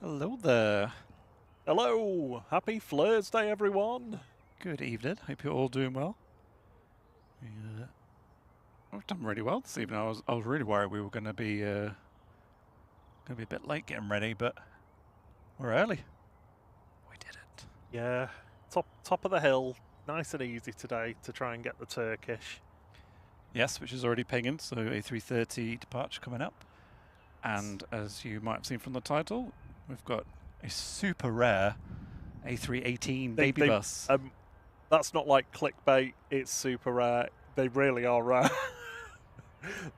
Hello there. Hello! Happy Thursday, everyone! Good evening. Hope you're all doing well. We've done really well this evening. I was really worried we were going to be a bit late getting ready, but we're early. We did it. Yeah, top of the hill. Nice and easy today to try and get the Turkish. Yes, which is already pinging, so A330 departure coming up. And as you might have seen from the title, we've got a super rare A318 baby bus. That's not like clickbait, it's super rare. They really are rare.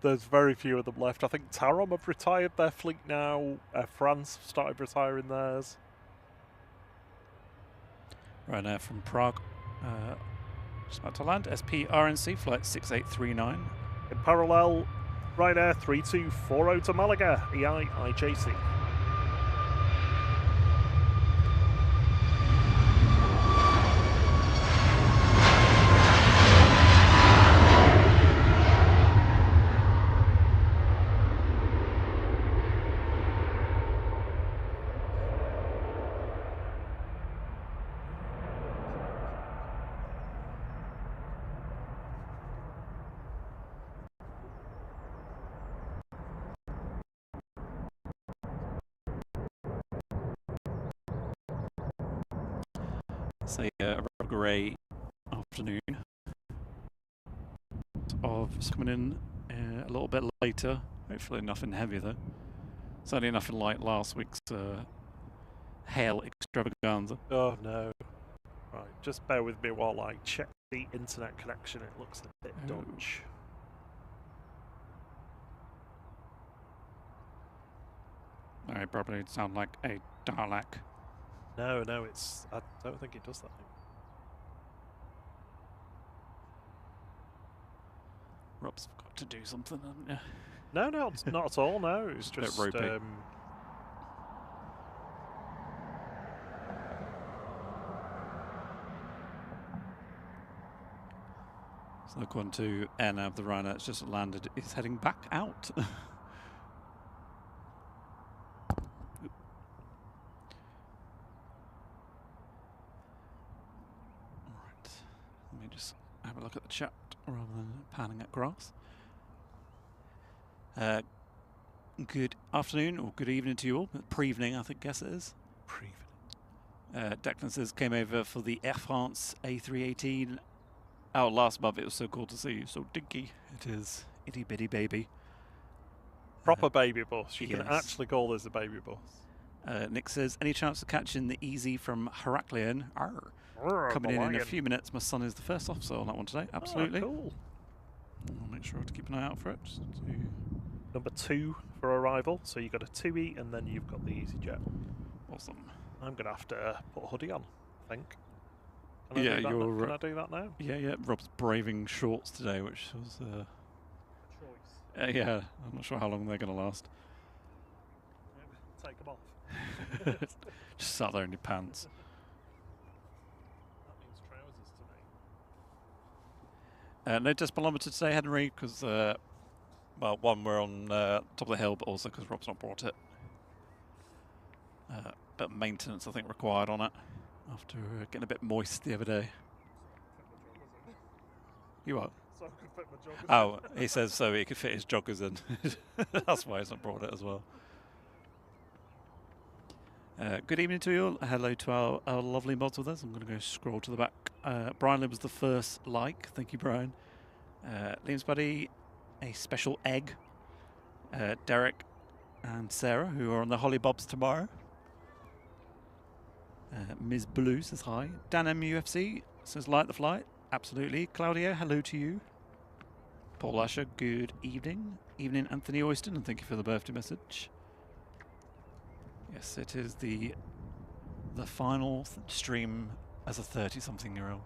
There's very few of them left. I think Tarom have retired their fleet now. Air France started retiring theirs. Right now from Prague. Just about to land. SP RNC flight 6839. In parallel, Ryanair 3240 to Malaga, EGCC. Say a grey afternoon of coming in a little bit later. Hopefully nothing heavy though. Certainly nothing like last week's hail extravaganza. Oh no. Right, just bear with me while I check the internet connection. It looks a bit dodgy. I probably sound like a Dalek. No, it's. I don't think it does that thing. Rob's got to do something, haven't you? No, not at all. No, it's just. A bit ropey. So look on to AirNav, the Ryanair that's just landed is heading back out. Let me just have a look at the chat rather than panning at grass. Good afternoon or good evening to you all. Pre-evening, I guess it is. Pre-evening. Declan says came over for the Air France A318. Oh, last month it was so cool to see you. So dinky. It is itty bitty baby. Proper baby bus. You yes. can actually call this a baby bus. Nick says, any chance of catching the Easy from Heraklion? Coming in a few minutes. My son is the first officer on that one today. Absolutely. Oh, cool. I'll make sure to keep an eye out for it. Number 2 for arrival. So you've got a 2E and then you've got the EasyJet. Awesome. I'm going to have to put a hoodie on, I think. Can I do that now? Yeah. Rob's braving shorts today, which was a choice. Yeah, I'm not sure how long they're going to last. Take them off. Just sat there in your pants. That means trousers to me. No decibelometer today, Henry, because well, one, we're on top of the hill, but also because Rob's not brought it. But maintenance, I think, required on it after getting a bit moist the other day. You what? So I could fit my joggers in. Oh, he says so he could fit his joggers in. That's why he's not brought it as well. Good evening to you all. Hello to our lovely mods with us. I'm going to go scroll to the back. Brian was the first like. Thank you, Brian. Liam's buddy, a special egg. Derek and Sarah, who are on the Holly Bobs tomorrow. Ms. Blue says hi. Dan MUFC says like the flight. Absolutely. Claudia, hello to you. Paul Asher, good evening. Evening, Anthony Oyston, and thank you for the birthday message. Yes, it is the final stream as a 30-something-year-old.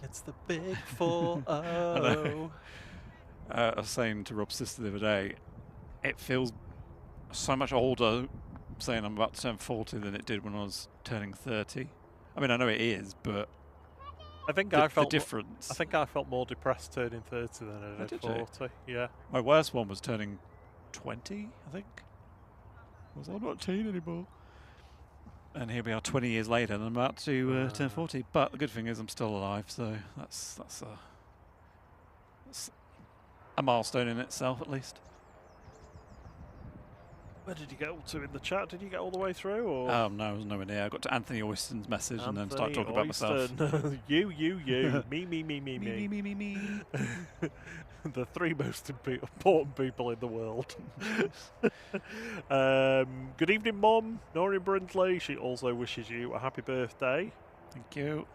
It's the big 4-0. I was saying to Rob's sister the other day, it feels so much older saying I'm about to turn 40 than it did when I was turning 30. I mean, I know it is, but I think the I felt difference. I think I felt more depressed turning 30 than I did 40. Yeah. My worst one was turning 20, I think. I'm not a teen anymore. And here we are 20 years later, and I'm about to turn 40. But the good thing is I'm still alive, so that's a milestone in itself, at least. Where did you get up to in the chat? Did you get all the way through? Or? No, I was nowhere near. I got to Anthony Oyston's message and then started talking Oyston. about myself. you, me. Me. The three most important people in the world. Good evening, Mum. Noreen Brindley. She also wishes you a happy birthday. Thank you.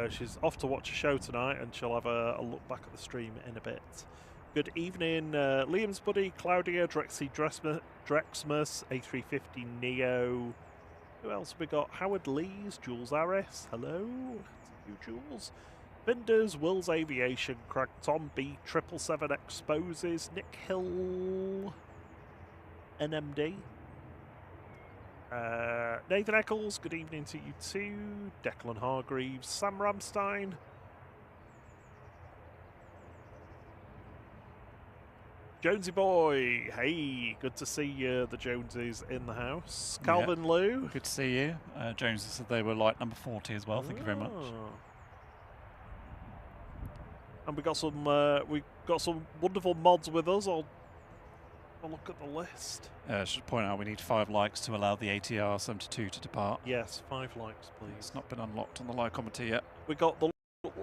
She's off to watch a show tonight, and she'll have a look back at the stream in a bit. Good evening, Liam's buddy, Claudia, Drexy Drexmus, A350 Neo. Who else have we got? Howard Lees, Jules Harris. Hello. You, Jules. Vinders, Will's Aviation, Craig Tom B, 777 Exposes, Nick Hill, NMD. Nathan Eccles, good evening to you too. Declan Hargreaves, Sam Ramstein. Jonesy boy, hey, good to see you. The Joneses in the house. Calvin Lou. Good to see you. Jones said they were like number 40 as well. Thank you very much. And we got some wonderful mods with us. I'll look at the list. I should point out we need 5 likes to allow the ATR 72 to depart. Yes, 5 likes, please. It's not been unlocked on the live commentary yet. We got the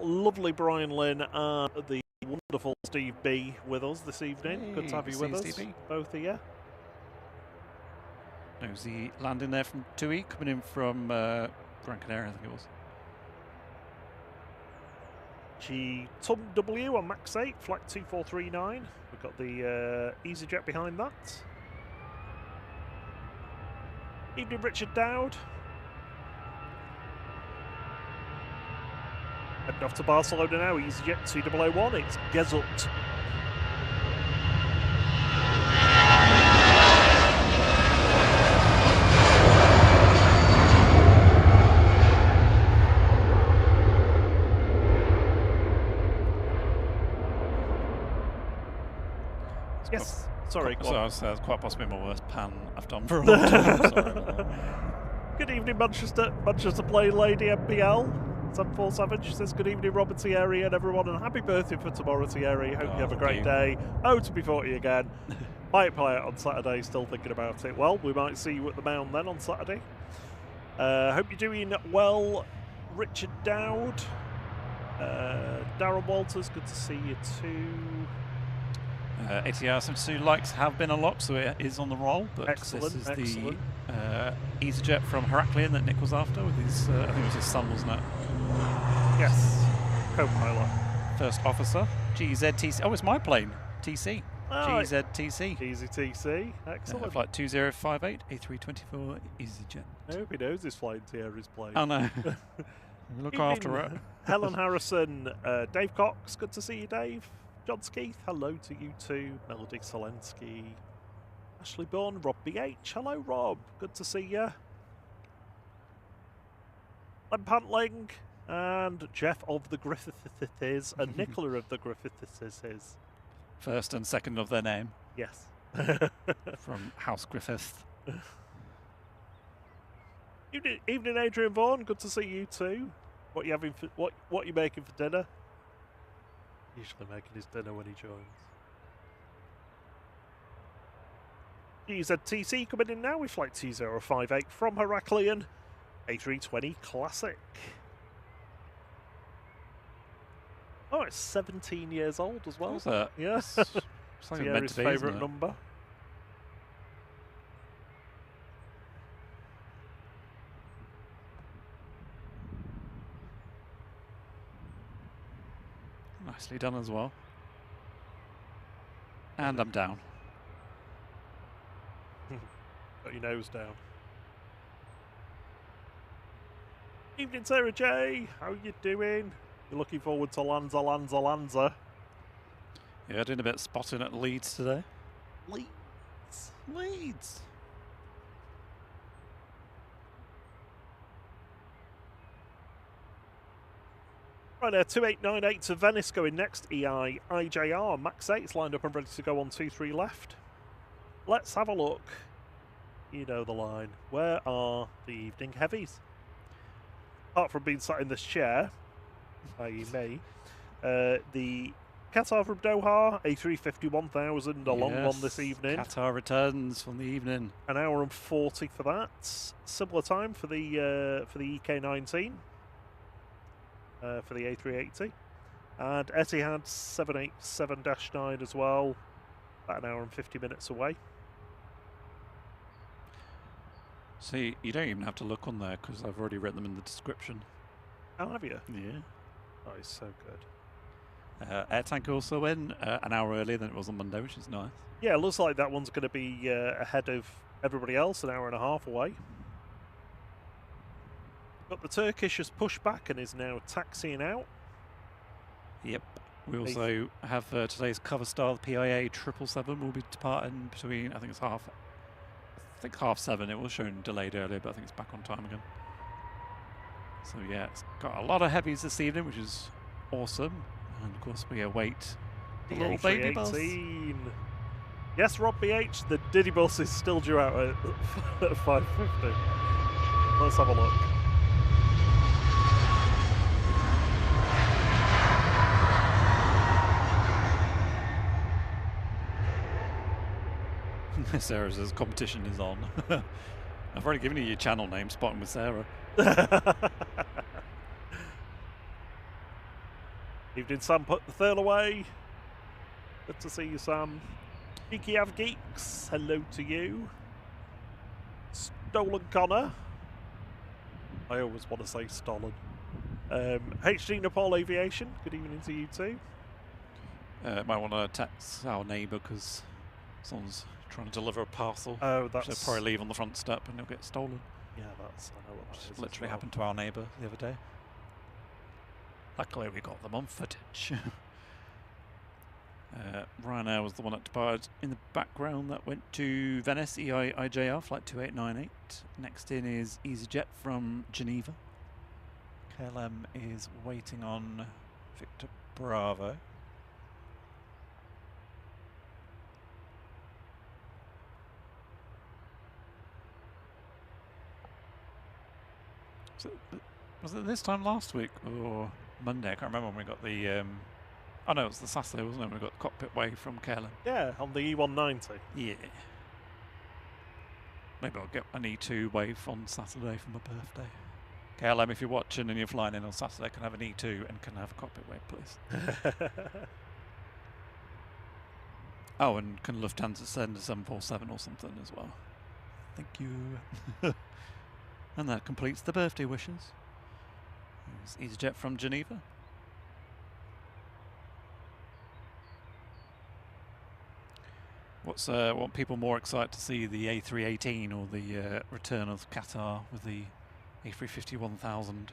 lovely Brian Lynn and the wonderful Steve B with us this evening. Hey, good to have you with us, Steve B. both of you. Nosy landing there from TUI, coming in from Gran Canaria, I think it was. Tom W on Max 8, flight 2439. We've got the EasyJet behind that. Evening, Richard Dowd. Heading off to Barcelona now, EasyJet 2001, it's Gesult. Yes, sorry. That's quite possibly my worst pan I've done for a long time. Sorry. Good evening, Manchester Play Lady MBL 747. She says, good evening, Robert Thierry and everyone, and happy birthday for tomorrow, Thierry. Hope you have a great day. Oh, to be 40 again. Might play it on Saturday, still thinking about it. Well, we might see you at the Mound then on Saturday. Hope you're doing well, Richard Dowd. Darren Walters, good to see you too. ATR 72 likes have been unlocked, so it is on the roll. But excellent, this is excellent. The EasyJet from Heraklion that Nick was after with his, I think it was his son, wasn't it? Yes, co-pilot. First officer, GZTC. Oh, it's my plane, TC. Oh, GZTC. Easy TC, excellent. Flight 2058, A324 EasyJet. I hope he knows he's flying Thierry's plane. Oh no. Look after it. Helen Harrison, Dave Cox, good to see you, Dave. John Skeeth, hello to you too. Melody Selensky, Ashley Bourne, Rob BH, hello Rob, good to see you. Len Pantling, and Jeff of the Griffiths, and Nicola of the Griffiths. First and second of their name. Yes. From House Griffith. Evening, Adrian Vaughan, good to see you too. What you having? What you making for dinner? Usually making his dinner when he joins. GZTC coming in now with flight 2058 from Heraklion, A320 Classic. Oh, it's 17 years old as well. Is it? Yes. It's like Thierry's favourite number. Nicely done as well. And I'm down. Got your nose down. Evening, Sarah J. How you doing? You're looking forward to Lanza. Yeah, doing a bit of spotting at Leeds today. Leeds. Right there, 2898 to Venice going next. IJR, Max 8's lined up and ready to go on 23 left. Let's have a look You know the line. Where are the evening heavies? Apart from being sat in this chair, i.e. me, the Qatar from Doha, A350 1000, a long one this evening. Qatar Returns from the evening. An hour and 40 for that. Similar time for the EK19, for the A380. And Etihad 787-9 as well, about an hour and 50 minutes away. See, you don't even have to look on there because I've already written them in the description. Oh, have you? Yeah. Oh, it's so good. AirTanker also in an hour earlier than it was on Monday, which is nice. Yeah, it looks like that one's going to be ahead of everybody else, an hour and a half away. But the Turkish has pushed back and is now taxiing out. Yep. We also have today's cover star, the PIA 777, will be departing between, I think it's half 7. It was shown delayed earlier, but I think it's back on time again. So yeah, it's got a lot of heavies this evening, which is awesome. And of course we await the little baby bus. Yes, Rob BH, the Diddy bus is still due out at 5:50. Let's have a look. Sarah says competition is on. I've already given you your channel name, Spotting with Sarah. Evening, Sam. Put the third away. Good to see you, Sam. Geeky Av Geeks, hello to you. Stolen Connor. I always want to say stolen. HD Nepal Aviation, good evening to you too. Might want to text our neighbour because someone's trying to deliver a parcel. Oh, that's... They'll probably leave on the front step and it'll get stolen. Yeah, that's... I know what that is. Literally happened to our neighbour the other day. Luckily we got them on footage. Ryanair was the one that departed in the background that went to Venice, EIJR, flight 2898. Next in is EasyJet from Geneva. KLM is waiting on Victor Bravo. So, was it this time last week or Monday? I can't remember when we got the... oh no, it was the Saturday, wasn't it? We got the cockpit way from KLM. Yeah, on the E190. Yeah. Maybe I'll get an E2 wave on Saturday for my birthday. KLM, if you're watching and you're flying in on Saturday, can I have an E2 and can I have a cockpit wave, please? Oh, and can Lufthansa send a 747 or something as well? Thank you. And that completes the birthday wishes. There's EasyJet from Geneva. What people more excited to see, the A318 or the return of Qatar with the A350 1000?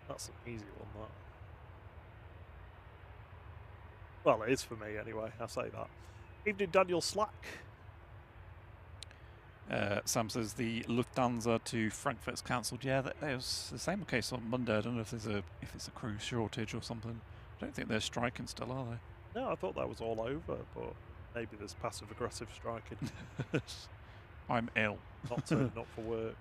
That's an easy one, that. Well, it is for me anyway, I say that. Evening, Daniel Slack. Sam says the Lufthansa to Frankfurt's cancelled. Yeah, that was the same case on Monday. I don't know if it's a crew shortage or something. I don't think they're striking still, are they? No, I thought that was all over, but maybe there's passive-aggressive striking. I'm ill. Not turning up for work.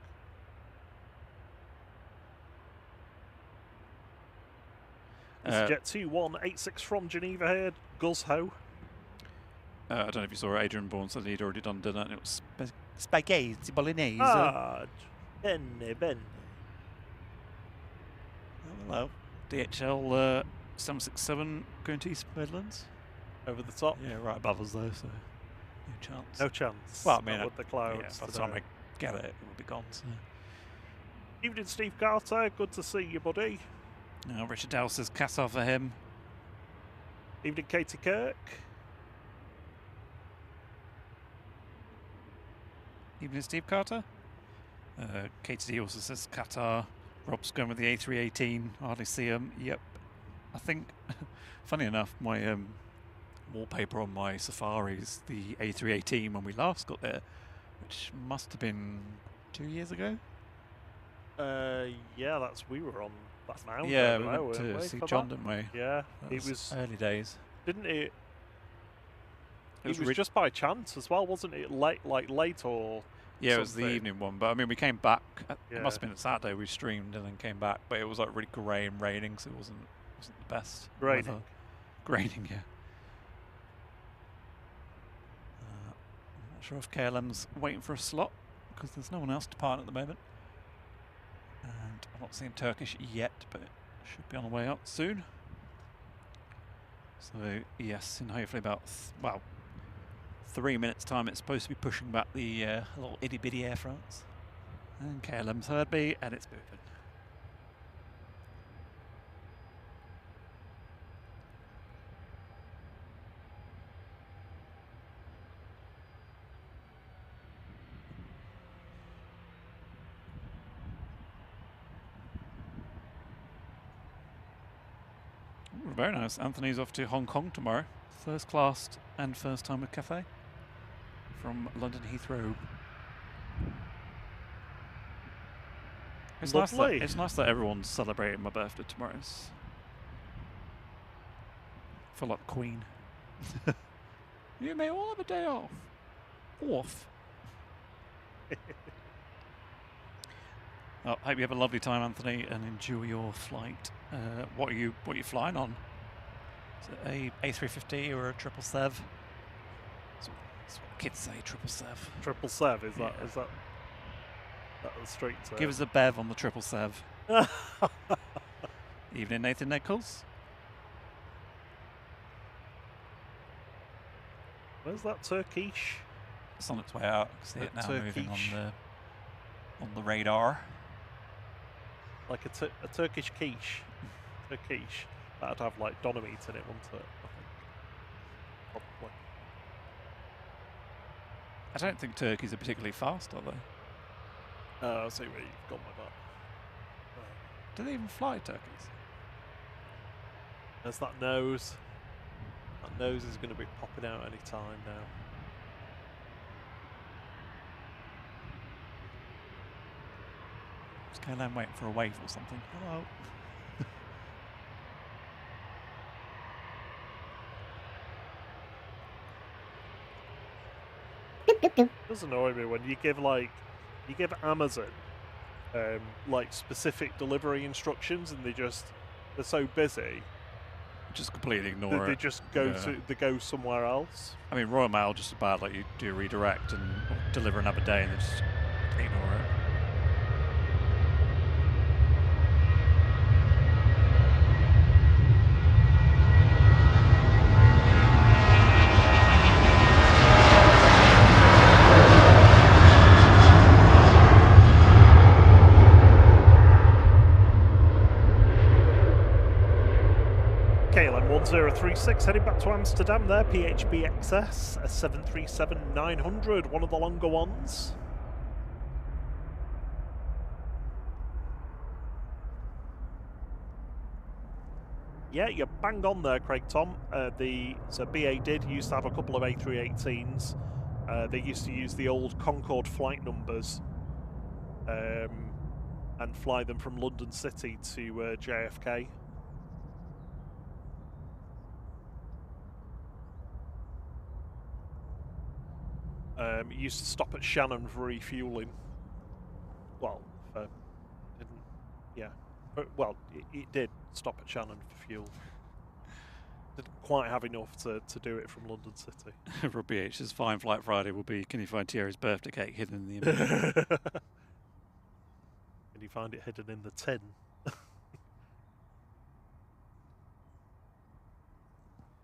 Jet 2186 from Geneva here, Guzho. I don't know if you saw Adrian Bourne said he'd already done dinner and it was spaghetti bolognese. Ah, bene. Hello. DHL 767 going to East Midlands. Over the top? Yeah, right above us though, so no chance. No chance. Well, I mean, not with the clouds. Yeah, by the time I get it, it will be gone. So. Evening, Steve Carter. Good to see you, buddy. Richard Dow says Qatar for him. Evening, Katie Kirk. Evening, Steve Carter. Katie D also says Qatar. Rob's going with the A318. Hardly see him. Yep. I think, funny enough, my wallpaper on my Safari is the A318 when we last got there, which must have been 2 years ago. Yeah, we were on that mound. Yeah, we went to see John, didn't we? Yeah, It was early days. Didn't it? It was just by chance as well, wasn't it? Late or yeah, something. it was the evening one. But I mean, we came back. It must have been a Saturday. We streamed and then came back, but it was like really grey and raining, so it wasn't the best. Raining. Raining, yeah. I'm not sure if KLM's waiting for a slot because there's no one else to part at the moment. And I'm not seeing Turkish yet, but it should be on the way out soon. So yes, in hopefully about 3 minutes time, it's supposed to be pushing back the little itty bitty Air France. And KLM's heard me, and it's moving. Ooh, very nice. Anthony's off to Hong Kong tomorrow. First class and first time with Cathay from London Heathrow. It's nice that everyone's celebrating my birthday tomorrow. I feel like Queen. You may all have a day off. Oh, hope you have a lovely time, Anthony, and enjoy your flight. What are you flying on? Is it a A350 or a 777? That's what kids say, 777. 777, is that the straight term? Give us a bev on the 777. Evening, Nathan Nichols. Where's that Turkish? It's on its way out. I see it now moving on the radar. Like a Turkish quiche. Turkish. That'd have like doner meat in it, wouldn't it? I think. Probably. I don't think turkeys are particularly fast, are they? I see where you've gone with that. Do they even fly, turkeys? There's that nose. That nose is going to be popping out any time now. Just KLM waiting for a wave or something. Hello. It does annoy me when you give Amazon like specific delivery instructions and they're so busy. Just completely ignore it. They just go go somewhere else. I mean, Royal Mail just about like you do redirect and deliver another day and they just ignore it. KLM 1036 heading back to Amsterdam there, PHB XS, a 737-900, one of the longer ones. Yeah, you're bang on there, Craig Tom. So BA used to have a couple of A318s. They used to use the old Concorde flight numbers and fly them from London City to JFK. It used to stop at Shannon for refueling. Well, it did stop at Shannon for fuel. Didn't quite have enough to do it from London City. For BH's Fine Flight Friday will be, can you find Thierry's birthday cake hidden in the image? Can you find it hidden in the tin?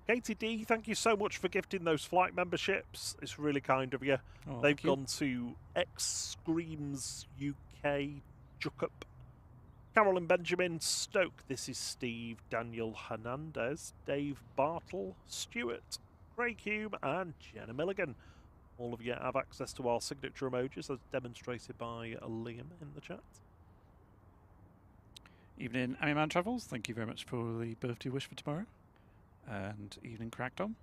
Katie D, thank you so much for gifting those flight memberships. It's really kind of you. Oh, They've gone to X Screams UK, Jukup, Carolyn Benjamin, Stoke. This is Steve, Daniel Hernandez, Dave Bartle, Stuart, Craig Hume, and Jenna Milligan. All of you have access to our signature emojis as demonstrated by Liam in the chat. Evening, Amy Man Travels. Thank you very much for the birthday wish for tomorrow. And evening, Cracked On.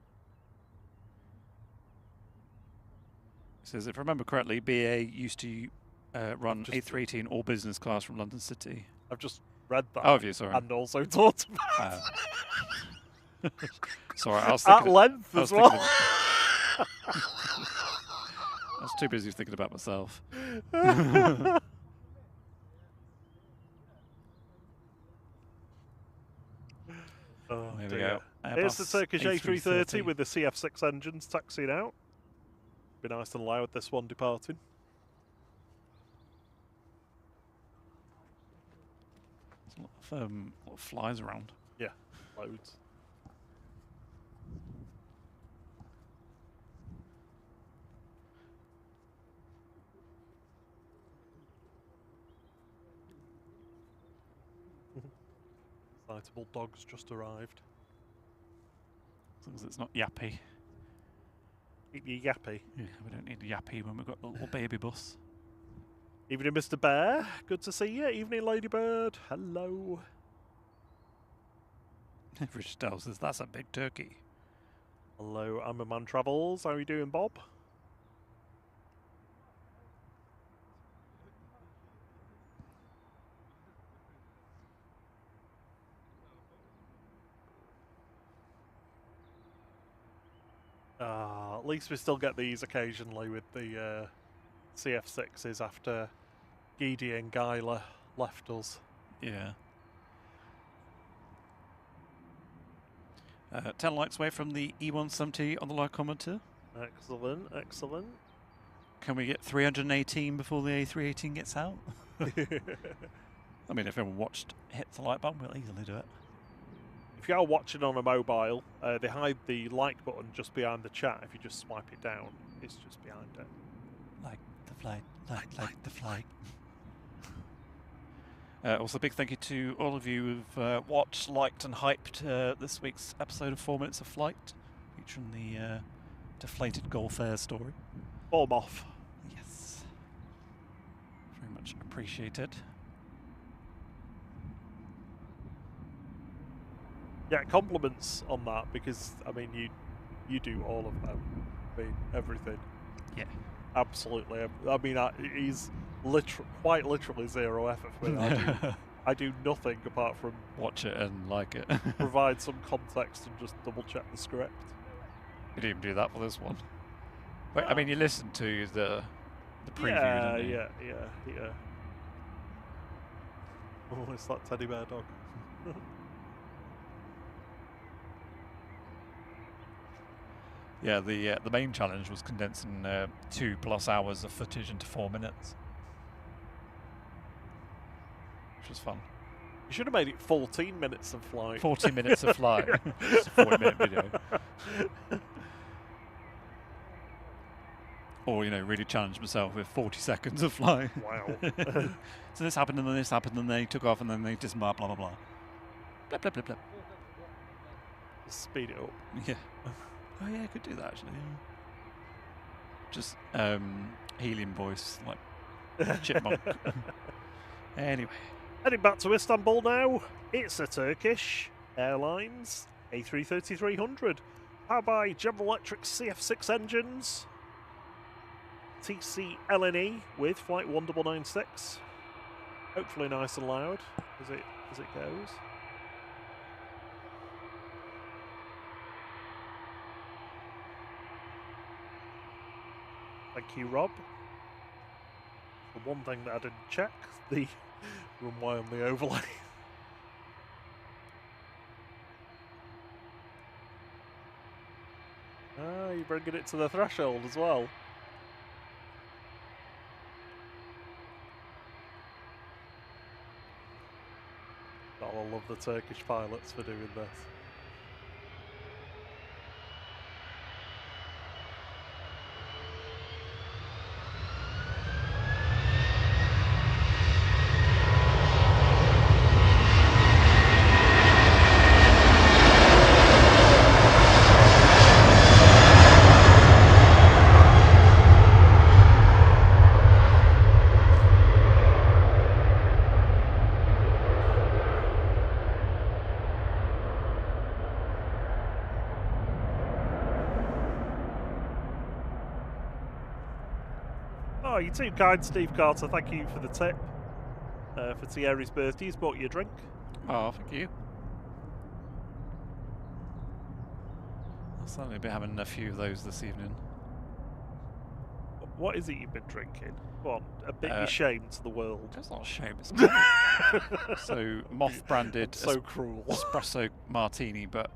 It says, if I remember correctly, BA used to run A318 all business class from London City. I've just read that. Oh, have you? Sorry. And also talked about Sorry, I was thinking at length as well. I was too busy thinking about myself. Oh, Here we dear. go. Here's the Turkish A330 A330 with the CF6 engines taxiing out. Be nice and loud, this one departing. There's a lot of flies around. Yeah, loads. Excitable dogs just arrived. As long as it's not yappy. Yappy. Yeah, we don't need a yappy when we've got a little baby bus. Evening, Mr. Bear. Good to see you. Evening, Ladybird. Hello. Rich tells us that's a big turkey. Hello, I'm a Man Travels. How are you doing, Bob? At least we still get these occasionally with the CF6s after Geedy and Guyler left us. Yeah. 10 lights away from the E170 on the locomotor. Excellent, excellent. Can we get 318 before the A318 gets out? I mean, if everyone watched Hit the Light Button, we'll easily do it. If you are watching on a mobile, they hide the like button just behind the chat. If you just swipe it down, it's just behind it. Like the flight, like the flight. Also, a big thank you to all of you who've watched, liked and hyped this week's episode of 4 Minutes of Flight, featuring the deflated Gulf Air story. Bomb off. Yes. Very much appreciated. Yeah, compliments on that, because I mean you do all of them. I mean everything. Yeah. Absolutely. I mean he's quite literally zero effort for me. I do nothing apart from watch it and like it. provide some context and just double check the script. You didn't even do that for this one. Wait, I mean, you listened to the preview, Yeah, didn't you? yeah. Oh, it's that teddy bear dog. Yeah, the main challenge was condensing 2+ hours of footage into 4 minutes, which was fun. You should have made it 14 minutes of flight. 40 minutes of flight. Just a 40-minute video. Or, you know, really challenge myself with 40 seconds of flight. Wow. So this happened and then this happened and then they took off and then they disembarked, blah, blah, blah. Blah, blah, blah, blah. Speed it up. Yeah. Oh yeah, I could do that actually. Yeah. Just helium voice, like chipmunk. Anyway. Heading back to Istanbul now. It's a Turkish Airlines A330-300, powered by General Electric CF6 engines, TC-LNE with flight 1996. Hopefully nice and loud as it goes. Thank you, Rob. The one thing that I didn't check, the runway on the overlay. Ah, you're bringing it to the threshold as well. Gotta love the Turkish pilots for doing this. Oh, you're too kind, Steve Carter. Thank you for the tip. For Thierry's birthday, he's bought you a drink. Oh, thank you. I'll certainly be having a few of those this evening. What is it you've been drinking? Go on, admit your shame to the world. It's not a shame. It's so moth-branded So cruel. espresso martini, but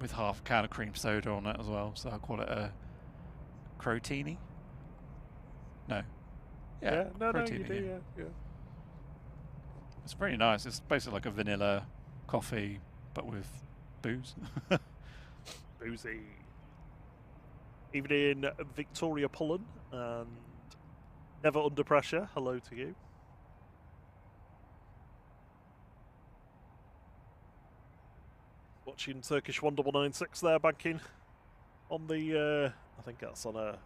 with half a can of cream soda on it as well. So I call it a crotini. No. Yeah. No, you crotini, do. Yeah. It's pretty nice. It's basically like a vanilla coffee, but with booze. Boozy. Evening, Victoria Pullen, and Never Under Pressure. Hello to you. Watching Turkish 1996 there, banking on the, I think that's on a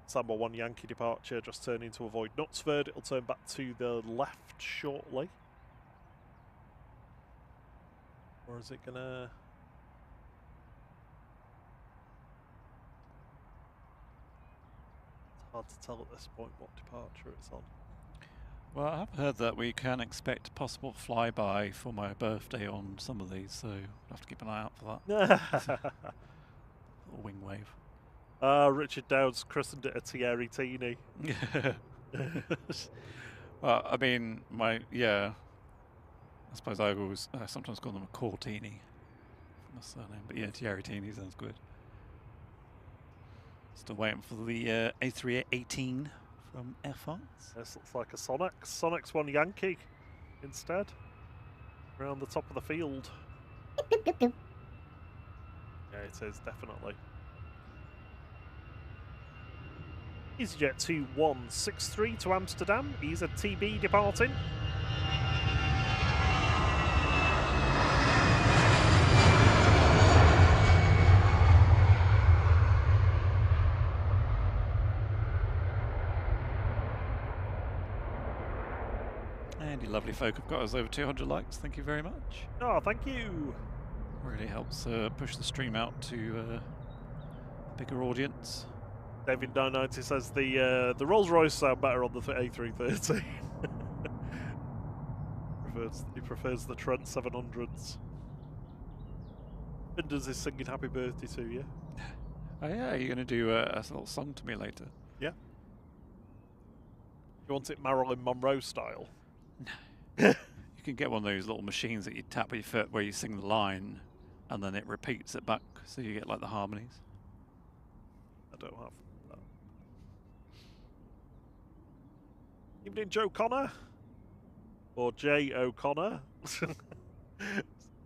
Samba 1 Yankee departure, just turning to avoid Knutsford. It'll turn back to the left shortly. Or is it gonna... It's hard to tell at this point what departure it's on. Well, I have heard that we can expect a possible flyby for my birthday on some of these, so I'll have to keep an eye out for that. Little wing wave. Richard Dowd's christened it a A318. Well, I mean, I suppose I always sometimes call them a Cortini from the surname, but yeah, A318 sounds good. Still waiting for the A318 from Air France. This looks like a Sonex 1 Yankee instead. Around the top of the field. Yeah, it is, definitely. EasyJet 2163 to Amsterdam. He's a TB departing. And you lovely folk have got us over 200 likes. Thank you very much. Oh, thank you. Really helps push the stream out to a bigger audience. David 990 says the Rolls Royce sound better on the A330. He prefers the Trent 700s. Binders is singing happy birthday to you. Oh yeah, you're going to do a little song to me later. Yeah. You want it Marilyn Monroe style? You can get one of those little machines that you tap with your foot where you sing the line and then it repeats it back so you get like the harmonies. I don't have that. Evening, Joe Connor. Or J. O'Connor.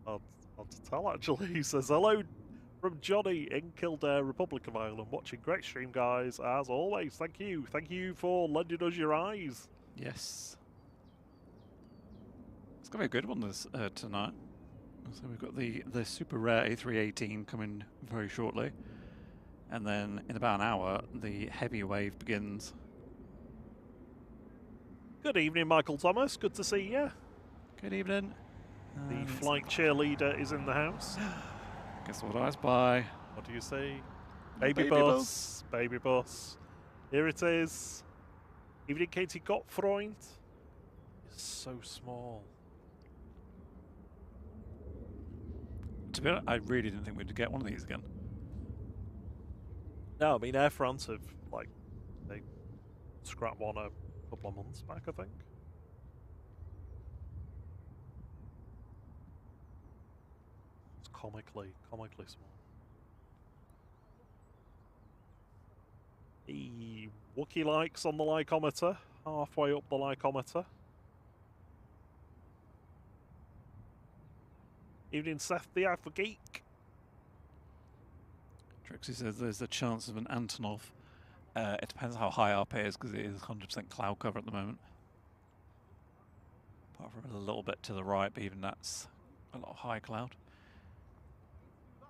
Hard to tell actually. He says, hello from Johnny in Kildare, Republic of Ireland. Watching great stream, guys, as always. Thank you. Thank you for lending us your eyes. Yes. It's going to be a good one this tonight. So we've got the super rare A318 coming very shortly. And then in about an hour, the heavy wave begins. Good evening, Michael Thomas. Good to see you. Good evening. The flight cheerleader is in the house. Guess what I spy? What do you say? Baby bus. Baby bus. Here it is. Evening, Katie Gottfreund. It's so small. To be honest, I really didn't think we'd get one of these again. No, I mean, Air France have, like, they scrapped one a couple of months back, I think. It's comically small. The Wookie likes on the lycometer, halfway up the lycometer. Evening, Seth the Alpha Geek. Trixie says there's a chance of an Antonov. It depends how high up it is because it is 100% cloud cover at the moment. Apart from a little bit to the right, but even that's a lot of high cloud. It's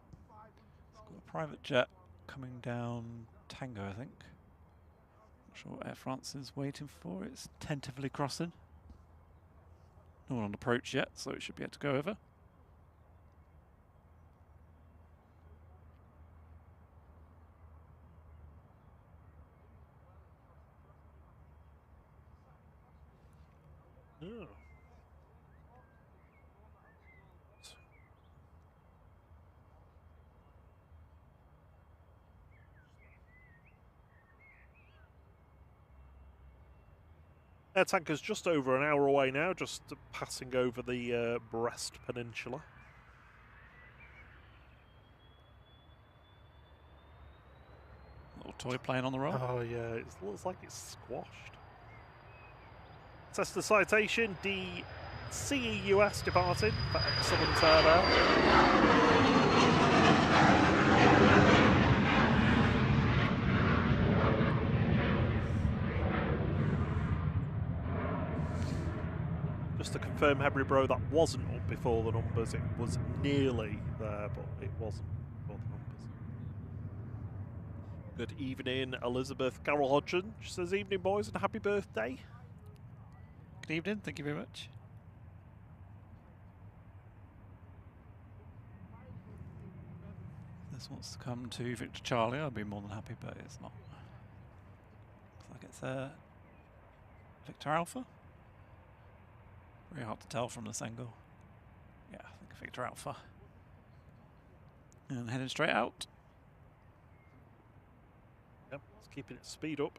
got a private jet coming down Tango, I think. Not sure what Air France is waiting for. It's tentatively crossing. No one on approach yet, so it should be able to go over. Oh. AirTanker's just over an hour away now, just passing over the Brest Peninsula. Little toy plane on the roll. Oh yeah, it looks like it's squashed. Test the citation, DCEUS departing for excellent turnout. Just to confirm, Henry Bro, that wasn't up before the numbers. It was nearly there, but it wasn't before the numbers. Good evening, Elizabeth Carol Hodgson. She says, evening, boys, and happy birthday. Good evening, thank you very much. If this wants to come to Victor Charlie, I'd be more than happy, but it's not. Looks like it's Victor Alpha. Very hard to tell from this angle. Yeah, I think Victor Alpha. And heading straight out. Yep, it's keeping its speed up.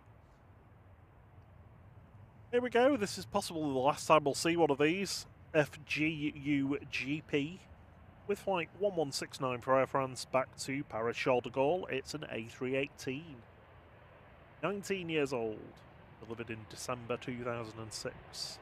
Here we go. This is possibly the last time we'll see one of these. FGUGP with flight 1169 for Air France back to Paris Charles de Gaulle. It's an A318. 19 years old. Delivered in December 2006.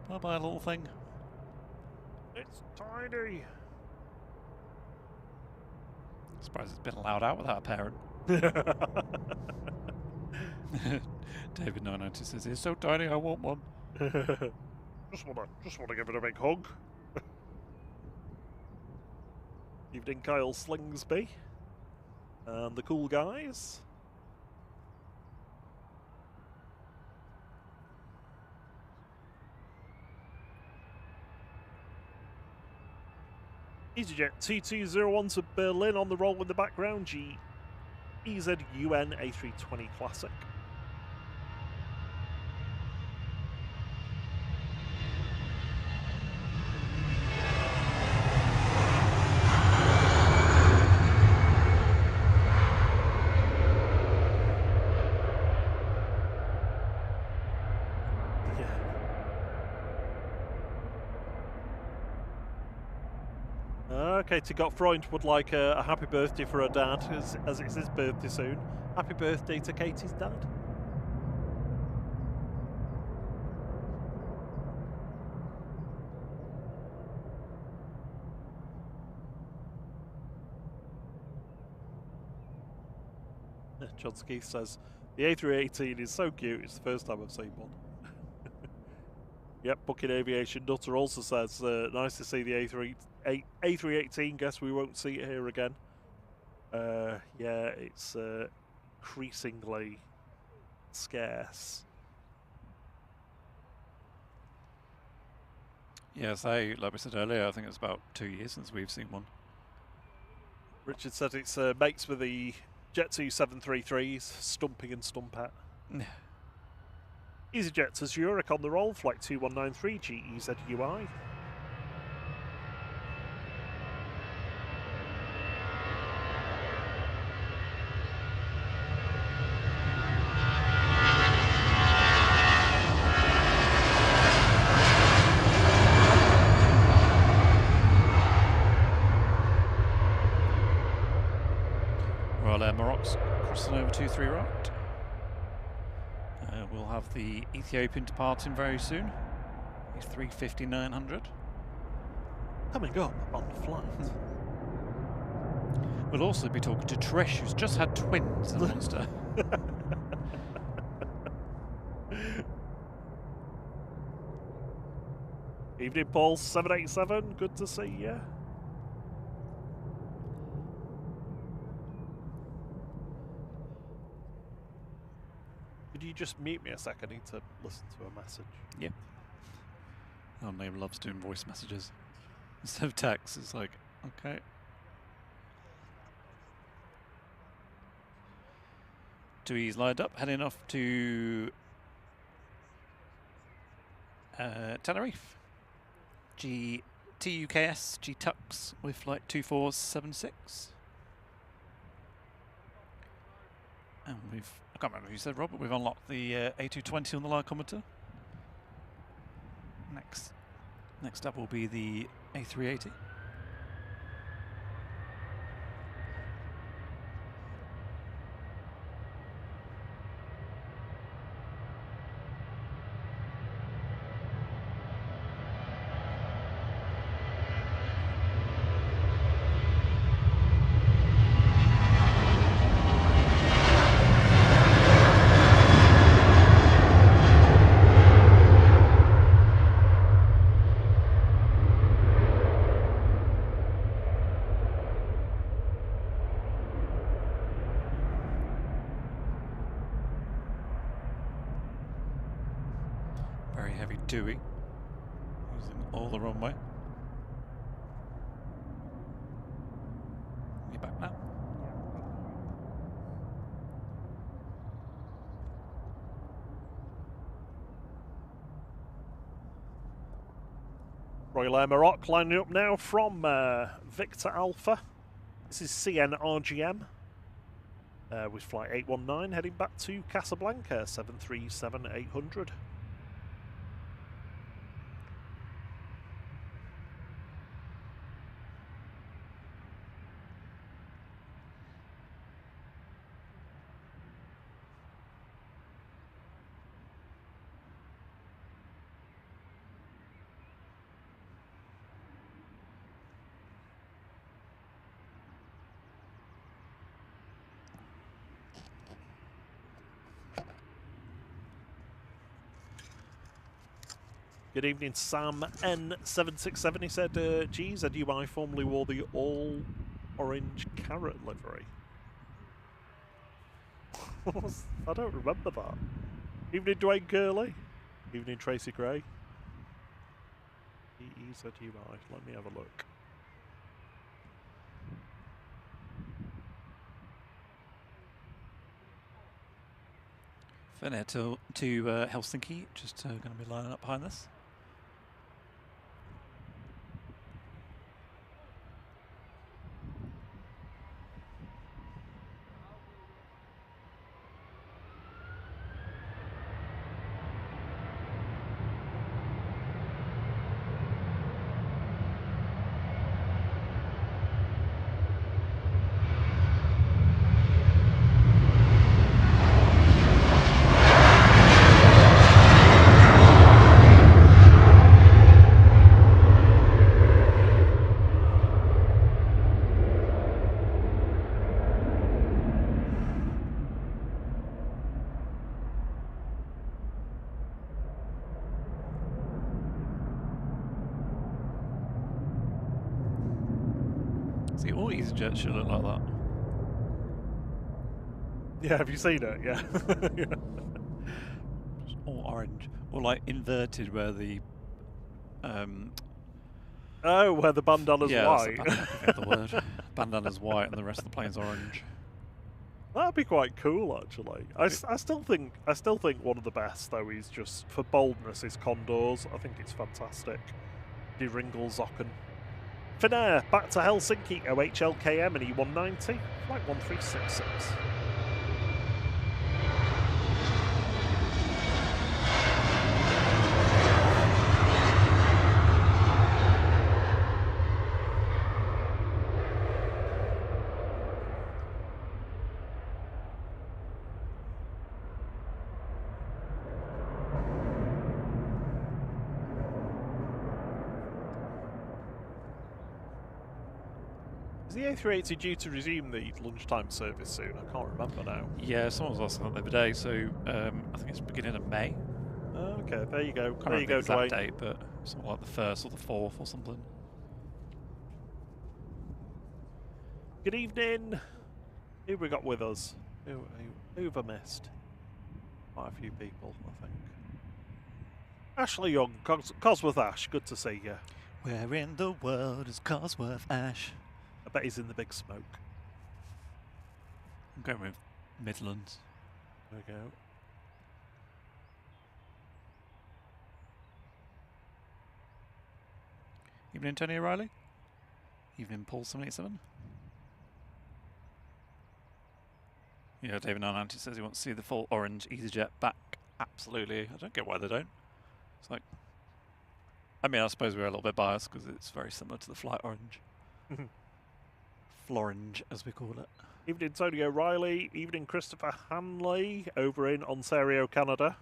Bye-bye, little thing. It's tiny. Surprised it's been allowed out without a parent. David 990 says, it's so tiny, I want one. just wanna give it a big hug. Evening, Kyle Slingsby. And the cool guys. EasyJet 2201 to Berlin on the roll in the background. EZUN A320 Classic. Okay, Got Freund would like a happy birthday for her dad, as it's his birthday soon. Happy birthday to Katie's dad. John Skeeth says, the A318 is so cute, it's the first time I've seen one. Yep, Booking Aviation Nutter also says, nice to see the A318, guess we won't see it here again. Yeah, it's increasingly scarce. Yes, like we said earlier, I think it's about 2 years since we've seen one. Richard said it's mates with the Jet 2 733s, stumping and stump at. EasyJet to Zurich on the roll, flight 2193 GEZUI. Royal Air Morocco crossing over 23 right. We'll have the Ethiopian departing very soon. He's 350-900. Coming up on the flight. We'll also be talking to Trish, who's just had twins, the monster. Evening, Paul. 787. Good to see you. Could you just mute me a second? I need to listen to a message. Yeah. Our name loves doing voice messages instead of text. It's like, okay. Tui's lined up, heading off to Tenerife. TUKS G-Tux with flight 2476. And I can't remember who said, Rob, but we've unlocked the A220 on the lycometer. Next up will be the A380. Very heavy Tui, using all the runway. You back now? Royal Air Morocco lining up now from Victor Alpha. This is CNRGM with flight 819 heading back to Casablanca, 737-800. Good evening, Sam N767. He said, geez, I formerly wore the all-orange carrot livery. I don't remember that. Evening, Dwayne Curley. Evening, Tracy Gray. EZUI. Let me have a look. Finnair to Helsinki, just going to be lining up behind this. See, all EasyJet should look like that. Yeah, have you seen it? Yeah. Yeah. Just all orange. Or like inverted where the... oh, where the bandana's white. I forget the word. Bandana's white and the rest of the plane's orange. That'd be quite cool, actually. I still think one of the best, though, is just for boldness is Condors. I think it's fantastic. Die Ringelsocken. Finnair back to Helsinki, OHLKM and E190, flight 1366. Is the A380 due to resume the lunchtime service soon? I can't remember now. Yeah, someone was asking that the other day, so I think it's beginning of May. Okay, there you go. Can't There you remember the go, exact Dwayne. date, but something like the 1st or the 4th or something. Good evening. Who have we got with us? Who have I missed? Quite a few people, I think. Ashley Young, Cosworth Ash, good to see you. Where in the world is Cosworth Ash? I bet he's in the big smoke. I'm going with Midlands. There we go. Evening, Tony O'Reilly. Evening, Paul 787. Yeah, David 990 says he wants to see the full orange EasyJet back. Absolutely. I don't get why they don't. It's like, I mean, I suppose we're a little bit biased because it's very similar to the Flight Orange. Florange, as we call it. Evening, Tony O'Reilly. Evening, Christopher Hanley over in Ontario, Canada.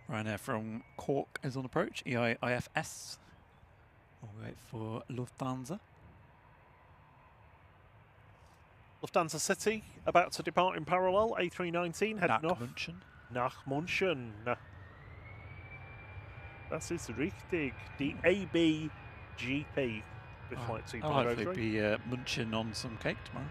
Ryanair from Cork is on approach. EIFS. We'll wait for Lufthansa. Lufthansa City about to depart in parallel. A319 heading off. Nach München. Das ist richtig. The ABGP. With flight 2.03. I'll hopefully be munching on some cake tomorrow.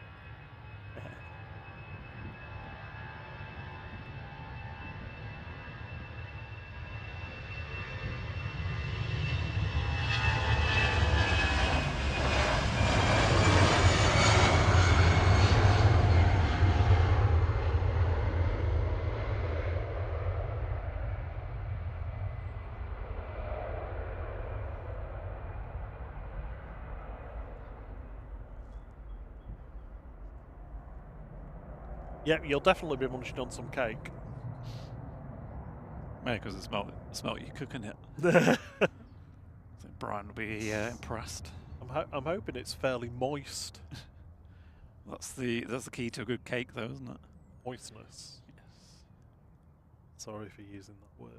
Yep, you'll definitely be munching on some cake. Maybe because it smelt you cooking it. I think Brian will be impressed. I'm hoping it's fairly moist. That's the key to a good cake, though, isn't it? Moistness. Yes. Sorry for using that word.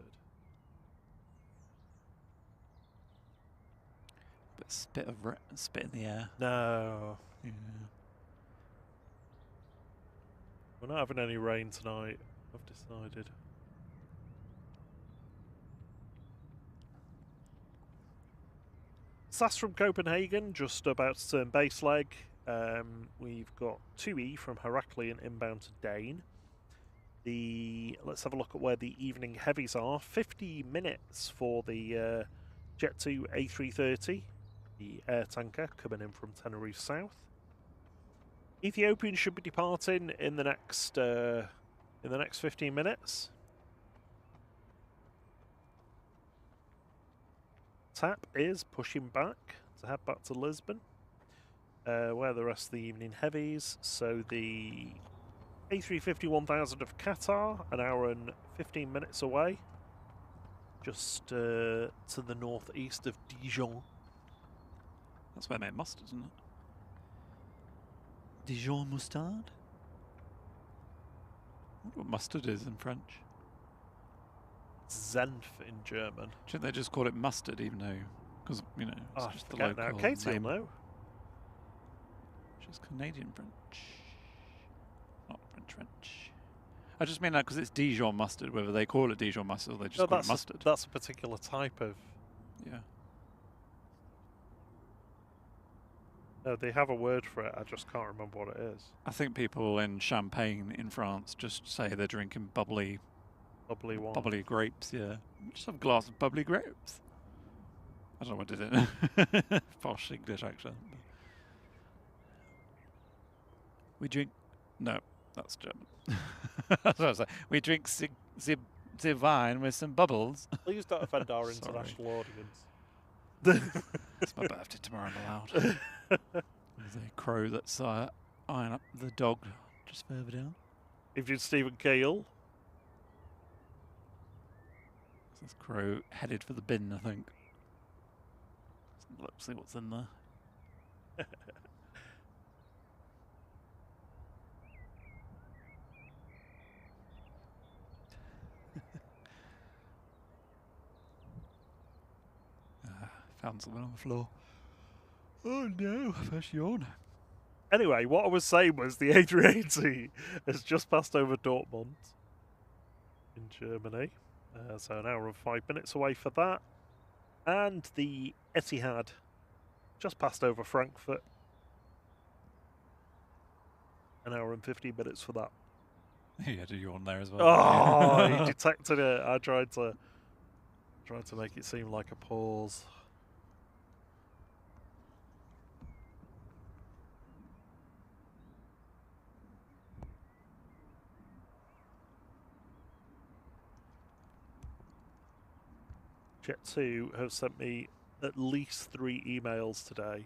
But spit in the air. No. Yeah. We're not having any rain tonight, I've decided. SAS from Copenhagen, just about to turn base leg. We've got 2E from Heraklion inbound to Dane. Let's have a look at where the evening heavies are. 50 minutes for the Jet 2 A330, the AirTanker coming in from Tenerife South. Ethiopian should be departing in the next 15 minutes. TAP is pushing back to head back to Lisbon, where the rest of the evening heavies. So the A350 1000 of Qatar, an hour and 15 minutes away, just to the northeast of Dijon. That's where they make mustard, isn't it? Dijon mustard? I wonder what mustard is in French. Senf in German. Shouldn't they just call it mustard, even though, because, you know, it's just the local now. Katie name. will know. She's Canadian French. Not French. I just mean that because it's Dijon mustard, whether they call it Dijon mustard or they just call it mustard. That's a particular type of... Yeah. No, they have a word for it, I just can't remember what it is. I think people in Champagne in France just say they're drinking bubbly wine. Bubbly grapes, yeah. Just have a glass of bubbly grapes. I don't know what did it. Posh English accent. We drink... No, that's German. That's what I was like. We drink the wine with some bubbles. Please don't offend our international audience. It's my birthday tomorrow, I'm allowed. There's a crow that's eyeing up the dog just further down. If you're Stephen Keel. This crow headed for the bin, I think. Let's see what's in there. Found something on the floor. Oh no, first yawn. Anyway, what I was saying was the A380 has just passed over Dortmund. in Germany. So an hour and 5 minutes away for that. And the Etihad just passed over Frankfurt. An hour and 15 minutes for that. Yeah, do you on there as well? Oh, he detected it. I tried to make it seem like a pause. Jet2 have sent me at least 3 emails today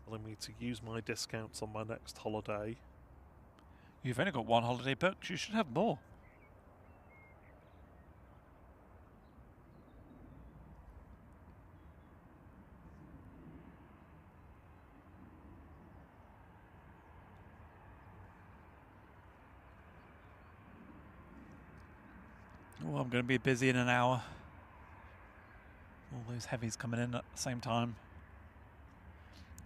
telling me to use my discounts on my next holiday. You've only got one holiday booked. You should have more. Oh, I'm going to be busy in an hour. All those heavies coming in at the same time.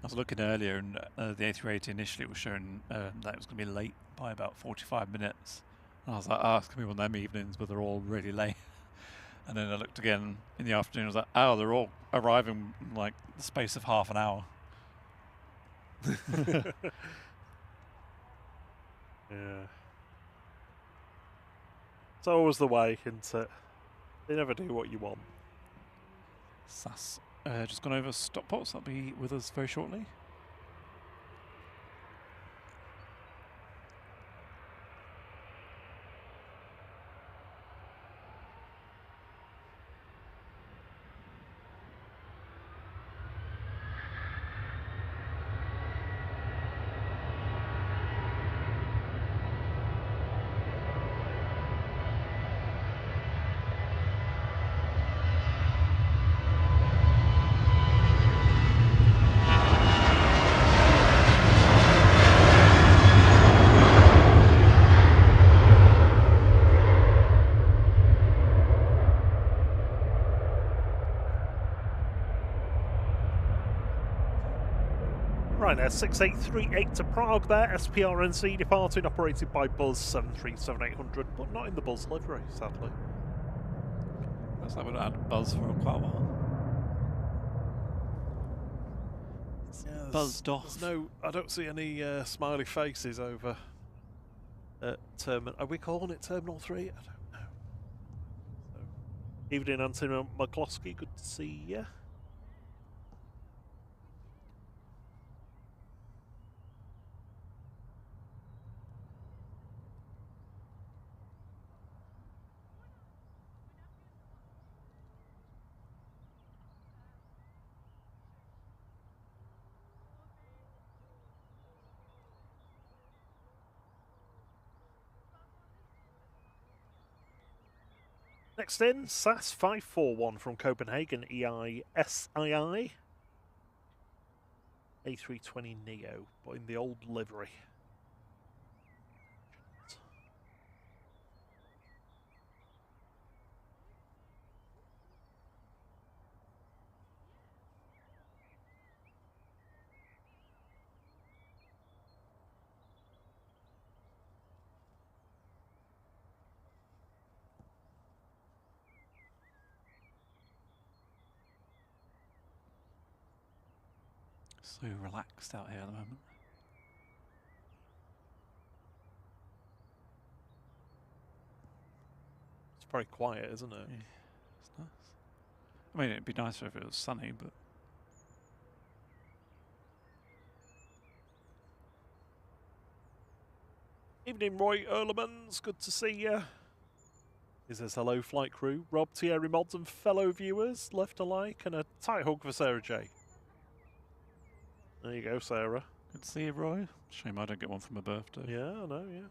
I was looking earlier, and the A380 initially was showing that it was going to be late by about 45 minutes. And I was like, oh, it's going to be one of them evenings, but they're all really late. And then I looked again in the afternoon, I was like, oh, they're all arriving in like the space of half an hour. Yeah. It's always the way, isn't it? They never do what you want. SAS just gone over Stockports. That'll be with us very shortly. Ryanair 6838 to Prague there, SPRNC departing, operated by Buzz 737-800, but not in the Buzz livery, sadly. Looks like we've had a buzz for quite a while. Yeah, buzzed off. I don't see any smiley faces over at Terminal. Are we calling it Terminal 3? I don't know. So, evening, Anthony McCloskey, good to see you. Next in, SAS 541 from Copenhagen, EISII. A320 Neo, but in the old livery. So relaxed out here at the moment. It's very quiet, isn't it? Yeah, it's nice. I mean, it'd be nicer if it was sunny, but... Evening, Roy Erlemans. Good to see you. He says hello, flight crew. Rob, Thierry Mods, and fellow viewers. Left a like and a tight hug for Sarah J. There you go, Sarah. Good to see you, Roy. Shame I don't get one for my birthday. Yeah, I know, yeah.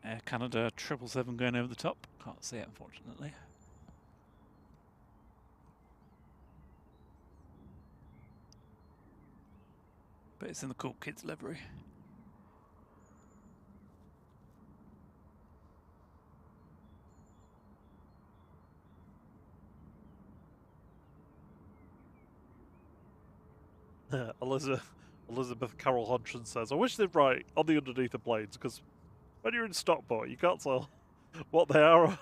Air Canada 777 going over the top. Can't see it, unfortunately. But it's in the cool kids livery. Elizabeth Carroll Hodgson says, I wish they'd write on the underneath the planes, because When you're in Stockport, you can't tell what they are,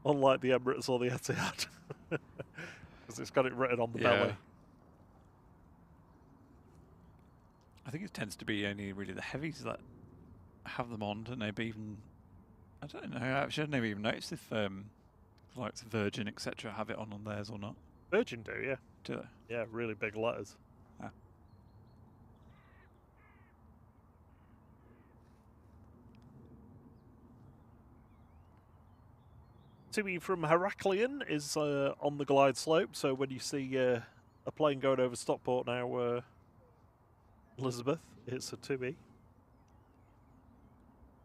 unlike the Emirates or the Etihad, because it's got it written on the belly. I think it tends to be only really the heavies that have them on, don't they? But even, I don't know, actually I've never even noticed if like Virgin, etc. have it on theirs or not. Virgin do, yeah. Do they? Yeah, really big letters. Ah. Timmy from Heraklion is on the glide slope, so when you see a plane going over Stockport now, Elizabeth, it's a Timmy.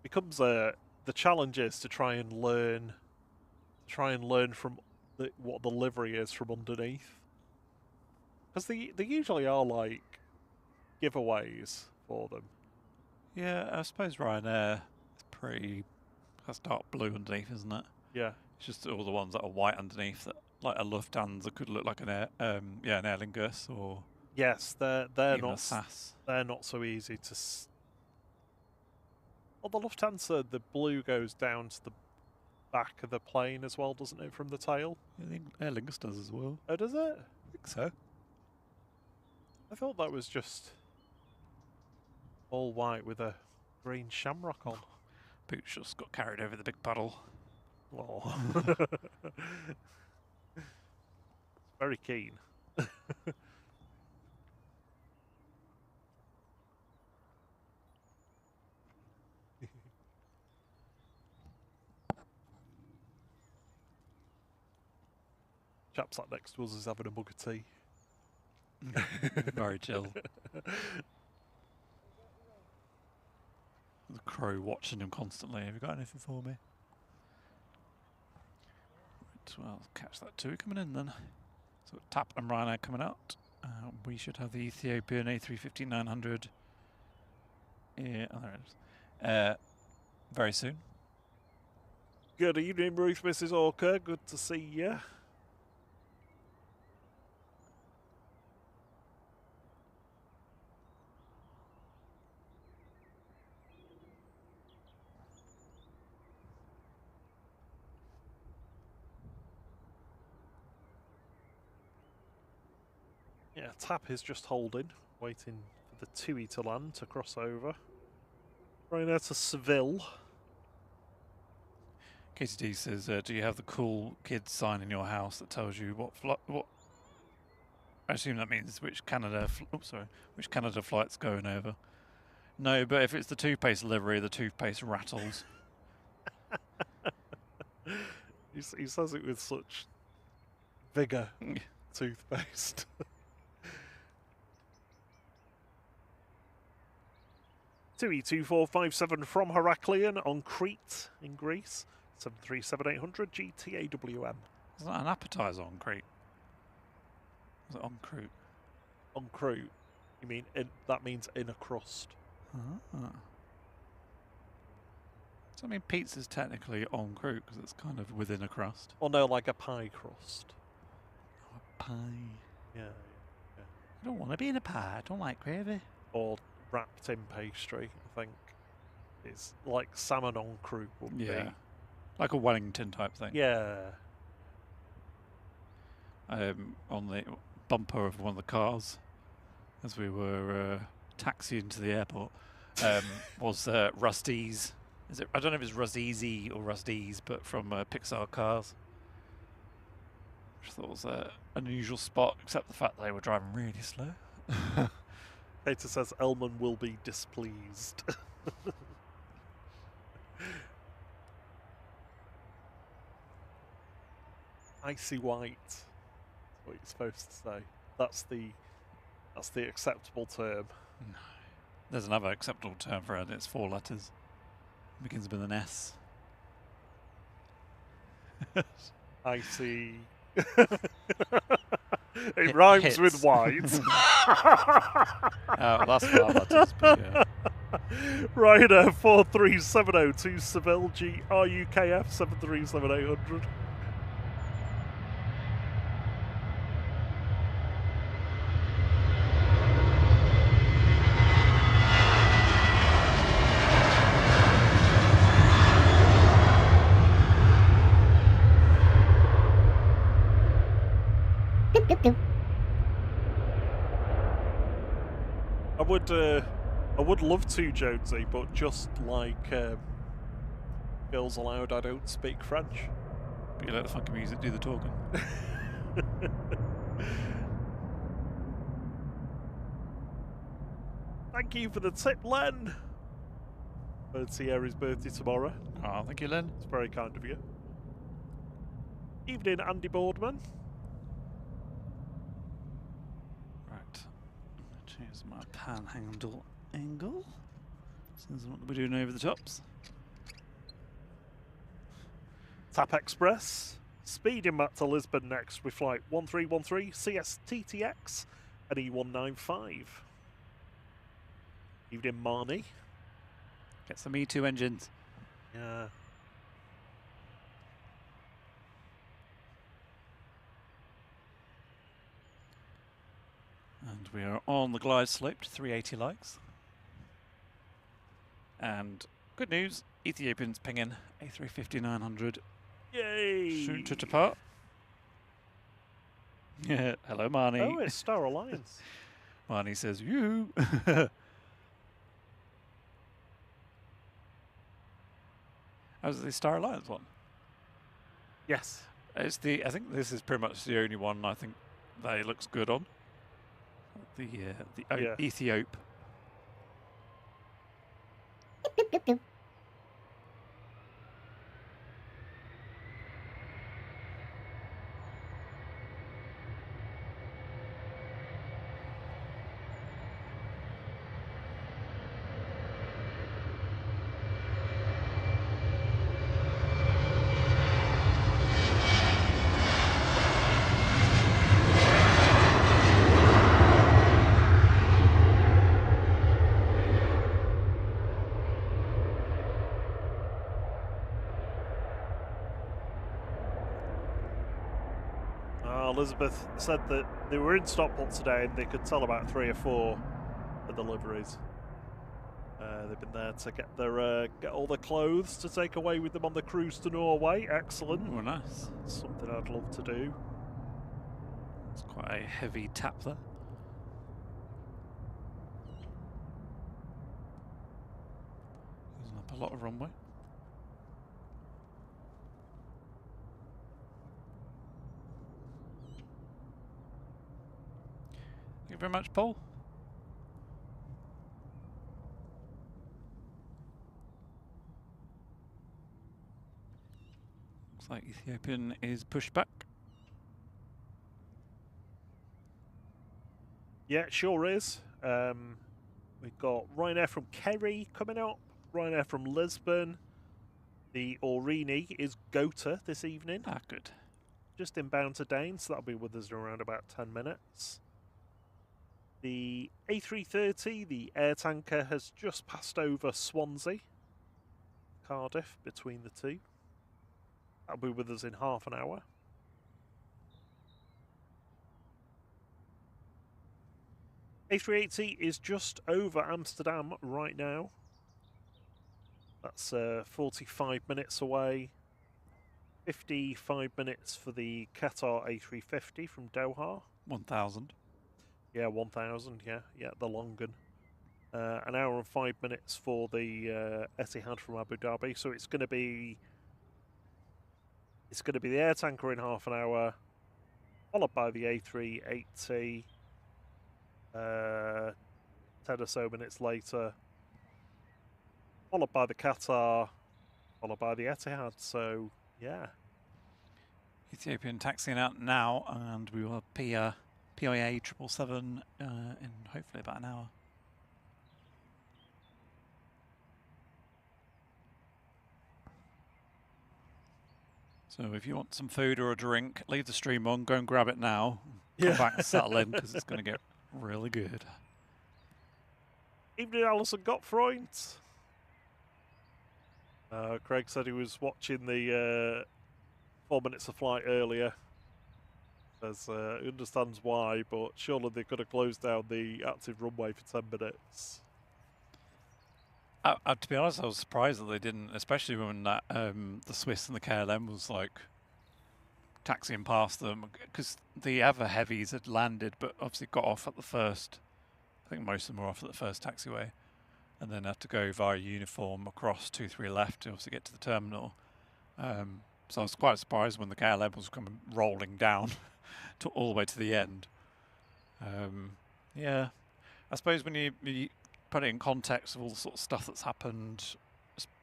Becomes the challenge is to try and learn from what the livery is from underneath, because they usually are like giveaways for them. Yeah, I suppose Ryanair is pretty. That's dark blue underneath, isn't it? Yeah. It's just all the ones that are white underneath that, like a Lufthansa, could look like an Air Lingus or. Yes, they're even not a SAS. They're not so easy to. Well, the Lufthansa, the blue goes down to the back of the plane as well, doesn't it, from the tail? I think Air Lingus does as well. Oh, does it? I think so. I thought that was just all white with a green shamrock on. Boots just got carried over the big puddle. Oh. Very keen. Chap sat next to us is having a mug of tea. Very chill. The crow watching him constantly. Have you got anything for me? Right, well, I'll catch that too coming in then. So TAP and Ryanair coming out. We should have the Ethiopian A350-900. Yeah, oh, there it is. Very soon. Good evening, Ruth, Mrs. Orker. Good to see you. Yeah, TAP is just holding, waiting for the TUI to land to cross over. Right now to Seville. KTD says, do you have the cool kids sign in your house that tells you what I assume that means which Canada flight's going over? No, but if it's the toothpaste livery, the toothpaste rattles. He says it with such vigour. Toothpaste. TUI 2457 from Heraklion on Crete in Greece. 737-800 GTAWM. Is that an appetizer on Crete? Was it on Crete? On Crete? You mean that means in a crust? Ah. So I mean, pizza's technically on Crete because it's kind of within a crust. Or no, like a pie crust. Oh, a pie. Yeah. I don't want to be in a pie. I don't like gravy. Or wrapped in pastry, I think. It's like salmon on Crete would be. Like a Wellington type thing. Yeah. On the bumper of one of the cars, as we were taxiing to the airport, was Rusty's. I don't know if it's Rusteezy or Rusty's, but from Pixar Cars. Which I thought was an unusual spot, except the fact that they were driving really slow. Peter says Elman will be displeased. Icy white. That's what you're supposed to say. That's the acceptable term. No. There's another acceptable term for it. It's 4 letters. It begins with an S. Icy. It rhymes hits. with white. That's 5 letters, but yeah. Ryanair 43702 Seville RUKF 737-800. I would love to, Jonesy, but just like girls allowed, I don't speak French. But you let the funky music do the talking. Thank you for the tip, Len. It's Sierra's birthday tomorrow. Oh, thank you, Len. It's very kind of you. Evening, Andy Boardman. Right. Choose my panhandle angle. Since what we're doing over the tops. TAP Express. Speeding back to Lisbon next with flight 1313 CSTTX and E195. Evening, Marnie. Get some E2 engines. Yeah. And we are on the glide slope to 380 likes. And good news, Ethiopian's pinging A350-900. Yay! Soon to depart. Yeah, hello Marnie. Oh, it's Star Alliance. Marnie says, you. How's the Star Alliance one? Yes. It's the. I think this is pretty much the only one I think that it looks good on. The Yeah. Ethiop. Elizabeth said that they were in Stockport today and they could tell about 3 or 4 of the deliveries. They've been there to get all the clothes to take away with them on the cruise to Norway. Excellent. Oh, nice. Something I'd love to do. It's quite a heavy tap there. Using up a lot of runway. Thank you very much, Paul. Looks like Ethiopian is pushed back. Yeah, it sure is. We've got Ryanair from Kerry coming up, Ryanair from Lisbon. The Aurigny is Gotha this evening. Ah, good. Just inbound to Dane, so that'll be with us in around about 10 minutes. The A330, the AirTanker, has just passed over Swansea, Cardiff, between the two. That'll be with us in half an hour. A380 is just over Amsterdam right now. That's 45 minutes away. 55 minutes for the Qatar A350 from Doha. 1,000. Yeah, 1,000. Yeah, the long one. An hour and 5 minutes for the Etihad from Abu Dhabi. So it's going to be the AirTanker in half an hour, followed by the A380. 10 or so minutes later, followed by the Qatar, followed by the Etihad. So yeah. Ethiopian taxiing out now, and we will have PIA 777 in hopefully about an hour. So if you want some food or a drink, leave the stream on, go and grab it now. Come back and settle in, because it's going to get really good. Evening, Alison Gottfreund. Craig said he was watching the 4 minutes of flight earlier. Says he understands why, but surely they could have closed down the active runway for 10 minutes. To be honest, I was surprised that they didn't, especially when that the Swiss and the KLM was like taxiing past them, because the other heavies had landed, but obviously got off at the first think most of them are off at the first taxiway, and then have to go via uniform across 2-3 left to obviously get to the terminal. So I was quite surprised when the KLM was coming rolling down to all the way to the end. Yeah, I suppose when you put it in context of all the sort of stuff that's happened,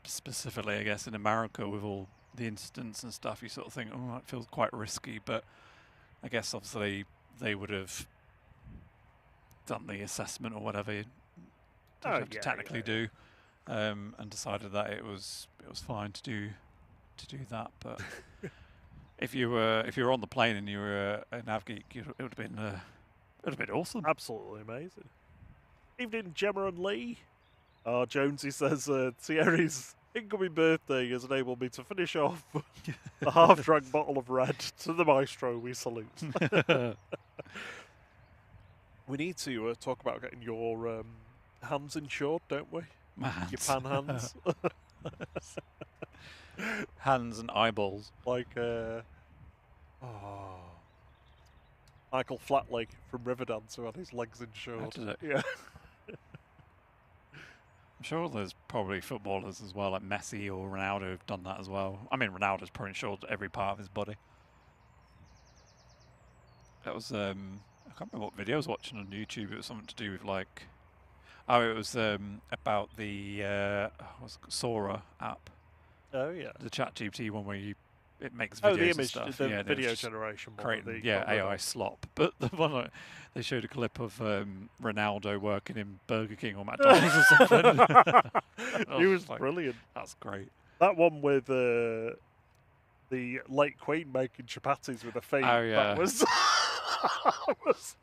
specifically, I guess, in America with all the incidents and stuff, you sort of think, oh, that feels quite risky. But I guess obviously they would have done the assessment or whatever you have to technically do, and decided that it was fine to do that. But if you were on the plane and you were a nav geek, it would have been awesome. Absolutely amazing. Evening, Gemma and Lee. Jonesy says Thierry's incoming birthday has enabled me to finish off a half-drunk bottle of red. To the maestro, we salute. We need to talk about getting your hands insured, don't we? My hands. Your pan hands. Hands and eyeballs. Like, Michael Flatley from Riverdance who had his legs insured. Did it? Yeah. I'm sure there's probably footballers as well, like Messi or Ronaldo, have done that as well. I mean, Ronaldo's probably insured every part of his body. That was, I can't remember what video I was watching on YouTube. It was something to do with like, it was about the Sora app. Oh yeah. The ChatGPT one where it makes videos the image, and stuff. the video generation one. Creating, AI slop. But the one they showed a clip of Ronaldo working in Burger King or McDonald's or something. He was like, brilliant. That's great. That one with the late Queen making chapatis with a feet. Oh yeah. That was.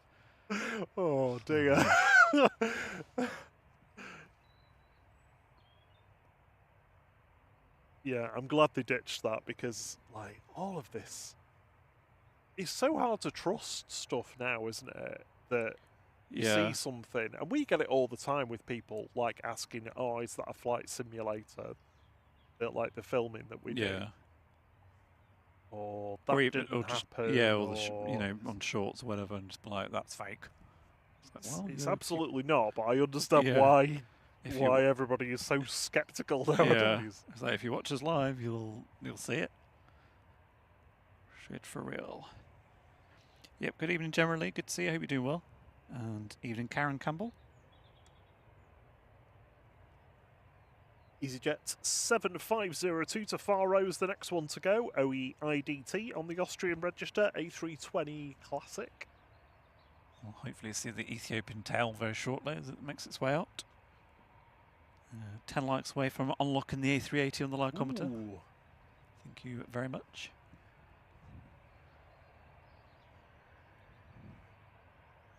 Oh dear. Yeah, I'm glad they ditched that because, like, all of this is so hard to trust stuff now, isn't it? That you see something, and we get it all the time with people, like, asking, oh, is that a flight simulator? Like the filming that we do. Or that didn't happen. Or on shorts or whatever, and just be like, that's fake. It's absolutely not, but I understand why everybody is so skeptical nowadays. Yeah. It's like if you watch us live, you'll see it. Shit for real. Yep. Good evening, generally. Good to see you. I hope you're doing well. And evening, Karen Campbell. EasyJet 7502 to Faro's the next one to go. OE IDT on the Austrian register. A320 Classic. We'll hopefully see the Ethiopian tail very shortly as it makes its way out. 10 likes away from unlocking the A380 on the lycometer. Ooh. Thank you very much.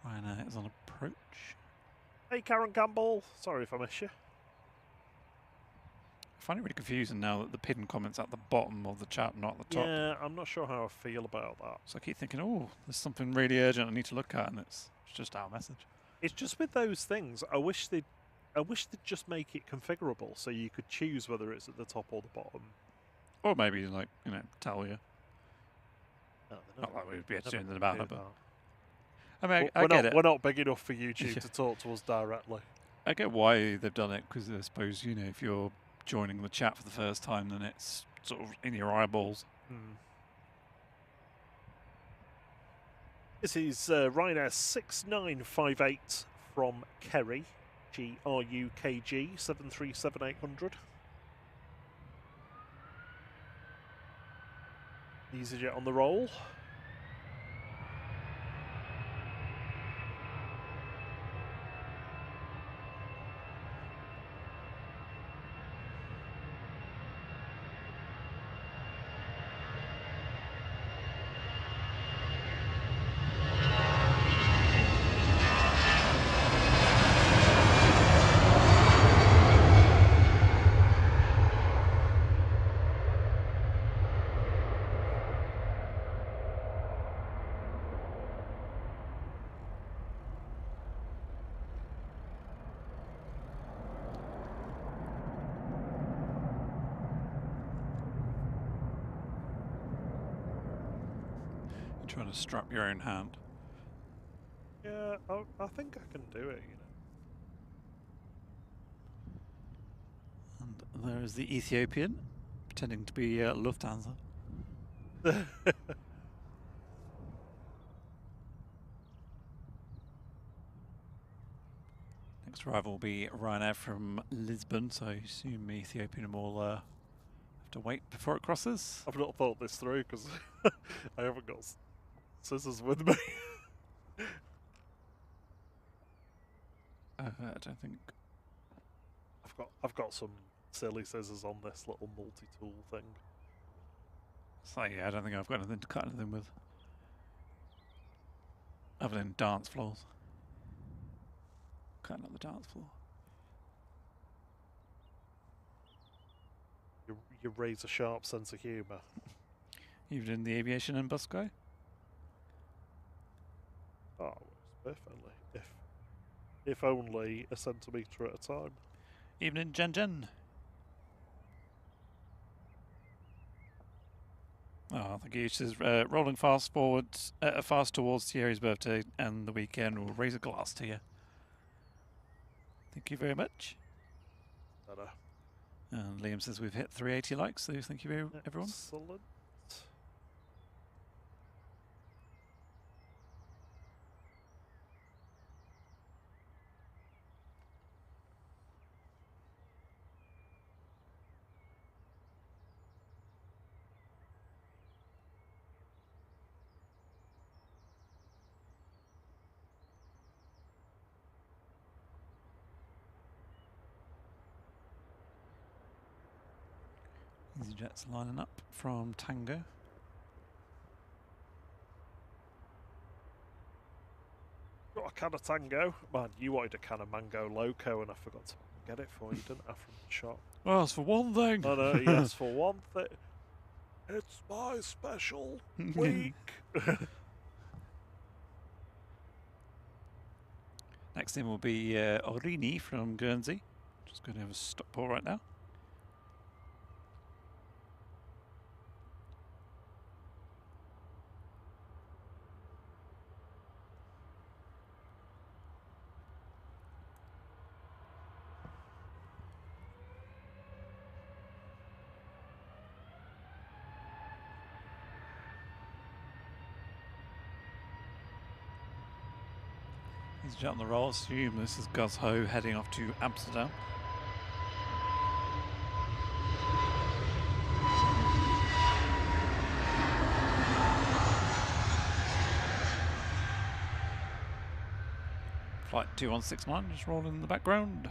Ryanair is on approach. Hey, Karen Campbell. Sorry if I miss you. I find it really confusing now that the pinned comment's at the bottom of the chat, not at the top. Yeah, I'm not sure how I feel about that. So I keep thinking, oh, there's something really urgent I need to look at, and it's just our message. It's just with those things, I wish they'd just make it configurable so you could choose whether it's at the top or the bottom. Or maybe, like, tell you. No, not like we'd be able to do anything about it, but... I mean, I get it. We're not big enough for YouTube to talk to us directly. I get why they've done it, because I suppose, if you're joining the chat for the first time, then it's sort of in your eyeballs. This is Ryanair 6958 from Kerry, GRUKG 737-800. EasyJet on the roll. Trying to strap your own hand. Yeah, I think I can do it, There is the Ethiopian, pretending to be Lufthansa. Next arrival will be Ryanair from Lisbon, so I assume Ethiopian will have to wait before it crosses. I've not thought this through because I haven't got scissors with me. I don't think. I've got some silly scissors on this little multi-tool thing. So yeah, I don't think I've got anything to cut anything with, other than dance floors. Cutting up the dance floor. Your razor sharp sense of humour. Even in the aviation and bus guy. Oh, it works perfectly. If only a centimetre at a time. Even in Jen. Oh, thank you. It says rolling fast forwards, fast towards Thierry's birthday and the weekend. We'll raise a glass to you. Thank you very much. Ta-da. And Liam says we've hit 380 likes, so thank you very everyone. Excellent. EasyJet's lining up from Tango. Got a can of Tango. Man, you wanted a can of Mango Loco and I forgot to get it for you, didn't I, from the shop? Well, it's for one thing. I know, yes, for one thing. It's my special week. Next in will be Orini from Guernsey. Just going to have a stop port right now. EasyJet on the roll. Assume this is Gus Ho heading off to Amsterdam. Flight 2169 just rolling in the background.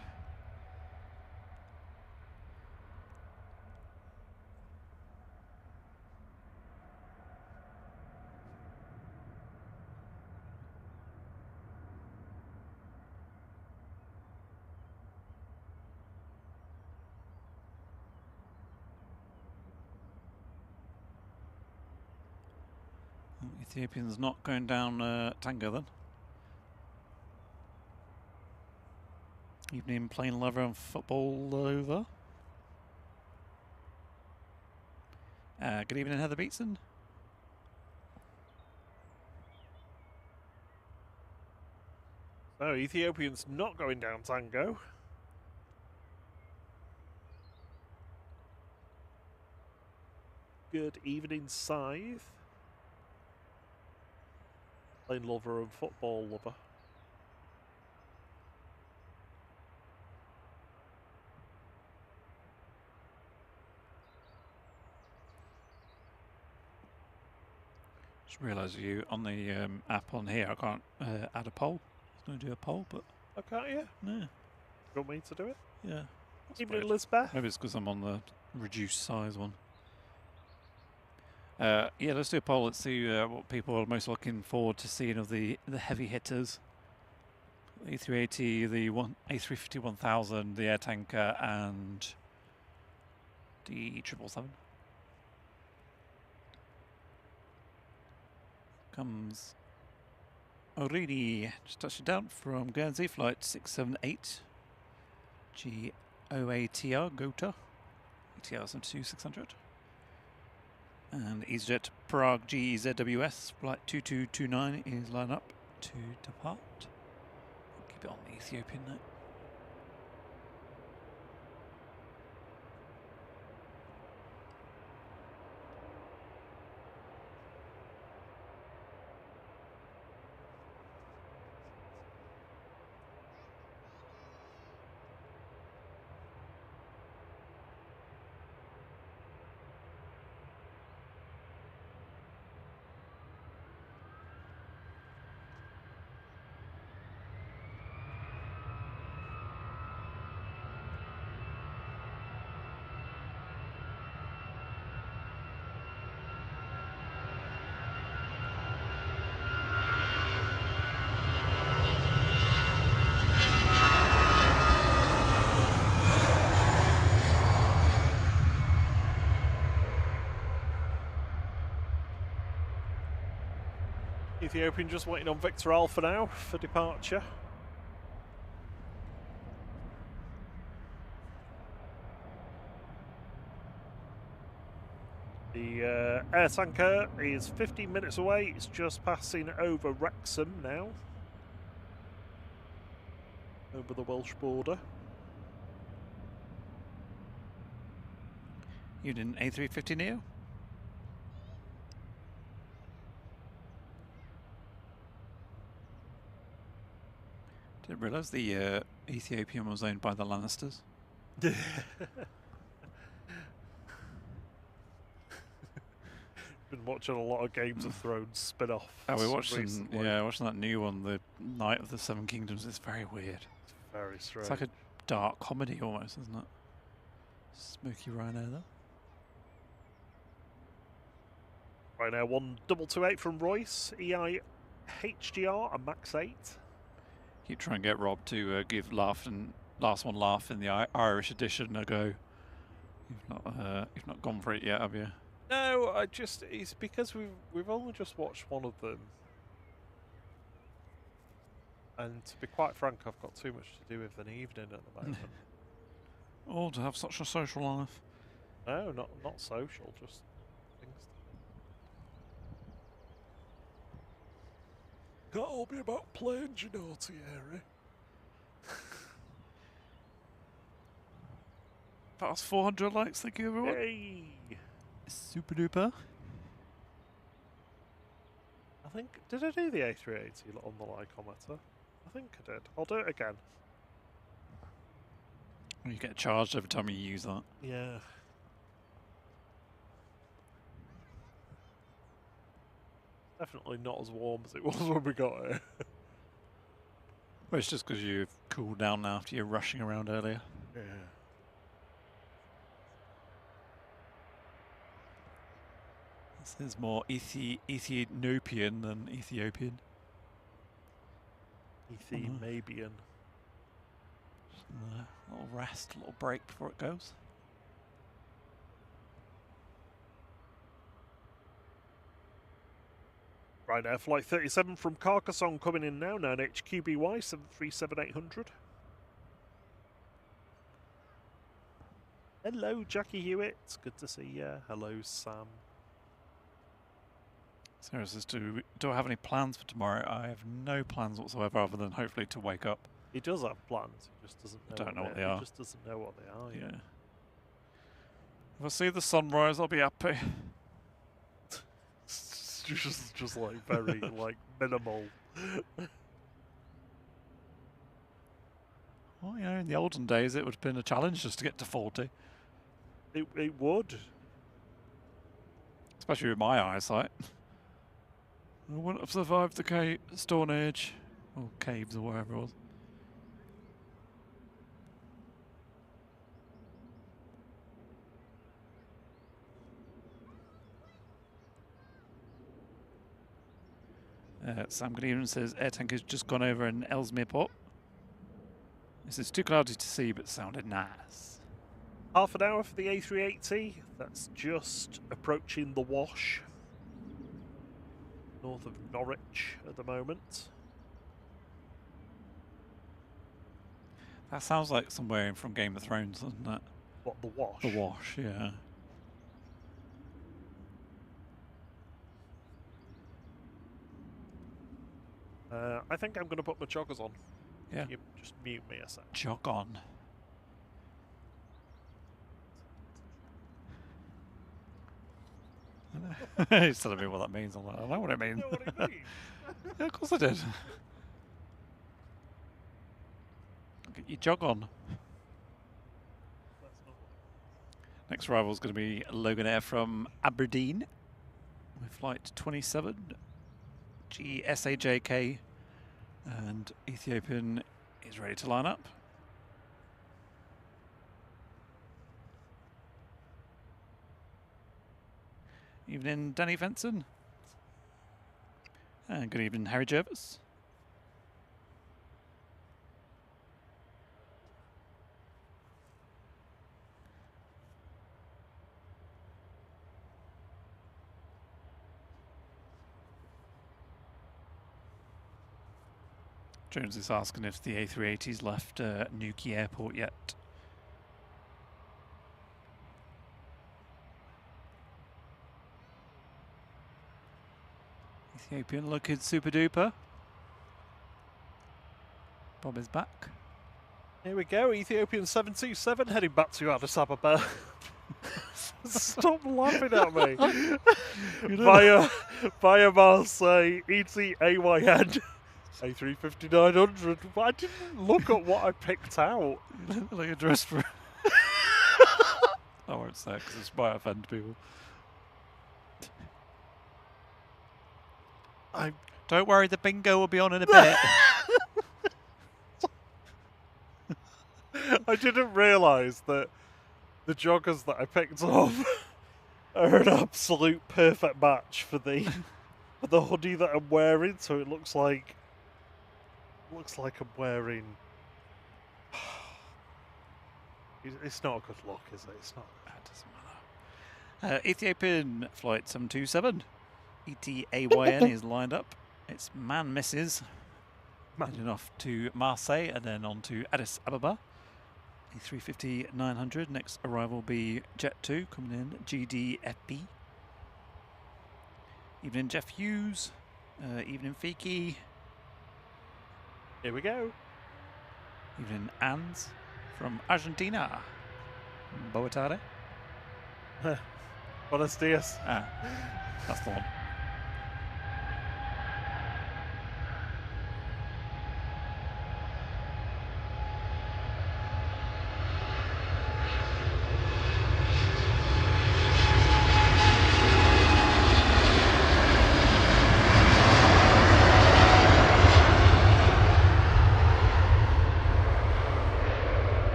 Ethiopian's not going down Tango then. Evening plain lover and football over. Good evening, Heather Beatson. No, Ethiopian's not going down Tango. Good evening, Scythe. Plain lover and football lover. Just realised you on the app on here. I can't add a poll. I was going to do a poll, but Oh, can't you? no. You want me to do it? Yeah. That's Evening, weird. Lisbeth. Maybe it's because I'm on the reduced size one. Yeah, let's do a poll. Let's see what people are most looking forward to seeing of the heavy hitters. The A380, the A350 1000, the AirTanker, and the 777. Comes Orini, just touching down from Guernsey, flight 678. GOATR, GOTA. ATR 72600. And EasyJet Prague GZWS, flight 2229 is lined up to depart. Keep it on the Ethiopian note. Ethiopian just waiting on Victor Alpha now for departure. The AirTanker is 15 minutes away. It's just passing over Wrexham now. Over the Welsh border. You did an A350 Neo? Didn't realise the Ethiopian was owned by the Lannisters. Been watching a lot of Games of Thrones spin-off. Oh, we're watching, yeah, watching that new one, the Night of the Seven Kingdoms. It's very weird. It's very strange. It's like a dark comedy almost, isn't it? Smoky Rhino there. Right now, 1228 from Royce, EI HDR and Max 8. Keep trying to get Rob to give Last One Laugh in the Irish edition a go. You've not gone for it yet, have you? No, it's because we've only just watched one of them. And to be quite frank, I've got too much to do with an evening at the moment. Oh, to have such a social life. No, not social, just things. Can't all be about planes, you naughty Harry. That's 400 likes, thank you everyone. Hey! Super duper. I think, did I do the A380 on the lycometer? I think I did. I'll do it again. You get charged every time you use that. Yeah. Definitely not as warm as it was when we got here. Well, it's just because you've cooled down now after you're rushing around earlier. Yeah. This is more Ethiopian than Ethiopian. Ethiopian. A little rest, a little break before it goes. Right now, flight 37 from Carcassonne coming in now, 9HQBY 737-800. Hello, Jackie Hewitt. It's good to see you. Hello, Sam. Sarah says, do I have any plans for tomorrow? I have no plans whatsoever other than hopefully to wake up. He does have plans, he just doesn't know. Don't know what they are. He just doesn't know what they are yet. Yeah. If I see the sunrise, I'll be happy. just like very like minimal. Well, you know, in the olden days, it would have been a challenge just to get to 40. It would. Especially with my eyesight. I wouldn't have survived the Stone Age, or caves, or wherever it was. Sam Good evening says AirTanker's just gone over in Ellesmere Port. This is too cloudy to see, but sounded nice. Half an hour for the A380. That's just approaching the Wash. North of Norwich at the moment. That sounds like somewhere from Game of Thrones, doesn't it? What, the Wash? The Wash, yeah. I think I'm going to put my joggers on. Yeah. Can you just mute me a sec? Jog on. He's telling me what that means. I'm like, I know what it means. You know what I mean? Yeah, of course I did. Get your jog on. Next arrival is going to be Logan Air from Aberdeen with flight 27, GSAJK, and Ethiopian is ready to line up. Evening, Danny Fenson. And good evening, Harry Jervis. Jones is asking if the A380's left Newquay Airport yet. Ethiopian looking super duper. Bob is back. Here we go, Ethiopian 727 heading back to Addis Ababa. Stop laughing at me. via Marseille, ETAYN, A350-900. I didn't look at what I picked out. Like a dress for. I won't say it because it might offend people. Don't worry, the bingo will be on in a bit. I didn't realise that the joggers that I picked up are an absolute perfect match for the hoodie that I'm wearing. So it looks like I'm wearing. It's not a good look, is it? It's not. That doesn't matter. Ethiopian flight 727, ETAYN is lined up. It's man misses. Heading off to Marseille and then on to Addis Ababa. A350-900. Next arrival will be Jet 2 coming in, GDFB. Evening Jeff Hughes. Evening Fiki. Here we go. Evening Ans from Argentina. Boa tarde. Buenos dias. Ah, that's the one.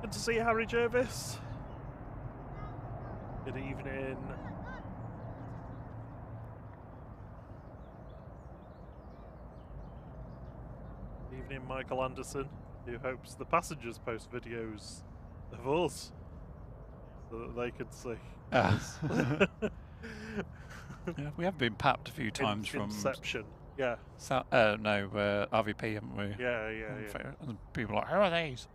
Good to see you, Harry Jervis. Good evening. Good evening, Michael Anderson, who hopes the passengers post videos of us so that they can see. Yeah, we have been papped a few times from Inception. Yeah. No, RVP, haven't we? Yeah. And people are like, who are these?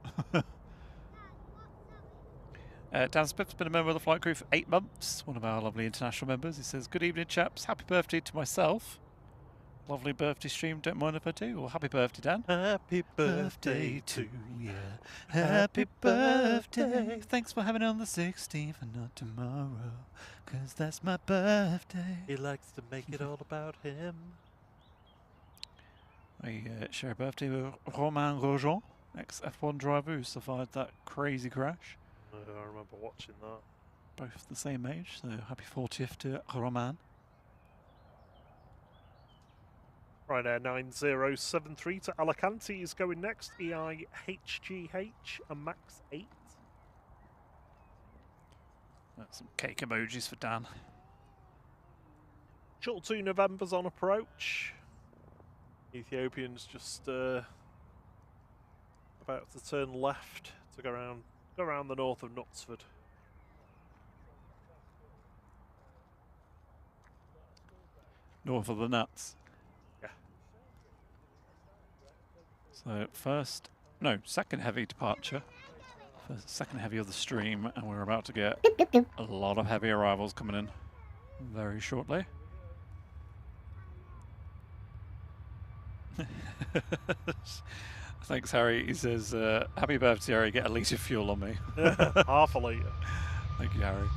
Dan Smith's been a member of the flight crew for 8 months, one of our lovely international members. He says, good evening, chaps. Happy birthday to myself. Lovely birthday stream, don't mind if I do. Well, happy birthday, Dan. Happy birthday to you. Happy birthday. Thanks for having it on the 16th and not tomorrow, 'cause that's my birthday. He likes to make it all about him. We share a birthday with Romain Grosjean, ex-F1 driver who survived that crazy crash. I remember watching that. Both the same age, so happy 40th to Romain. Ryanair 9073 to Alicante is going next. EIHGH and Max 8. That's some cake emojis for Dan. Shuttle 2 November's on approach. Ethiopian's just about to turn left to go around the north of Knutsford. North of the nuts. Yeah. So second heavy departure. Second heavy of the stream, and we're about to get a lot of heavy arrivals coming in very shortly. Thanks, Harry. He says, happy birthday, Harry. Get a litre of fuel on me. Half a litre. Thank you, Harry.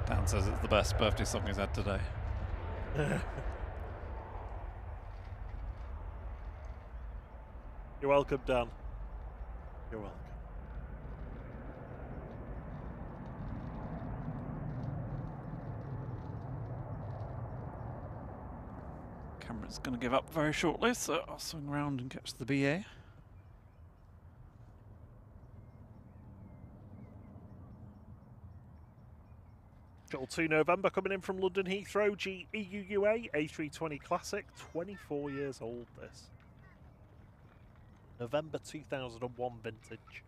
Dan says it's the best birthday song he's had today. You're welcome, Dan. You're welcome. Camera's going to give up very shortly, so I'll swing around and catch the BA. Shuttle 2 November coming in from London Heathrow, GEUUA A320 Classic, 24 years old this. November 2001 vintage.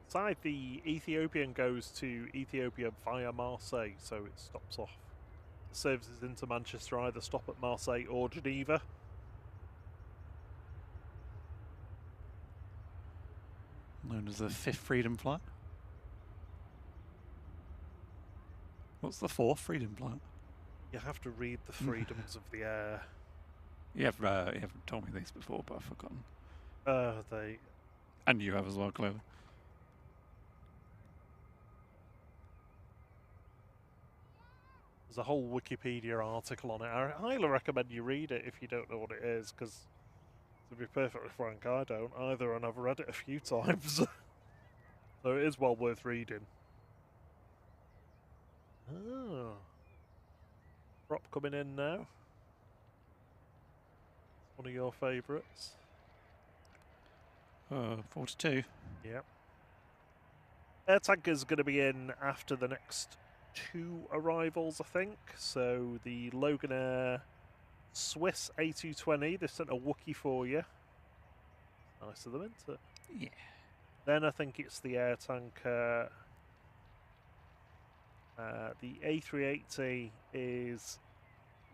Side, the Ethiopian goes to Ethiopia via Marseille, so it stops off. The services into Manchester either stop at Marseille or Geneva. Known as the fifth freedom flight. What's the fourth freedom flight? You have to read the freedoms of the air. You haven't told me these before, but I've forgotten. They... And you have as well, clearly. There's a whole Wikipedia article on it. I highly recommend you read it if you don't know what it is, because to be perfectly frank, I don't either, and I've read it a few times. So it is well worth reading. Oh. Prop coming in now. One of your favourites. 42. Yep. AirTanker's going to be in after the next 2 arrivals, I think. So the Logan Air Swiss A220, they sent a Wookiee for you. Nice of them, isn't it? Yeah. Then I think it's the AirTanker. The A380 is,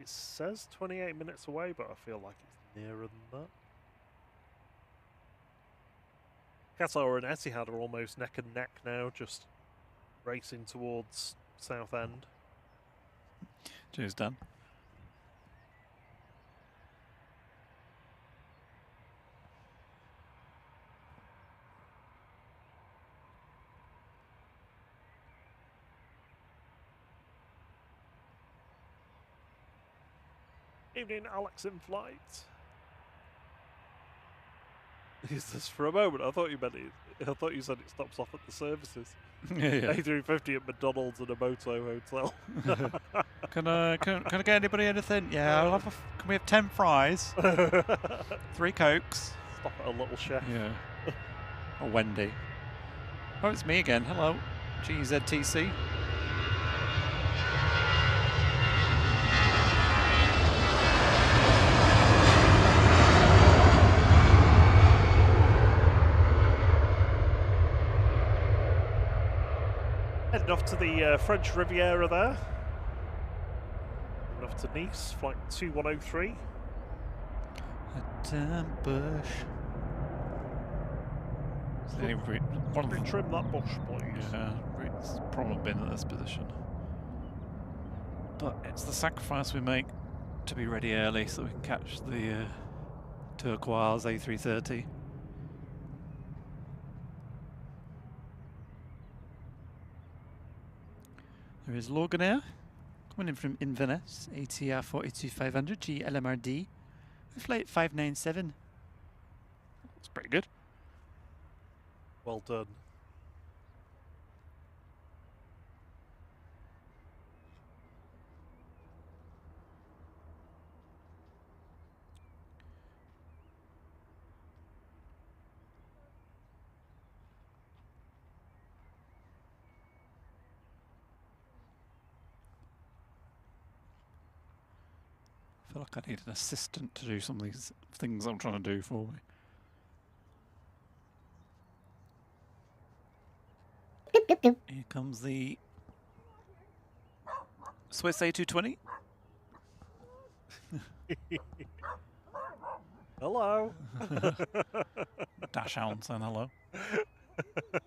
it says 28 minutes away, but I feel like it's nearer than that. Qatar and Etihad are almost neck and neck now, just racing towards Southend. Cheers, Dan. Evening, Alex in flight. Is this for a moment? I thought you meant it. I thought you said it stops off at the services. Yeah. A350 at McDonald's and a Moto hotel. Can I get anybody anything? Yeah, I'll have can we have 10 fries? 3 Cokes. Stop at a little chef. Yeah. Or Wendy. Oh, it's me again. Hello. GZTC. Heading off to the French Riviera there. Heading off to Nice, flight 2103. A damn bush. Probably trim that bush, please. Yeah, it's probably been at this position. But it's the sacrifice we make to be ready early so we can catch the turquoise A330. There is Logan Air coming in from Inverness, ATR 42500 GLMRD, flight 597. That's pretty good. Well done. I feel like I need an assistant to do some of these things I'm trying to do for me. Here comes the Swiss A220. Hello. Dash Hound saying hello.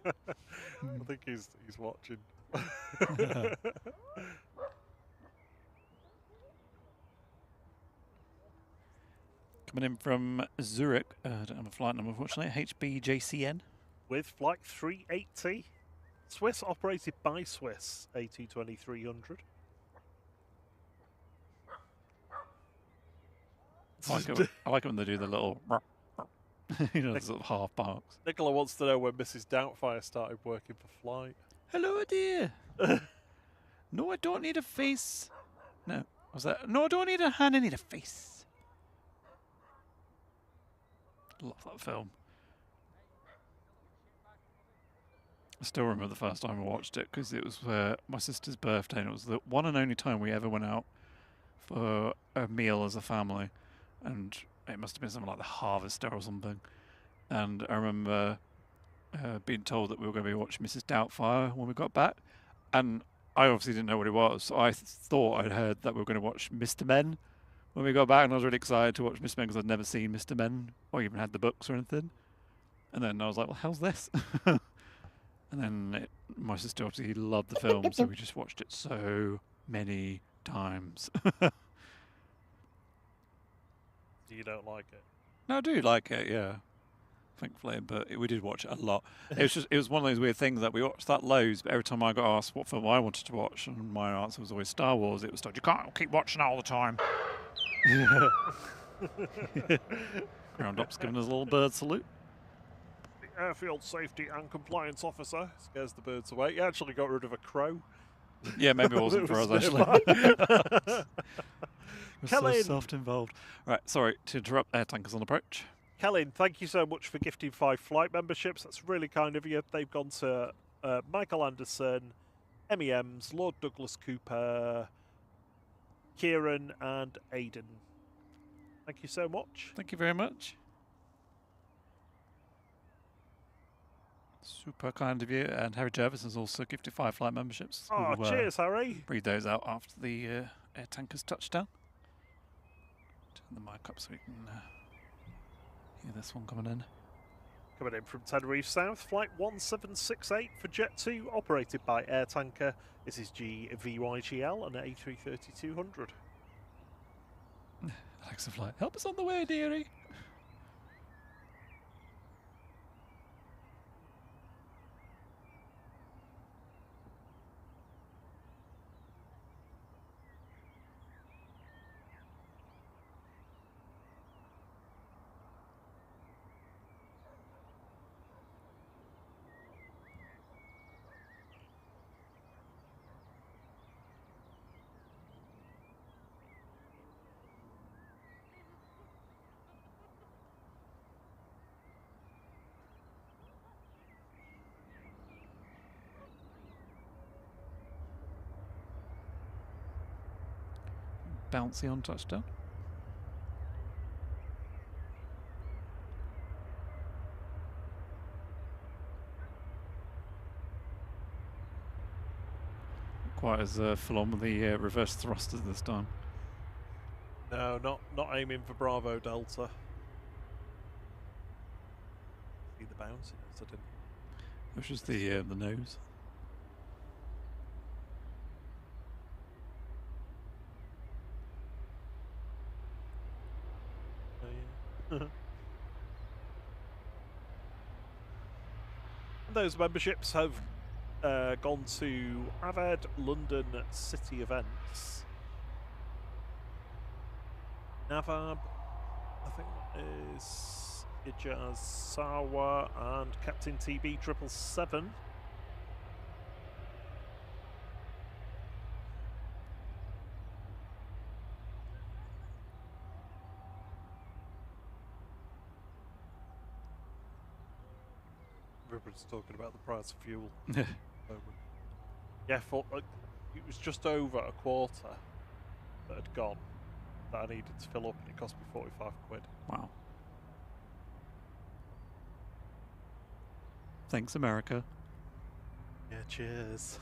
I think he's watching. Coming in from Zurich, I don't have a flight number unfortunately, HBJCN. With flight 380. Swiss, operated by Swiss, A220 300. I like it when they do the little, you know, the sort of half barks. Nicola wants to know when Mrs. Doubtfire started working for flight. Hello, dear. No, I don't need a face. No, was that? No, I don't need a hand. I need a face. Love that film. I still remember the first time I watched it because it was my sister's birthday, and it was the one and only time we ever went out for a meal as a family, and it must have been something like the Harvester or something. And I remember being told that we were going to be watching Mrs. Doubtfire when we got back, and I obviously didn't know what it was, so I thought I'd heard that we were going to watch Mr. Men when we got back, and I was really excited to watch Mr. Men because I'd never seen Mr. Men or even had the books or anything. And then I was like, well, how's this? And then my sister obviously loved the film, so we just watched it so many times. You don't like it? No, I do like it, yeah. Thankfully, but we did watch it a lot. It was one of those weird things that we watched that loads, but every time I got asked what film I wanted to watch, and my answer was always Star Wars, it was like, you can't keep watching it all the time. Ground Ops giving us a little bird salute. Airfield Safety and Compliance Officer scares the birds away. He actually got rid of a crow. Yeah, maybe it wasn't for us, actually. We're so self-involved. Right, sorry to interrupt. AirTanker's on approach. Kellen, thank you so much for gifting 5 flight memberships. That's really kind of you. They've gone to Michael Anderson, MEMs, Lord Douglas Cooper, Kieran and Aidan. Thank you so much. Thank you very much. Super kind of you. And Harry Jervis has also gifted 5 flight memberships. Oh, we'll, cheers, Harry. Read those out after the AirTanker's touchdown. Turn the mic up so we can hear this one coming in. Coming in from Tenerife South, flight 1768 for Jet 2, operated by AirTanker. This is GVYGL and A330-200. Alexa Flight, help us on the way, dearie. Bouncy on touchdown. Quite as full on with the reverse thrusters this time. No, not aiming for Bravo Delta. See the bounce? I didn't. It was just the nose. Those memberships have gone to Aved London City Events. Navab, I think is Ijazawa and Captain TB 777. Everybody's talking about the price of fuel. Yeah, it was just over a quarter that had gone that I needed to fill up, and it cost me 45 quid. Wow. Thanks, America. Yeah, cheers.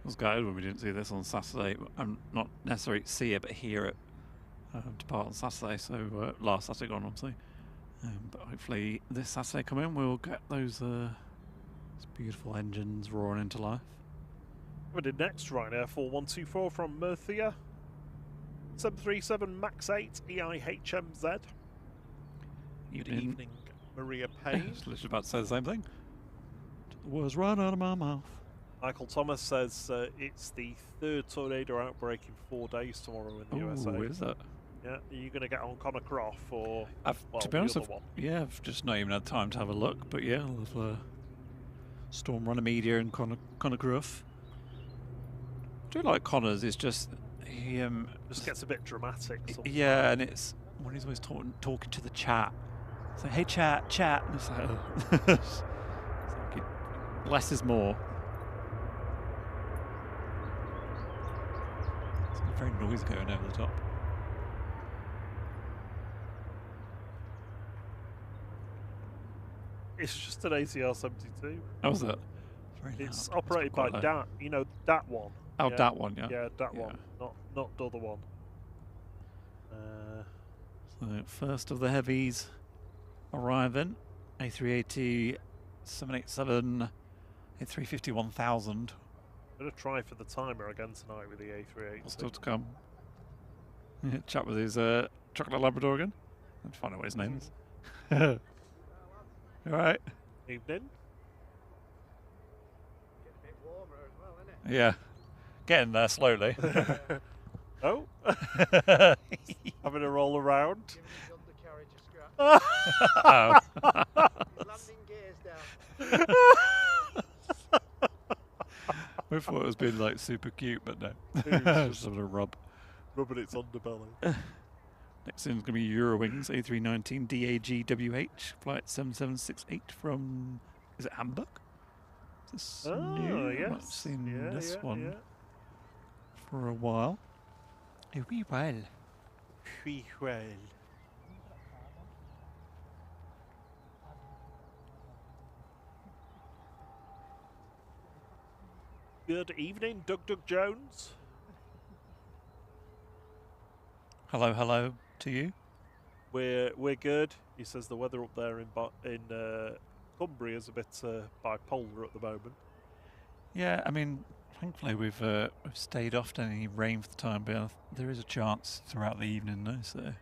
It was gutted when we didn't see this on Saturday. I'm not necessarily see it, but hear it depart on Saturday. So last Saturday gone, obviously. But hopefully this Saturday coming, we'll get those beautiful engines roaring into life. We did next, Ryanair 4124 from Murcia. 737 MAX 8 EIHMZ. Good evening, Maria Payne. I was literally about to say the same thing. The words run out of my mouth. Michael Thomas says it's the 3rd tornado outbreak in 4 days tomorrow in the USA. Oh, is it? Yeah, are you going to get on Connor Croft or well, to be honest, the other one? Yeah, I've just not even had time to have a look. But yeah, I'll have Storm Runner Media and Connor Gruff. I do like Connor's. It's just he just gets a bit dramatic sometimes. Yeah, and it's when he's always talking to the chat. It's like, hey chat, and it's like, it's like less is more. It's very noisy going over the top. It's just an ATR-72. How was it? It's operated by that, you know, that one. Oh, yeah. That one, yeah. Yeah, that one, not the other one. So first of the heavies arriving, A380, 787, A350 1000. I'm going to try for the timer again tonight with the A380. Still to come. Chat with his chocolate Labrador again. And find out what his name is. All right. Evening. Getting a bit warmer as well, isn't it? Yeah. Getting there slowly. Oh. Having a roll around. Giving his undercarriage a scratch. Oh. Landing gears down. We thought it was being like super cute, but no. Just having a rub. Rubbing its underbelly. Next thing's going to be Eurowings A319 DAGWH, flight 7768 from, is it Hamburg? Is this new? Yes. I've not seen this one yeah. for a while. A wee while. Wee while. Good evening, Doug Jones. Hello to you. We're good. He says the weather up there in Cumbria is a bit bipolar at the moment. Yeah, I mean, thankfully we've stayed off any rain for the time being. There is a chance throughout the evening though, so I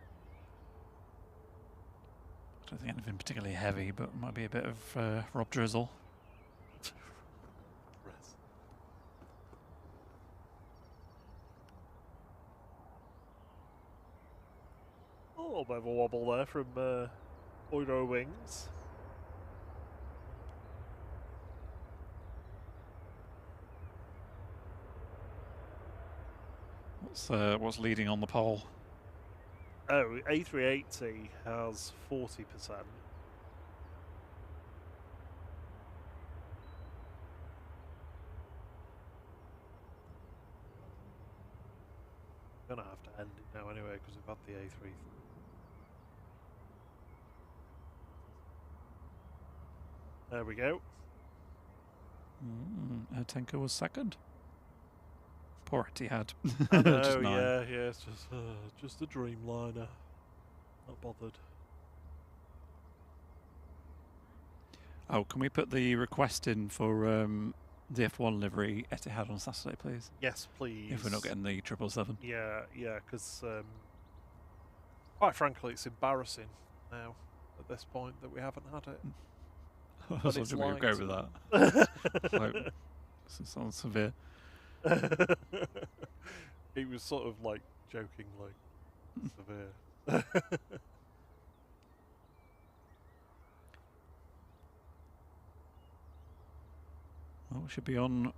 don't think anything particularly heavy, but it might be a bit of Rob drizzle. A bit of a wobble there from Eurowings. What's leading on the poll? Oh, A380 has 40%. I'm gonna have to end it now anyway because we've had the A3. There we go. AirTanker was second. Poor Etihad. I know, yeah, it's just a Dreamliner. Not bothered. Oh, can we put the request in for the F1 livery Etihad on Saturday, please? Yes, please. If we're not getting the 777. Yeah, because quite frankly, it's embarrassing now at this point that we haven't had it. I was wondering where you'd go with that. Like, this sounds severe. He was sort of like jokingly severe. Well, we should be on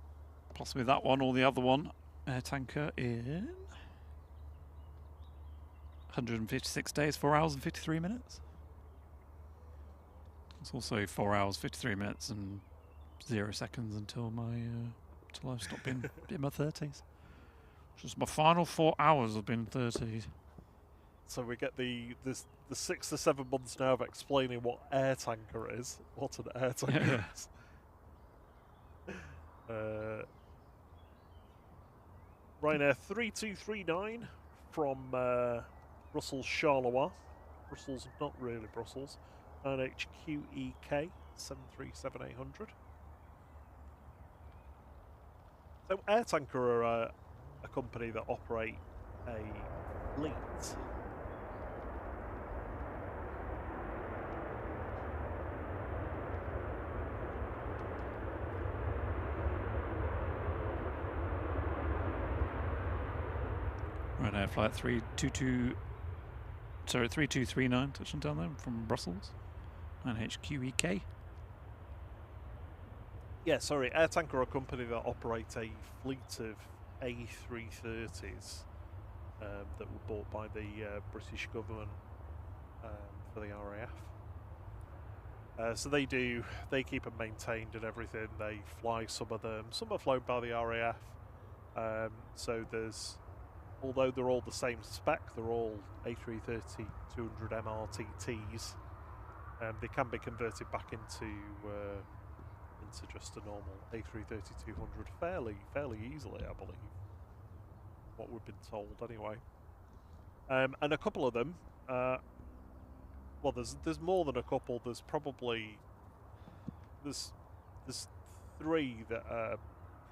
possibly that one or the other one. AirTanker in 156 days, 4 hours and 53 minutes. It's also 4 hours, 53 minutes and 0 seconds until I stop being in my 30s. Just my final 4 hours have been 30s. So we get the 6 to 7 months now of explaining what AirTanker is. What an AirTanker is. Ryanair 3239 from Brussels Charleroi. Brussels, not really Brussels. NHQEK 737-800. So AirTanker are a company that operate a fleet. Ryanair flight 322 Sorry, 3239 touching down there from Brussels. 9HQEK. Yeah, sorry, AirTanker are a company that operate a fleet of A330s that were bought by the British government for the RAF. So they keep them maintained and everything. They fly some of them. Some are flown by the RAF. So although they're all the same spec, they're all A330 200 MRTTs. They can be converted back into just a normal A330 200 fairly easily, I believe. What we've been told, anyway. And a couple of them. Well, there's more than a couple. There's three that are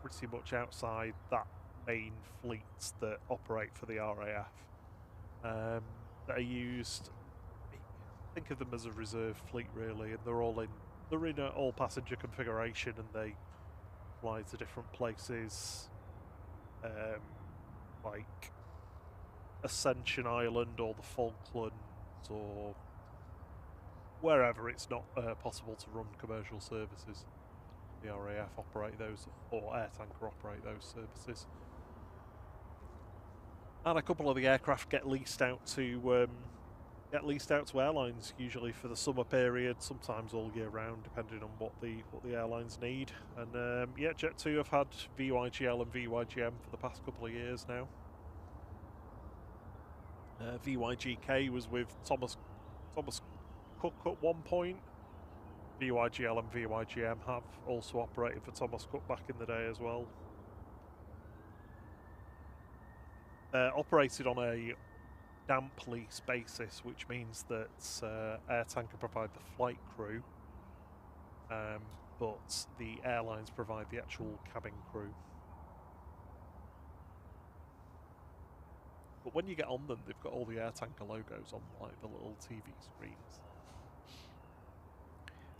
pretty much outside that main fleets that operate for the RAF. That are used. Think of them as a reserve fleet, really, and they're in an all-passenger configuration, and they fly to different places, like Ascension Island or the Falklands or wherever it's not possible to run commercial services. The RAF operate those, or AirTanker operate those services. And a couple of the aircraft get leased out to airlines, usually for the summer period, sometimes all year round, depending on what the airlines need. And yeah, Jet2 have had VYGL and VYGM for the past couple of years now. VYGK was with Thomas Cook at one point. VYGL and VYGM have also operated for Thomas Cook back in the day as well. Operated on a damp lease basis, which means that AirTanker provide the flight crew, but the airlines provide the actual cabin crew. But when you get on them, they've got all the AirTanker logos on, like the little TV screens.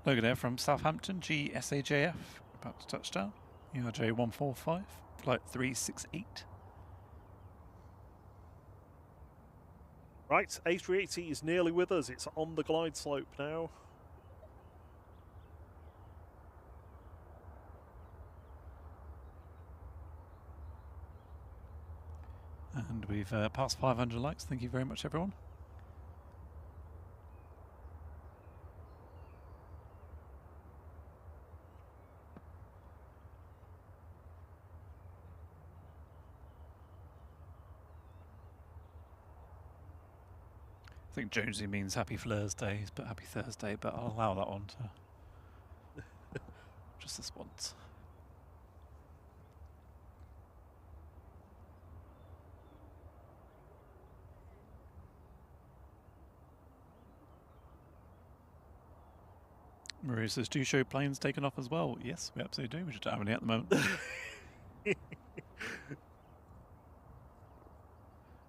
Logo there from Southampton, GSAJF, about to touch down. ERJ 145, flight 368. Right, A380 is nearly with us. It's on the glide slope now. And we've passed 500 likes. Thank you very much, everyone. I think Jonesy means happy Thursday, but happy Thursday, but I'll allow that one to just this once. Maria says, do you show planes taken off as well? Yes, we absolutely do. We just don't have any at the moment.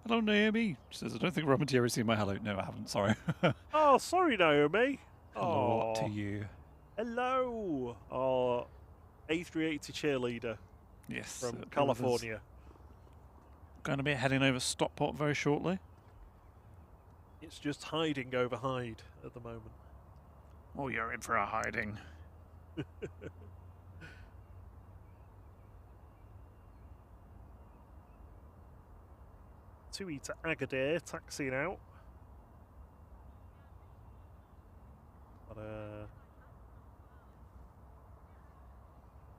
Hello, Naomi. She says, I don't think Robin Thierry's seen my hello. No, I haven't. Sorry. Oh, sorry, Naomi. Hello to you. Hello. Oh, A380 cheerleader. Yes. From California. Going to be heading over Stockport very shortly. It's just hiding over Hyde at the moment. Oh, you're in for a hiding. Tui to Agadir, taxiing out. But,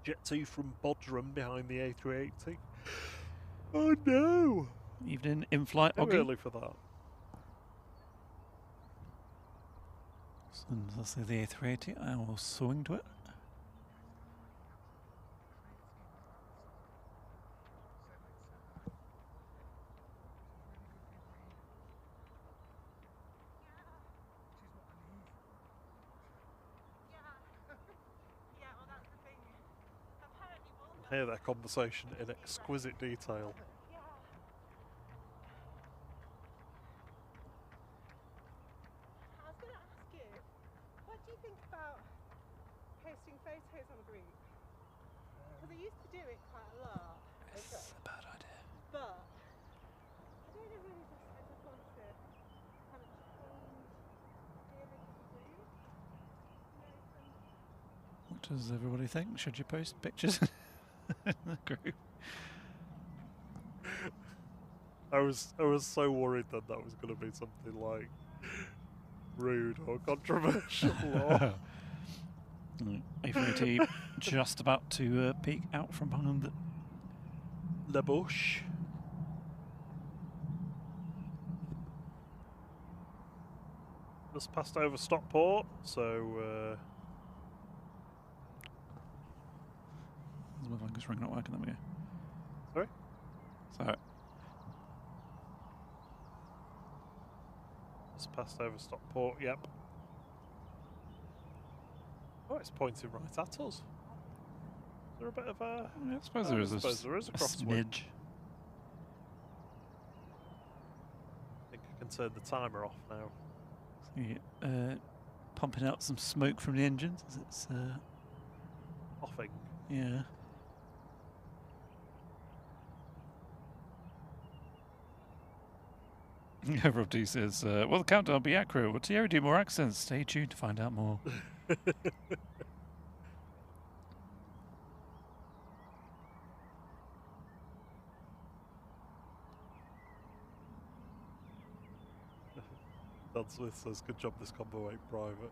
Jet2 from Bodrum behind the A380. Oh no! Evening in-flight, Too Oggy. early for that. And let's see the A380. I will swing to it. Hear their conversation in exquisite detail. I was going to ask you, what do you think about posting photos on a group? Because I used to do it quite a lot. It's a bad idea. But I don't know really, I just want to kind of What does everybody think? Should you post pictures in the group? I was so worried that was going to be something like rude or controversial. Or A380 just about to peek out from behind the bush. Just passed over Stockport, so. My fingers ring not working. There we go. Sorry. So. Just passed over Stockport. Yep. Oh, it's pointing right at us. Is there a bit of a? Yeah, I suppose there is. I suppose there is a crosswind. Smidge. I think I can turn the timer off now. So, pumping out some smoke from the engines as it's Offing. yeah. Rob D says, will the countdown be accurate? Will Thierry do more accents? Stay tuned to find out more. Dan Smith says, good job this combo ain't private.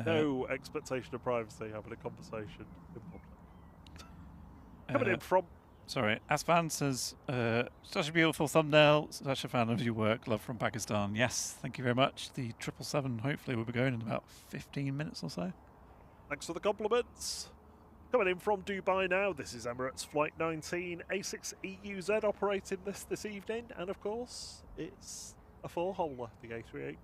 No expectation of privacy having a conversation in public. Coming in from... Sorry, Asfan says, such a beautiful thumbnail, such a fan of your work, love from Pakistan. Yes, thank you very much. The 777 hopefully will be going in about 15 minutes or so. Thanks for the compliments. Coming in from Dubai now, this is Emirates Flight 19, A6EUZ operating this evening, and of course, it's a four-holer, the A380.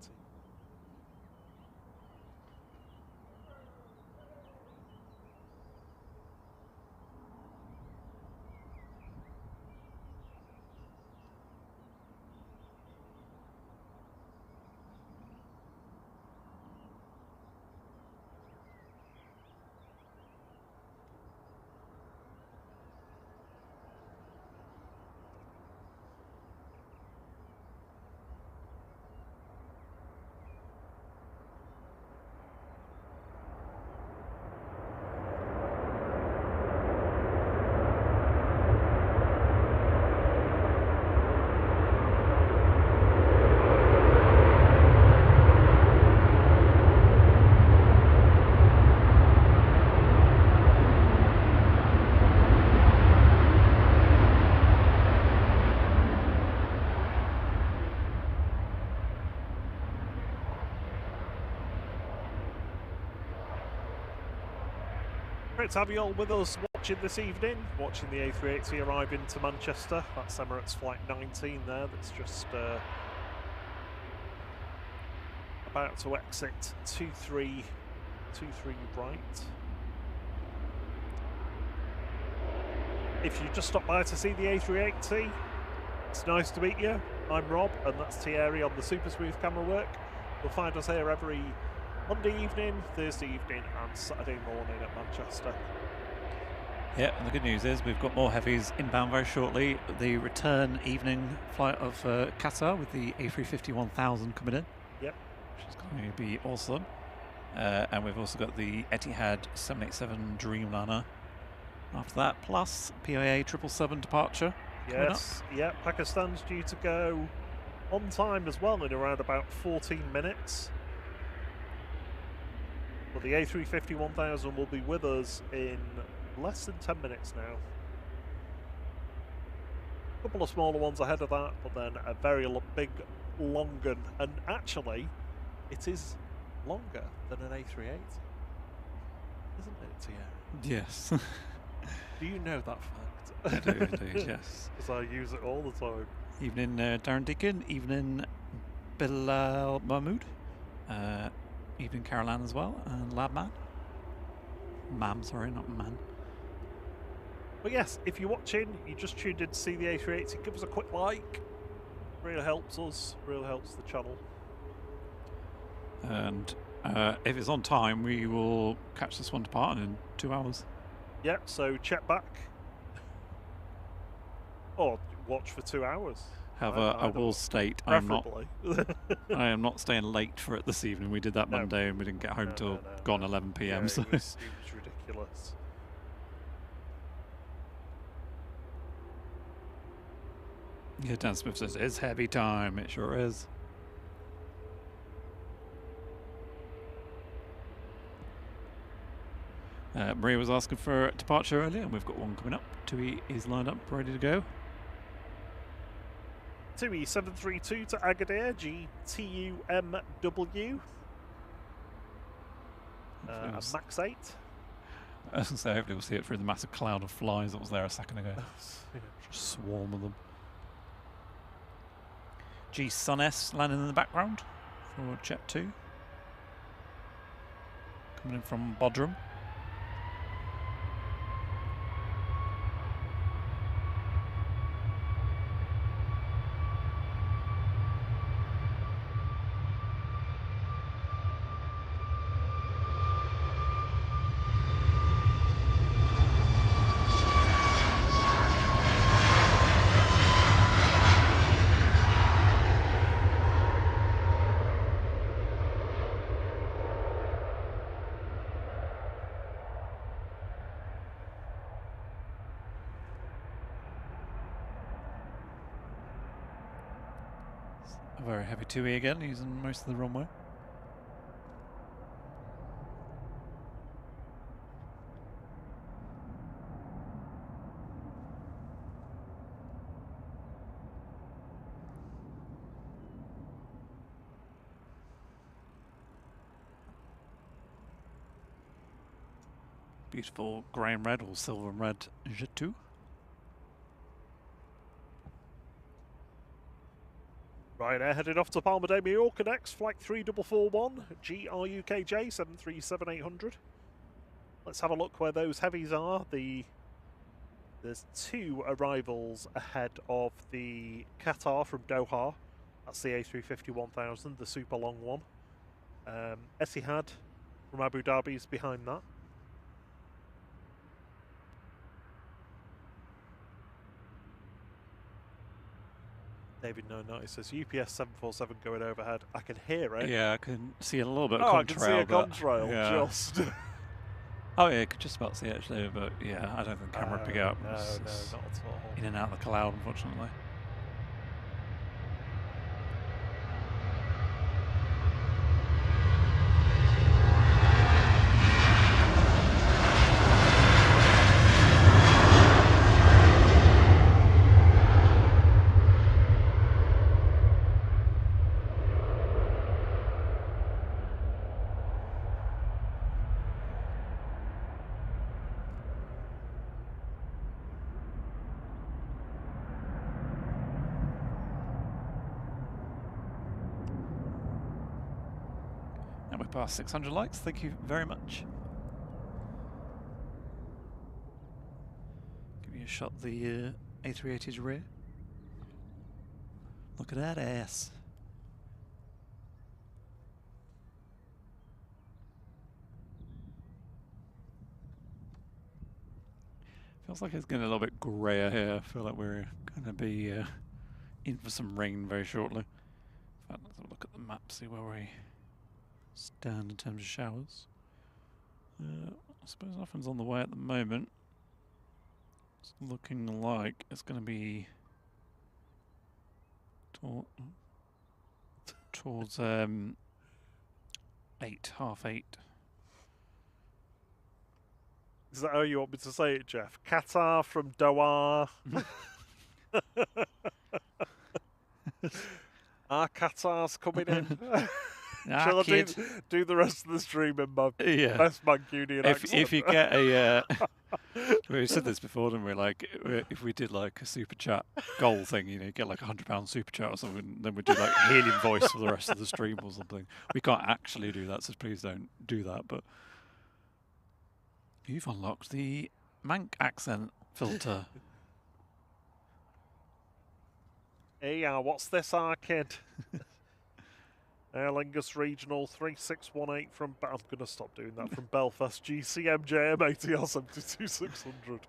Great to have you all with us watching this evening, watching the A380 arrive into Manchester. That's Emirates Flight 19 there, that's just about to exit 23 right. If you just stopped by to see the A380, it's nice to meet you. I'm Rob, and that's Thierry on the super smooth camera work. You'll find us here every Monday evening, Thursday evening and Saturday morning at Manchester. Yeah, and the good news is we've got more heavies inbound very shortly. The return evening flight of Qatar with the A350 1000 coming in. Yep. Which is going to be awesome. And we've also got the Etihad 787 Dreamliner after that, plus PIA 777 departure. Yes, yeah, Pakistan's due to go on time as well in around about 14 minutes. But the A350 1000 will be with us in less than 10 minutes now. A couple of smaller ones ahead of that, but then a very big, long one. And actually, it is longer than an A380. Isn't it, Thierry? Yes. Do you know that fact? I do indeed, yes. Because I use it all the time. Evening Darren Deacon, evening Bilal Mahmood. Evening Caroline as well, and Labman. Mam, sorry, not man. But yes, if you're watching, you just tuned in to see the A380, give us a quick like. Really helps us, really helps the channel. And if it's on time, we will catch this one departing in 2 hours. Yeah, so check back. Or watch for 2 hours. However, I will state I am not staying late for it this evening. We did that Monday and we didn't get home till gone 11 p.m. Yeah, so it was ridiculous. Yeah, Dan Smith says it's heavy time. It sure is. Maria was asking for a departure earlier, and we've got one coming up. Tui is lined up, ready to go. Tui 732 to Agadir, GTUMW. Max 8. I was going to say, hopefully we'll see it through the massive cloud of flies that was there a second ago. Just swarm of them. G Sun S landing in the background for Jet 2. Coming in from Bodrum. A very heavy 2E again, using most of the runway. Beautiful grey and red, or silver and red Jet 2. Ryanair headed off to Palma de Mallorca next, flight 3441, GRUKJ 737-800. Let's have a look where those heavies are. There's 2 arrivals ahead of the Qatar from Doha. That's the A350-1000, the super long one. Etihad from Abu Dhabi is behind that. David No90 says UPS 747 going overhead. I can hear it. Yeah, I can see a little bit of contrail. contrail. I can see a contrail, yeah. just. Oh yeah, I could just about see it actually, but yeah, I don't think the camera would pick it up. No, It's not at all. in and out of the cloud, unfortunately. And we're past 600 likes, thank you very much. Give you a shot of the A380's rear. Look at that ass. Feels like it's getting a little bit greyer here. I feel like we're going to be in for some rain very shortly. In fact, let's have a look at the map, see where we stand in terms of showers. I suppose nothing's on the way at the moment. It's looking like it's going to be towards 8, half 8. Is that how you want me to say it, Jeff? Qatar from Doha. Our Qatar's coming in. Shall I do the rest of the stream in my best Mancunian accent? If you get a... we said this before, didn't we? Like, if we did like a super chat goal thing, you know, get like £100 super chat or something, then we'd do like helium voice for the rest of the stream or something. We can't actually do that, so please don't do that. But you've unlocked the Manc accent filter. Hey, what's this, kid? Aer Lingus Regional 3618 from... I'm going to stop doing that. From Belfast, GCMJM ATR 72600.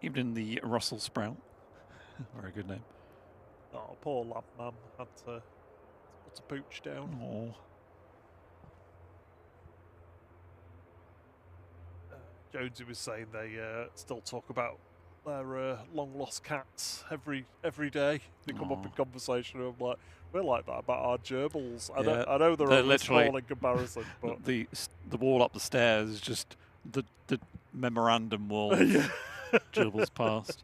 Evening, the Russell Sprout. Very good name. Oh, poor lab man had to put a pooch down. Oh. Jonesy was saying they still talk about their long lost cats every day. They come up in conversation, and I'm like, we're like that about our gerbils. Yeah, I know they're only literally small in comparison, but the wall up the stairs is just the memorandum wall. yeah. Gerbils past.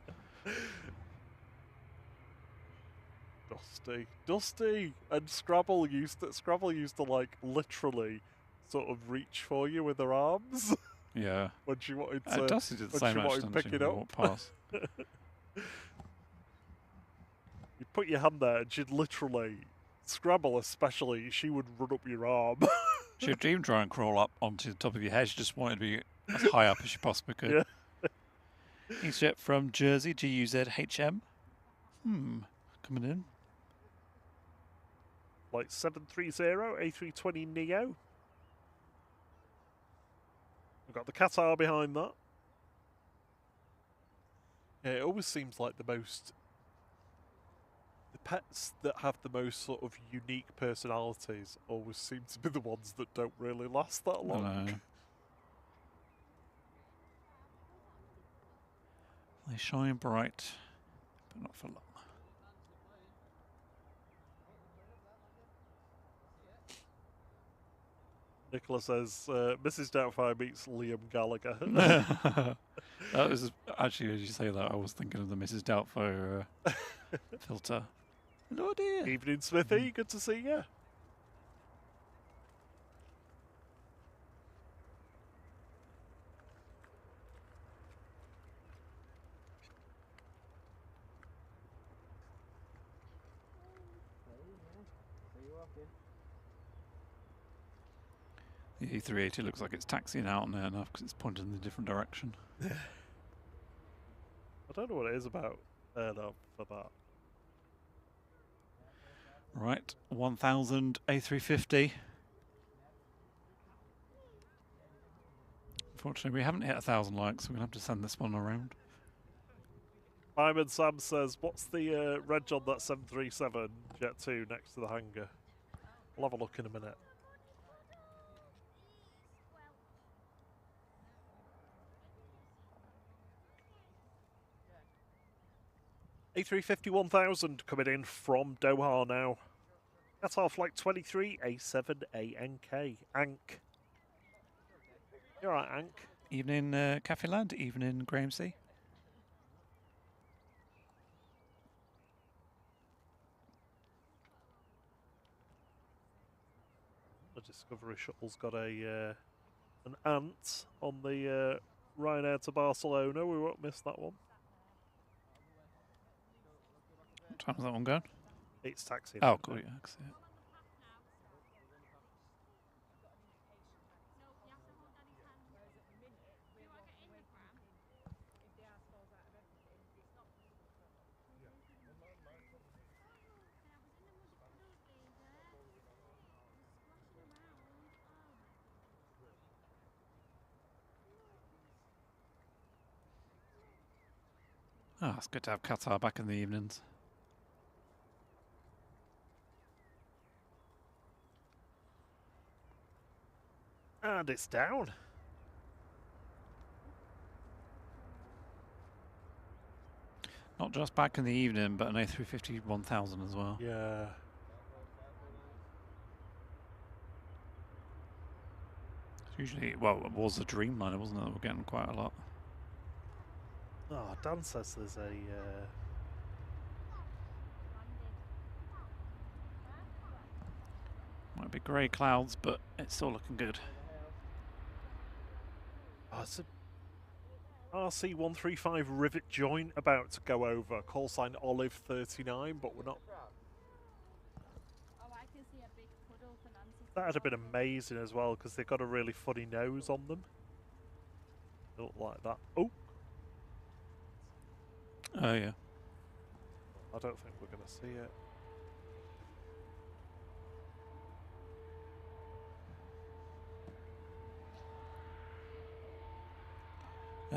Dusty, and Scrabble used to like literally sort of reach for you with her arms Yeah. when she wanted to. Dusty did the when same she actually, wanted to didn't pick she, it when we up. walked past. You put your hand there, and she'd literally Scrabble, especially. She would run up your arm. She would even try and crawl up onto the top of your head. She just wanted to be as high up as she possibly could. Yeah. EasyJet from Jersey, GUZHM. Coming in. Like 730 A320 Neo. We've got the Qatar behind that. Yeah, it always seems like the pets that have the most sort of unique personalities always seem to be the ones that don't really last that long. I know. They shine bright, but not for long. Nicola says, Mrs. Doubtfire meets Liam Gallagher. That was actually, as you say that, I was thinking of the Mrs. Doubtfire filter. Hello, dear. Evening, Smithy. Good to see you. The A380 looks like it's taxiing out on there enough because it's pointed in a different direction. I don't know what it is about for that. Right, 1000 A350. Unfortunately, we haven't hit 1,000 likes, so we're going to have to send this one around. Simon Sam says, what's the reg on that 737 Jet 2 next to the hangar? I'll have a look in a minute. A350 1000 coming in from Doha now. Qatar Flight 23 A7ANK. Ank. You're right, Ank. Evening, Cafe Land. Evening, Graham C. The Discovery Shuttle's got a an ant on the Ryanair to Barcelona. We won't miss that one. What time is that one going? It's taxi. Oh, cool, yeah, I can see it. Oh, it's good to have Qatar back in the evenings. And it's down. Not just back in the evening, but an A350 1000 as well. Yeah. It's usually, well, it was a Dreamliner, wasn't it? We're getting quite a lot. Oh, Dan says there's a... Might be grey clouds, but it's still looking good. Oh, it's a RC135 rivet joint about to go over. Call sign Olive 39, but we're not... That would have been amazing as well, because they've got a really funny nose on them. They look like that. Oh! Oh, yeah. I don't think we're going to see it.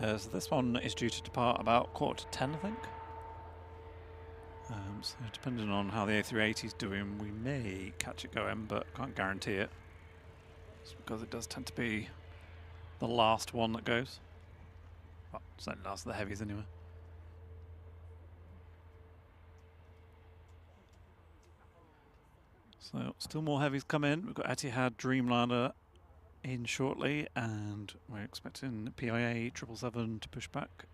So this one is due to depart about 9:45, I think. So depending on how the A380 is doing, we may catch it going, but can't guarantee it. It's because it does tend to be the last one that goes. Well, certainly last of the heavies anyway. So still more heavies come in. We've got Etihad Dreamliner in shortly, and we're expecting PIA 777 to push back.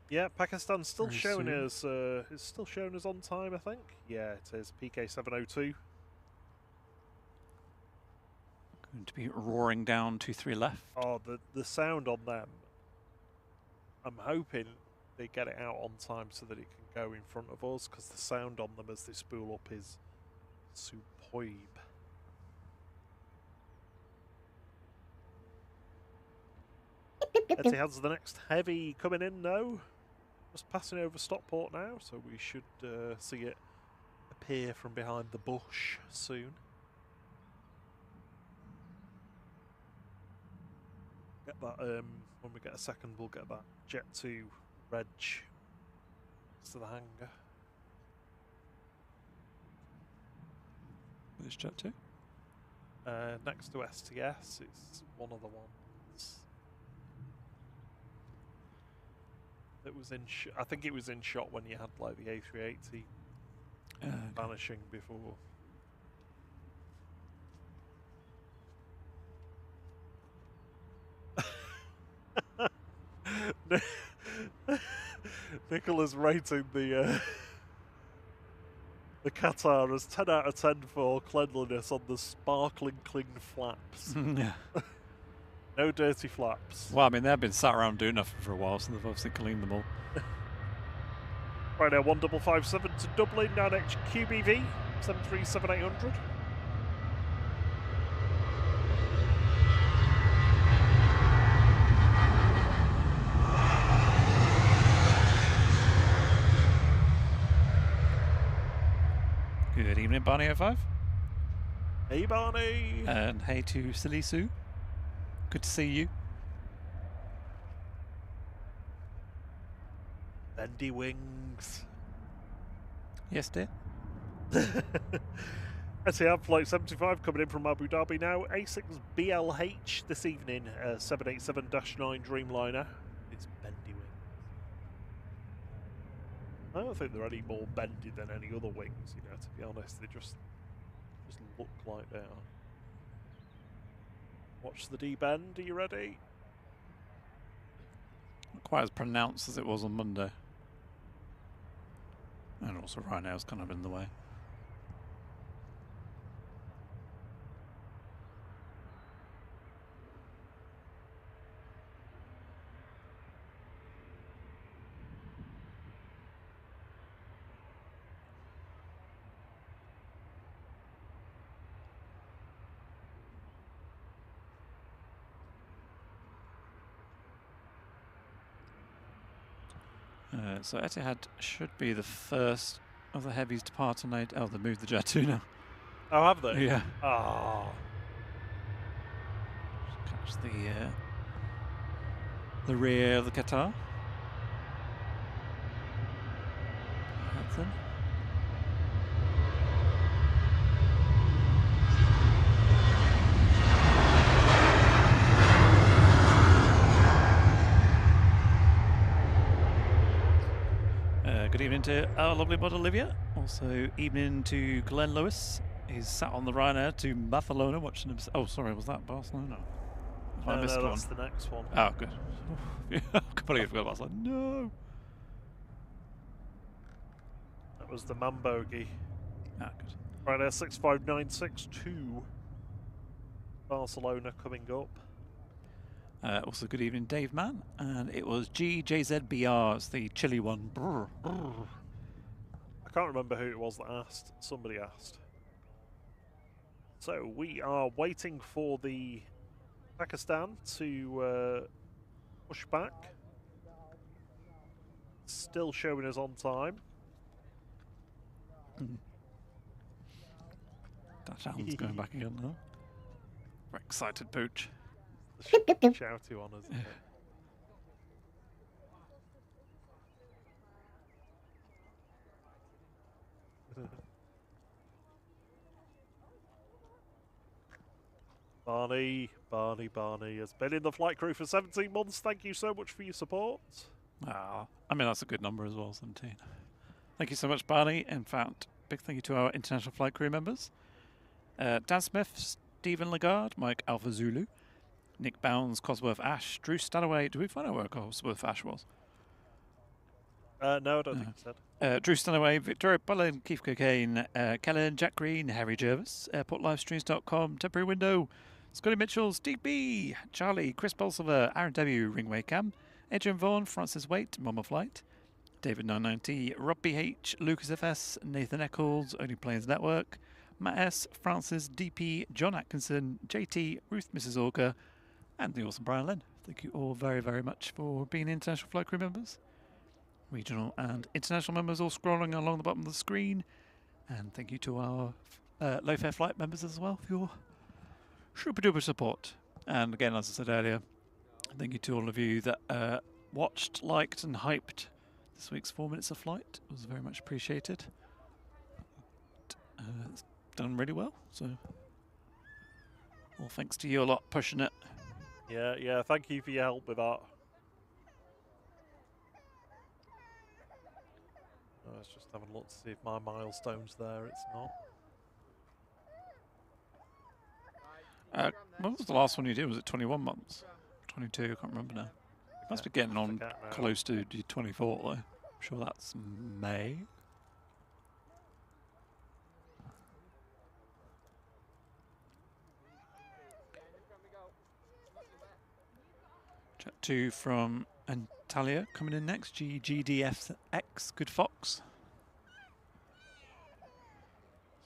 Yeah, Pakistan's still Very showing soon. us. It's still showing us on time, I think. Yeah, it is PK 702. Going to be roaring down 23 left. Oh, the sound on them. I'm hoping they get it out on time so that it can go in front of us, because the sound on them as they spool up is superb. Etihad's the next heavy coming in now. Just passing over Stockport now, so we should see it appear from behind the bush soon. Get that when we get a second, we'll get that Jet 2 reg to the hangar. Which Jet 2? Next to STS, it's one of the ones that was in. I think it was in shot when you had like the A380 vanishing before. Nicola's rating the Qatar as 10 out of 10 for cleanliness on the sparkling clean flaps. Yeah. No dirty flaps. Well, I mean, they've been sat around doing nothing for a while, so they've obviously cleaned them all. Right now, 1557 to Dublin, 9H QBV, 737-800. Good evening, Barney 05. Hey, Barney! And hey to Silly Sue. Good to see you. Bendy wings. Yes, dear. Etihad Flight 75 coming in from Abu Dhabi now. A6BLH this evening, 787-9 Dreamliner. It's bendy wings. I don't think they're any more bendy than any other wings, you know, to be honest. They just look like they are. Watch the D-bend, are you ready? Not quite as pronounced as it was on Monday. And also right now it's kind of in the way. So Etihad should be the first of the heavies to part tonight. Oh, they moved the Jet 2 now. Oh, have they? Yeah. Ah. Catch the rear of the Qatar. That's in. Good evening to our lovely mod Olivia. Also, evening to Glenn Lewis. He's sat on the Ryanair to Barcelona watching him. Oh, sorry, was that Barcelona? I missed one. That's the next one. Oh, good. I completely forgot. I was like, no. That was the man bogey. Ah, good. Right there, 65962. Barcelona coming up. Also, good evening, Dave Mann. And it was GJZBR. It's the chilly one. Brr, brr. I can't remember who it was that asked. Somebody asked. So we are waiting for the Pakistan to push back. Still showing us on time. That sounds going back again now. Very excited pooch. The shouty one, isn't it? Barney has been in the flight crew for 17 months. Thank you so much for your support. Ah, I mean, that's a good number as well, 17. Thank you so much, Barney. In fact, big thank you to our international flight crew members. Dan Smith, Stephen Lagarde, Mike Alpha Zulu, Nick Bounds, Cosworth Ash, Drew Stanaway. Did we find out where Cosworth Ash was? No, I don't think he said. Drew Stanaway, Victoria Bullen, Keith Cocaine, Kellen, Jack Green, Harry Jervis, airportlivestreams.com, Temporary Window, Scotty Mitchell, Steve B, Charlie, Chris Bolsover, Aaron W, Ringway Cam, Adrian Vaughan, Francis Waite, Mama Flight, David 990, Rob BH, Lucas FS, Nathan Eccles, Only Planes Network, Matt S, Francis DP, John Atkinson, JT, Ruth Mrs. Orca, and the awesome Brian Len. Thank you all very, very much for being international flight crew members. Regional and international members all scrolling along the bottom of the screen. And thank you to our low fare flight members as well for your super duper support. And again, as I said earlier, thank you to all of you that watched, liked and hyped this week's 4 minutes of flight. It was very much appreciated. It's done really well, so all thanks to you a lot pushing it. Yeah, thank you for your help with that. I was just having a look to see if my milestone's there. It's not. When was the last one you did? Was it 21 months? 22? I can't remember now. You must be getting on close to your 24 though. I'm sure that's May. Chat 2 from Antalya coming in next. GGDFX, Good Fox.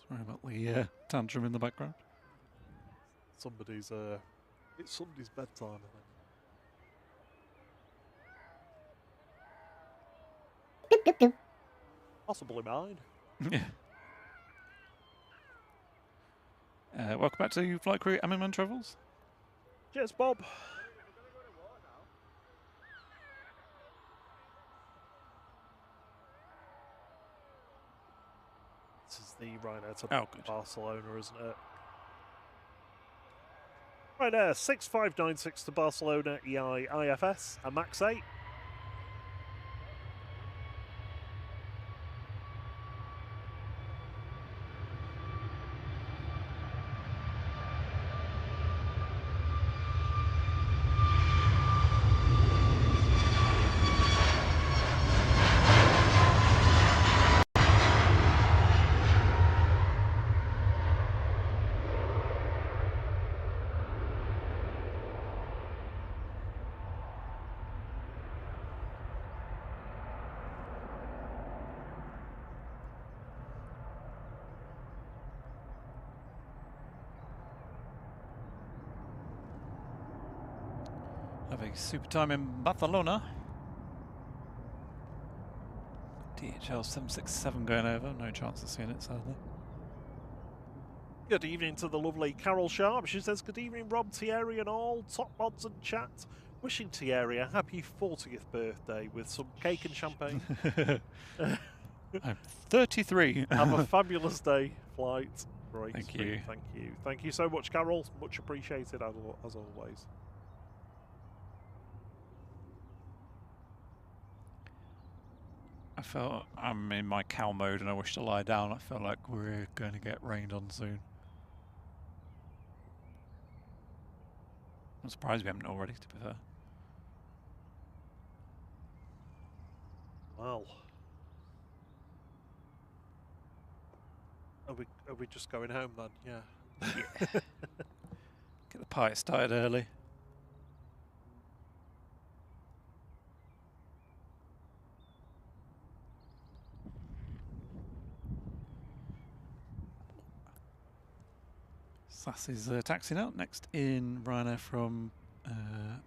Sorry about the tantrum in the background. Somebody's it's somebody's bedtime, I think. Possibly mine. Yeah. Welcome back to Flight Crew Man Travels. Cheers, Bob. This is the Ryanair to Barcelona, isn't it? Ryanair 6596 to Barcelona EI IFS, a MAX 8. Have a super time in Barcelona. DHL 767 going over. No chance of seeing it, sadly. Good evening to the lovely Carol Sharp. She says, good evening, Rob, Thierry and all. Top mods and chat. Wishing Thierry a happy 40th birthday with some cake and champagne. I'm 33. Have a fabulous day, flight. Great. Thank you. Thank you. Thank you so much, Carol. Much appreciated, as always. I felt I'm in my cow mode and I wish to lie down. I feel like we're going to get rained on soon. I'm surprised we haven't already, to be fair. Well, are we just going home then? Yeah. Get the party started early. Sassy's taxiing out. Next in Ryanair from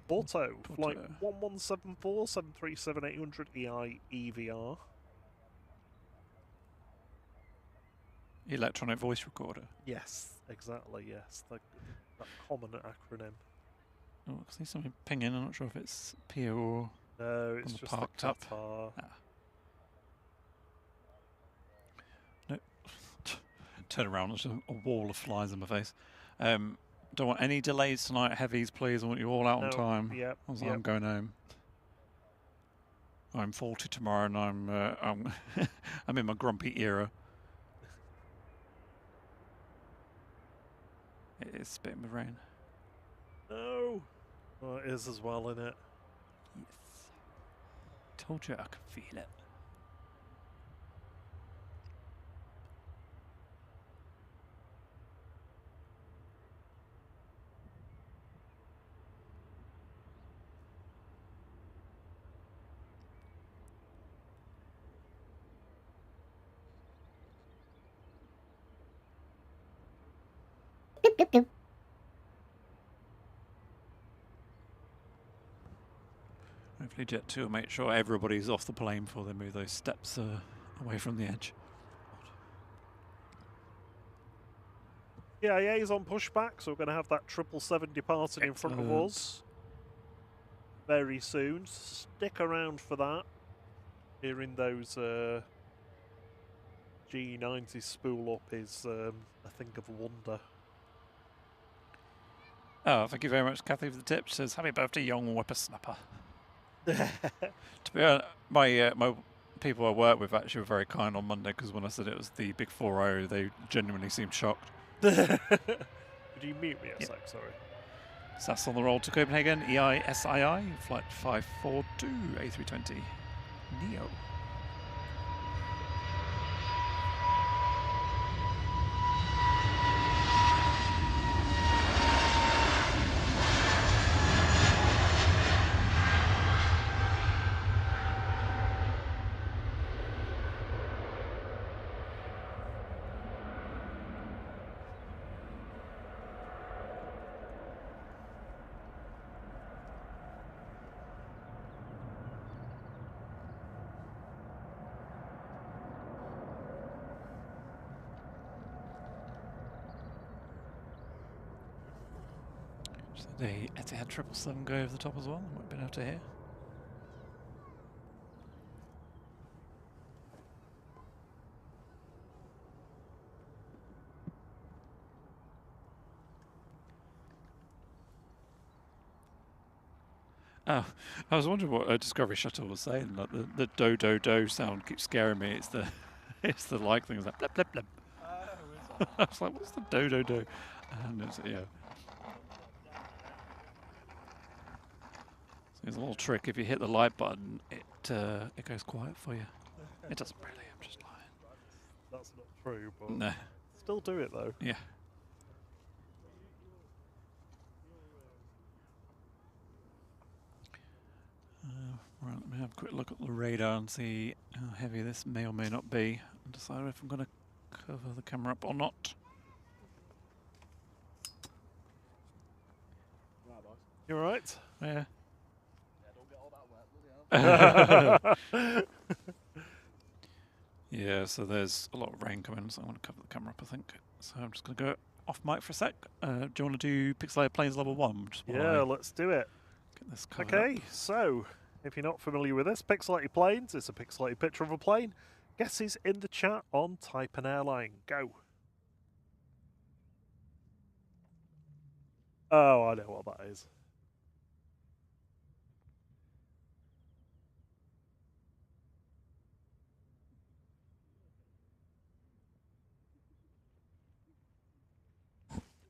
Porto, flight 1174 737 800 EI EVR. Electronic voice recorder. Yes, exactly, yes. That common acronym. Oh, I see something pinging. I'm not sure if it's Pia or no, it's just parked the up. Qatar. Ah. Nope, turn around, there's a wall of flies in my face. Don't want any delays tonight, heavies, please. I want you all out on No, time. yep, I'm going home. I'm 40 tomorrow, and I'm I'm in my grumpy era. It is spitting with rain. No. Oh, it is as well, isn't it? Yes. Told you I could feel it. Hopefully Jet 2 will make sure everybody's off the plane before they move those steps away from the edge. Yeah, is on pushback, so we're going to have that 777 departing in front of us very soon. Stick around for that. Hearing those G90 spool up is a thing of wonder. Oh, thank you very much, Kathy, for the tip. She says, happy birthday, young whippersnapper. To be honest, my people I work with actually were very kind on Monday, because when I said it was the big 4-0, they genuinely seemed shocked. Could you mute me a sec, sorry? SAS on the roll to Copenhagen, EISII, flight 542, A320, NEO. The Etihad 777 go over the top as well. Might have been able to hear. Oh, I was wondering what Discovery Shuttle was saying. Like the do do do sound keeps scaring me. It's the it's the like thing. It's like blip blip blip. I was like, what's the do do do? And it's yeah. There's a little trick. If you hit the light button, it goes quiet for you. It doesn't really. I'm just lying. That's not true, but No. still do it though. Yeah. Right. Let me have a quick look at the radar and see how heavy this may or may not be, and decide if I'm going to cover the camera up or not. You all right? Yeah. Yeah, so there's a lot of rain coming, so I'm going to cover the camera up, I think. So I'm just going to go off mic for a sec. Do you want to do Pixelated Planes Level 1? Just Yeah, let's do it. Get this covered Okay, up. so if you're not familiar with this, Pixelated Planes, it's a pixelated picture of a plane. Guesses in the chat on type and airline. Go. Oh, I know what that is.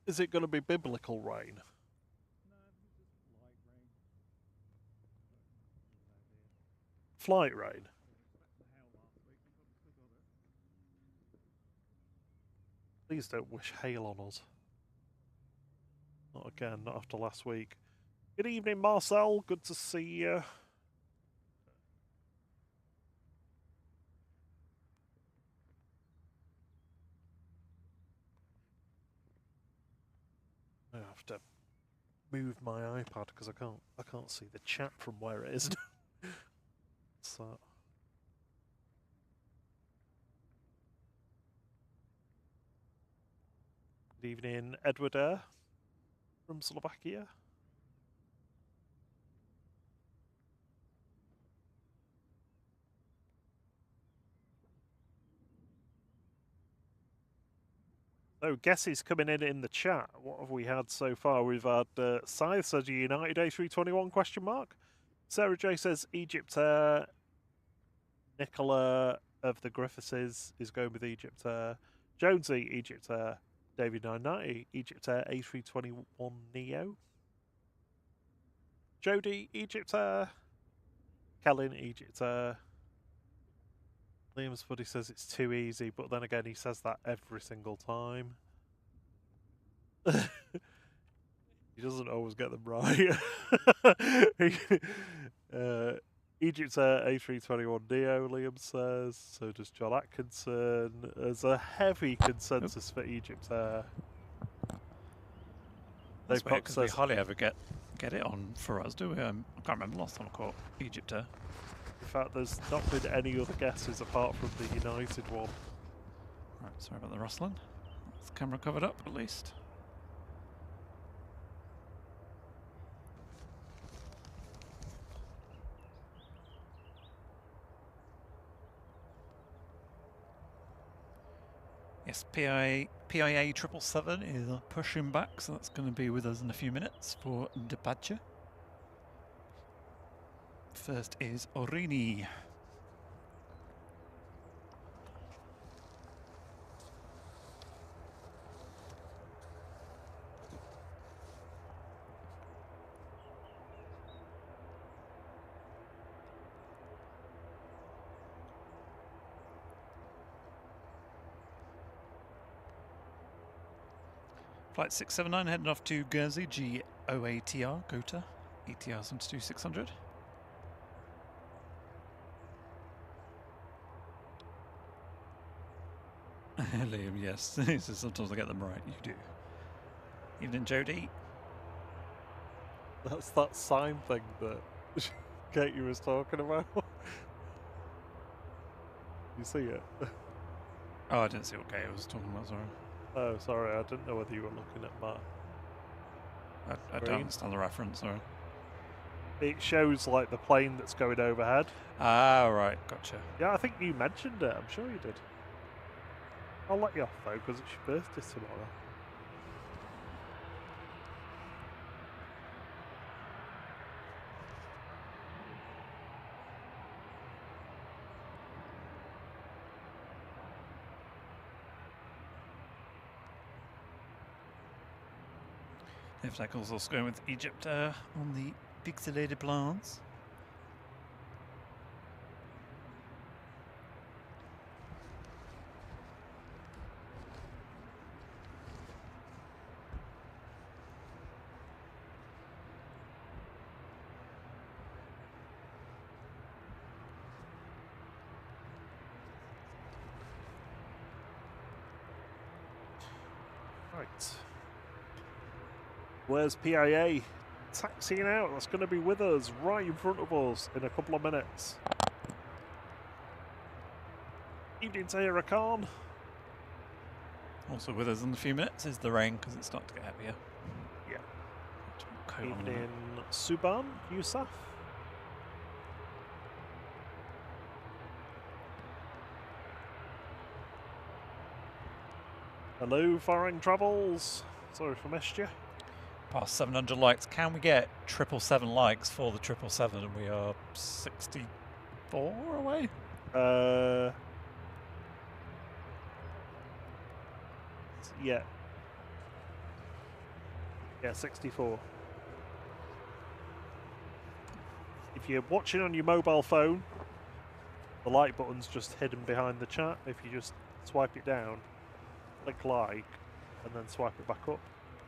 Is it going to be biblical rain? Flight rain? Please don't wish hail on us. Not again, not after last week. Good evening, Marcel. Good to see you. I have to move my iPad because I can't see the chat from where it is. So good evening, Edward Air from Slovakia. So guesses coming in the chat. What have we had so far? We've had Scythe says United A321 question mark. Sarah J says Egypt Air. Nicola of the Griffiths is going with Egypt Air. Jonesy, Egypt Air. David 990, Egypt Air A321 Neo. Jody, Egypt Air. Kellen, Egypt Air. Liam's buddy says it's too easy, but then again he says that every single time. He doesn't always get them right. Egypt Air A321 Neo, Liam says. So does John Atkinson. There's a heavy consensus for Egypt Air. That's weird because we hardly ever get it on for us, do we? I can't remember last time I caught Egypt Air. In fact, there's not been any other guesses apart from the United one. Right, sorry about the rustling. That's the camera covered up at least. Yes, PIA 777 is pushing back, so that's going to be with us in a few minutes for departure. First is Orini. Flight 679 heading off to Guernsey, GOATR, GOTA, ETR 72600. Liam, yes. He says sometimes I get them right. You do. Evening, Jody. That's that sign thing that Katie was talking about. You see it? Oh, I didn't see what Katie was talking about, sorry. Oh, sorry, I didn't know whether you were looking at my I don't understand the reference, sorry. It shows like the plane that's going overhead. Ah, right, gotcha. Yeah, I think you mentioned it. I'm sure you did. I'll let you off though, because it's your birthday tomorrow. If Tackle's also going with Egypt on the pixelated plans. Right. Where's PIA? Taxiing out. That's going to be with us right in front of us in a couple of minutes. Evening, Tahira Khan. Also with us in a few minutes is the rain because it's starting to get heavier. Yeah. Evening, Suban Yusuf. Hello, Foreign Travels. Sorry if I missed you. Past 700 likes. Can we get 777 likes for the 777? And we are 64 away. Yeah. Yeah, 64. If you're watching on your mobile phone, the like button's just hidden behind the chat. If you just swipe it down, click like, and then swipe it back up,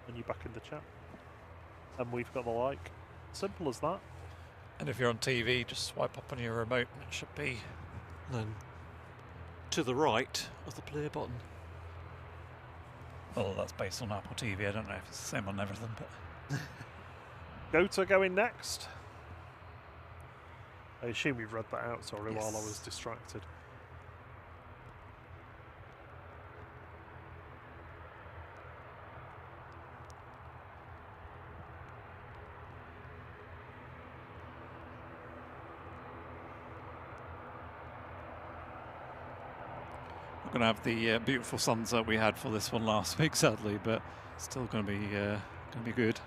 and you're back in the chat. And we've got the like. Simple as that. And if you're on TV, just swipe up on your remote and it should be then to the right of the play button. Well, that's based on Apple TV. I don't know if it's the same on everything, but... Gota going next. I assume you've read that out, sorry, Yes. while I was distracted. going to have the beautiful sunset we had for this one last week, sadly, but still going to be good.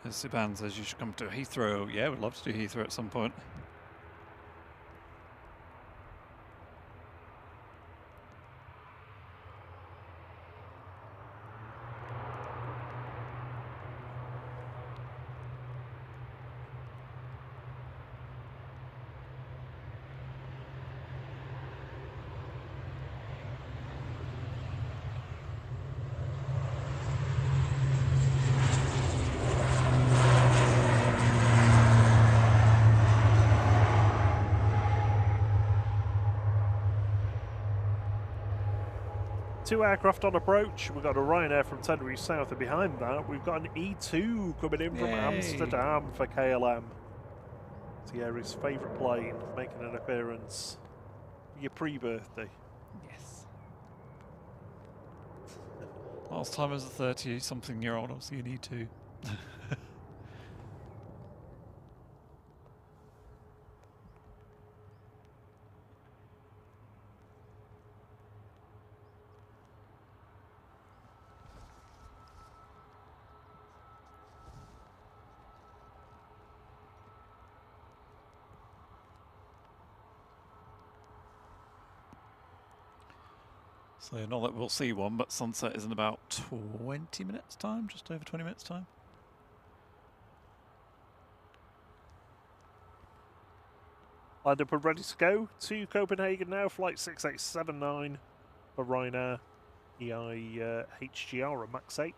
As Siban says, you should come to Heathrow. Yeah, we'd love to do Heathrow at some point. Two aircraft on approach. We've got a Ryanair from Tenerife South, and behind that we've got an E2 coming in from Amsterdam for KLM. Thierry's favourite plane making an appearance for your pre-birthday. Yes. Last time as a 30-something-year-old, obviously you need to. So not that we'll see one, but sunset is in about 20 minutes time, just over 20 minutes time. Lined up and ready to go to Copenhagen now, flight 6879 for Ryanair EI HGR and Max 8.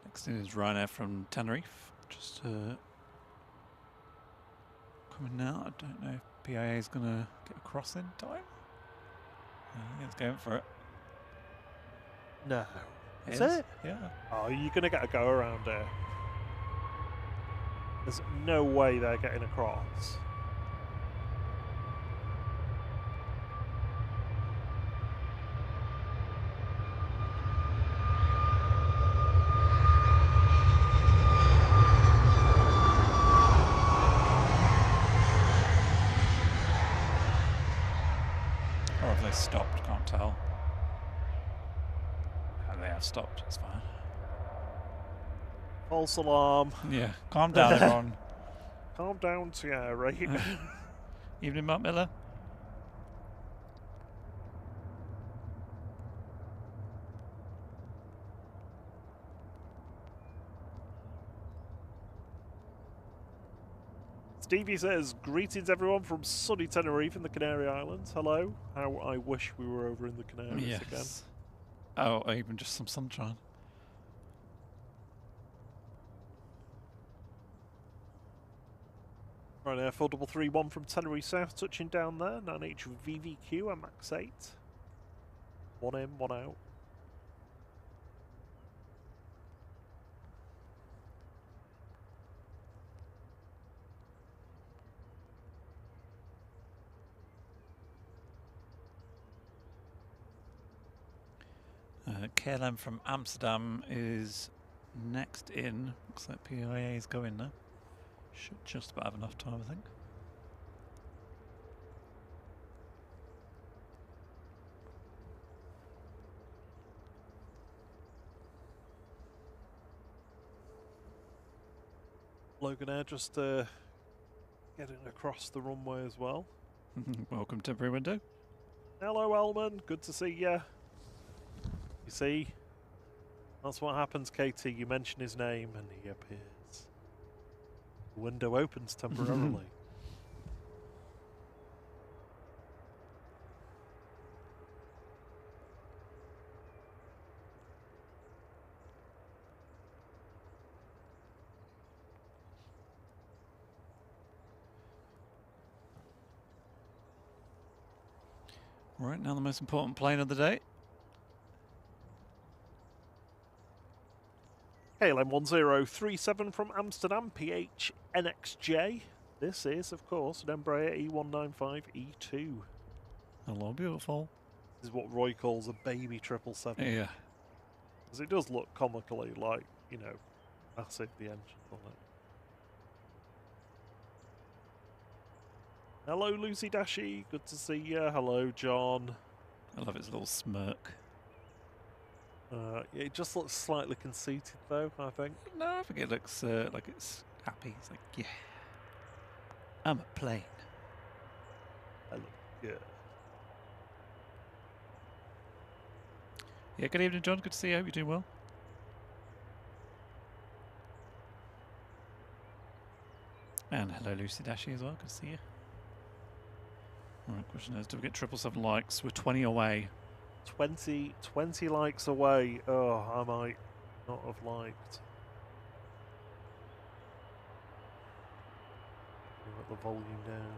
Next in is Ryanair from Tenerife, just coming now. I don't know if PIA is going to get across in time. I think it's going for it. No. It Is is? it? Yeah. Oh, you're going to get a go around here. There's no way they're getting across. Or have they stopped? Can't tell. Oh, they have stopped. It's fine. False alarm. Yeah. Calm down, everyone. Calm down, Thierry. Evening, Mark Miller. Stevie says, greetings everyone from sunny Tenerife in the Canary Islands. Hello. How I wish we were over in the Canaries again. Oh, or even just some sunshine. Right now, 4331 from Tenerife South, touching down there. 9H VVQ and Max 8. One in, one out. KLM from Amsterdam is next in. Looks like PIA is going now. Should just about have enough time, I think. Logan Air just getting across the runway as well. Welcome to Temporary Window. Hello, Elman. Good to see you. You see? That's what happens, KT. You mention his name and he appears. The window opens temporarily. Right, now the most important plane of the day. KLM 1037 from Amsterdam, PH NXJ. This is, of course, an Embraer E195E2. Hello, beautiful. This is what Roy calls a baby 777. Yeah. Because it does look comically like, you know, Massive, the engines on it. Hello, Lucy Dashy. Good to see you. Hello, John. I love its little smirk. Yeah, it just looks slightly conceited, though, I think. No, I think it looks like it's happy. It's like, yeah, I'm a plane. I look good. Yeah, good evening, John. Good to see you. Hope you're doing well. And hello, Lucy Dashy, as well. Good to see you. All right, question is, do we get 777 likes? We're 20 away. 20 likes away. Oh, I might not have liked. Let the volume down.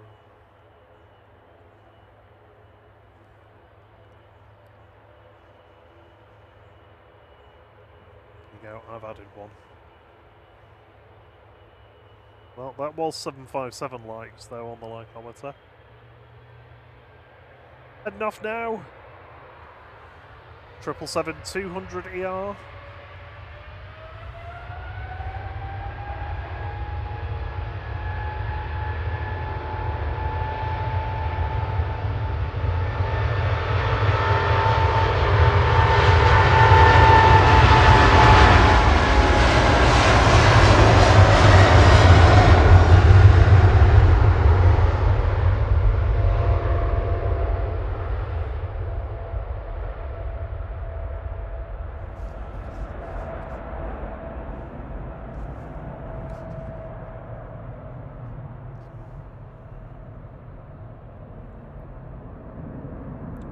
There you go, I've added one. Well, that was 757 likes though on the likeometer. Enough now. 777-200 ER.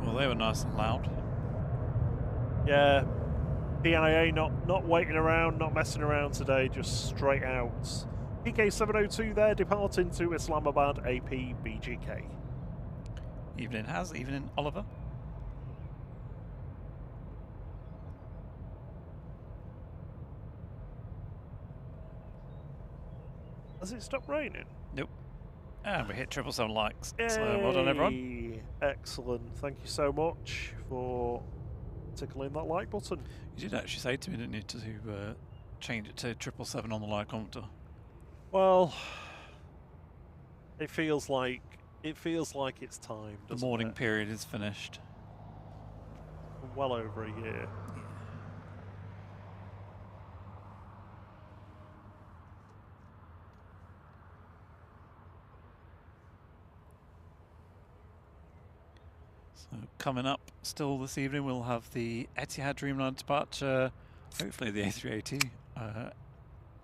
Well, they were nice and loud. Yeah, PIA not waiting around, not messing around today, just straight out. PK702 there, departing to Islamabad AP BGK. Evening, Haz. Evening, Oliver. Has it stopped raining? Nope. And we hit 777 likes. So well done, everyone. Yay. Excellent. Thank you so much for tickling that like button. You did actually say to me, didn't you, to change it to 777 on the likeometer? Well, it feels like it's time. The doesn't morning it? period is finished. Well over a year. So coming up still this evening, we'll have the Etihad Dreamliner departure, hopefully the A380,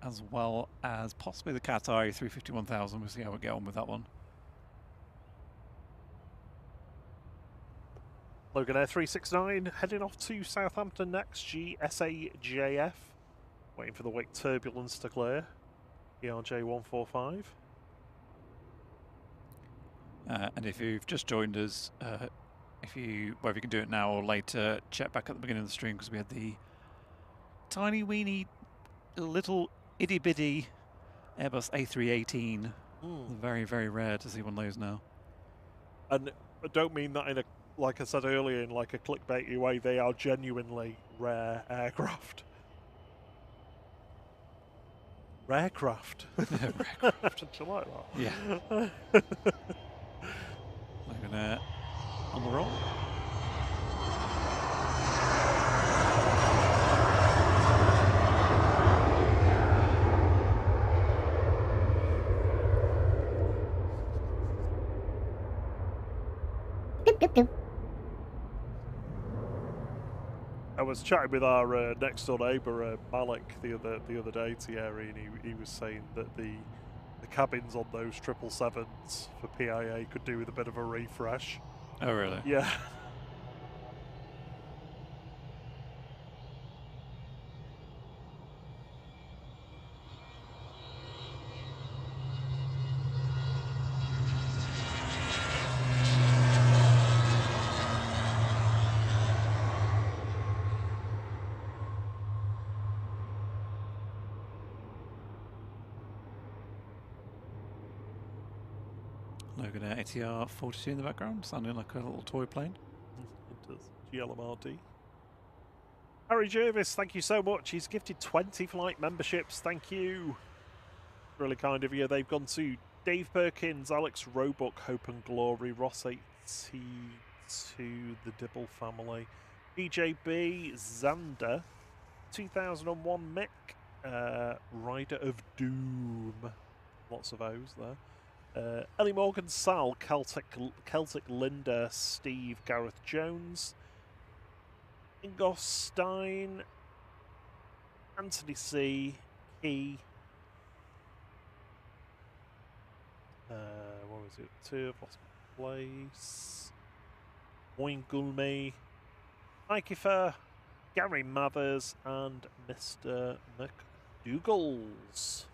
as well as possibly the Qatar A350 1000. We'll see how we get on with that one. Logan Air 369 heading off to Southampton next. GSAJF. Waiting for the wake turbulence to clear. ERJ 145. And if you've just joined us, whether you can do it now or later, check back at the beginning of the stream because we had the tiny weeny little itty bitty Airbus A318. Very, very rare to see one of those now. And I don't mean that in a, like I said earlier, in like a clickbaity way. They are genuinely rare aircraft. Rarecraft. Rarecraft. Do you like that? Yeah. Logan Air on the roll. I was chatting with our next door neighbour Malik the other day, Thierry, and he was saying that the cabins on those 777s for PIA could do with a bit of a refresh. Oh, really? Yeah. Logan Air ATR 42 in the background, sounding like a little toy plane. It does. GLMRD. Harry Jervis, thank you so much. He's gifted 20 flight memberships. Thank you. Really kind of you. They've gone to Dave Perkins, Alex Roebuck, Hope and Glory, Ross 82, the Dibble family, BJB, Xander, 2001 Mick, Rider of Doom. Lots of O's there. Ellie Morgan, Sal, Celtic Linda, Steve, Gareth Jones, Ingos Stein, Anthony C, Key, what was it? Two, I've lost my place. Wayne Gulme, Ikifer, Gary Mathers, and Mr. McDougals.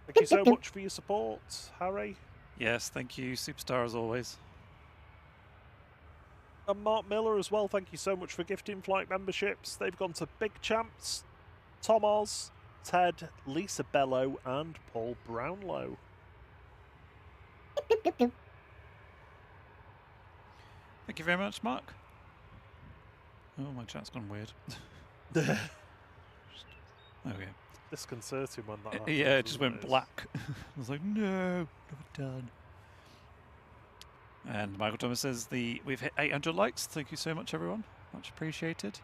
Thank you so much for your support, Harry. Yes, thank you, superstar as always. And Mark Miller as well, thank you so much for gifting flight memberships. They've gone to Big Champs, Tom Oz, Ted, Lisa Bello, and Paul Brownlow. Thank you very much, Mark. Oh, my chat's gone weird. Okay. Disconcerting when that happens, Yeah, it just isn't went it? black. I was like, no, never done. And Michael Thomas says we've hit 800 likes. Thank you so much, everyone. Much appreciated.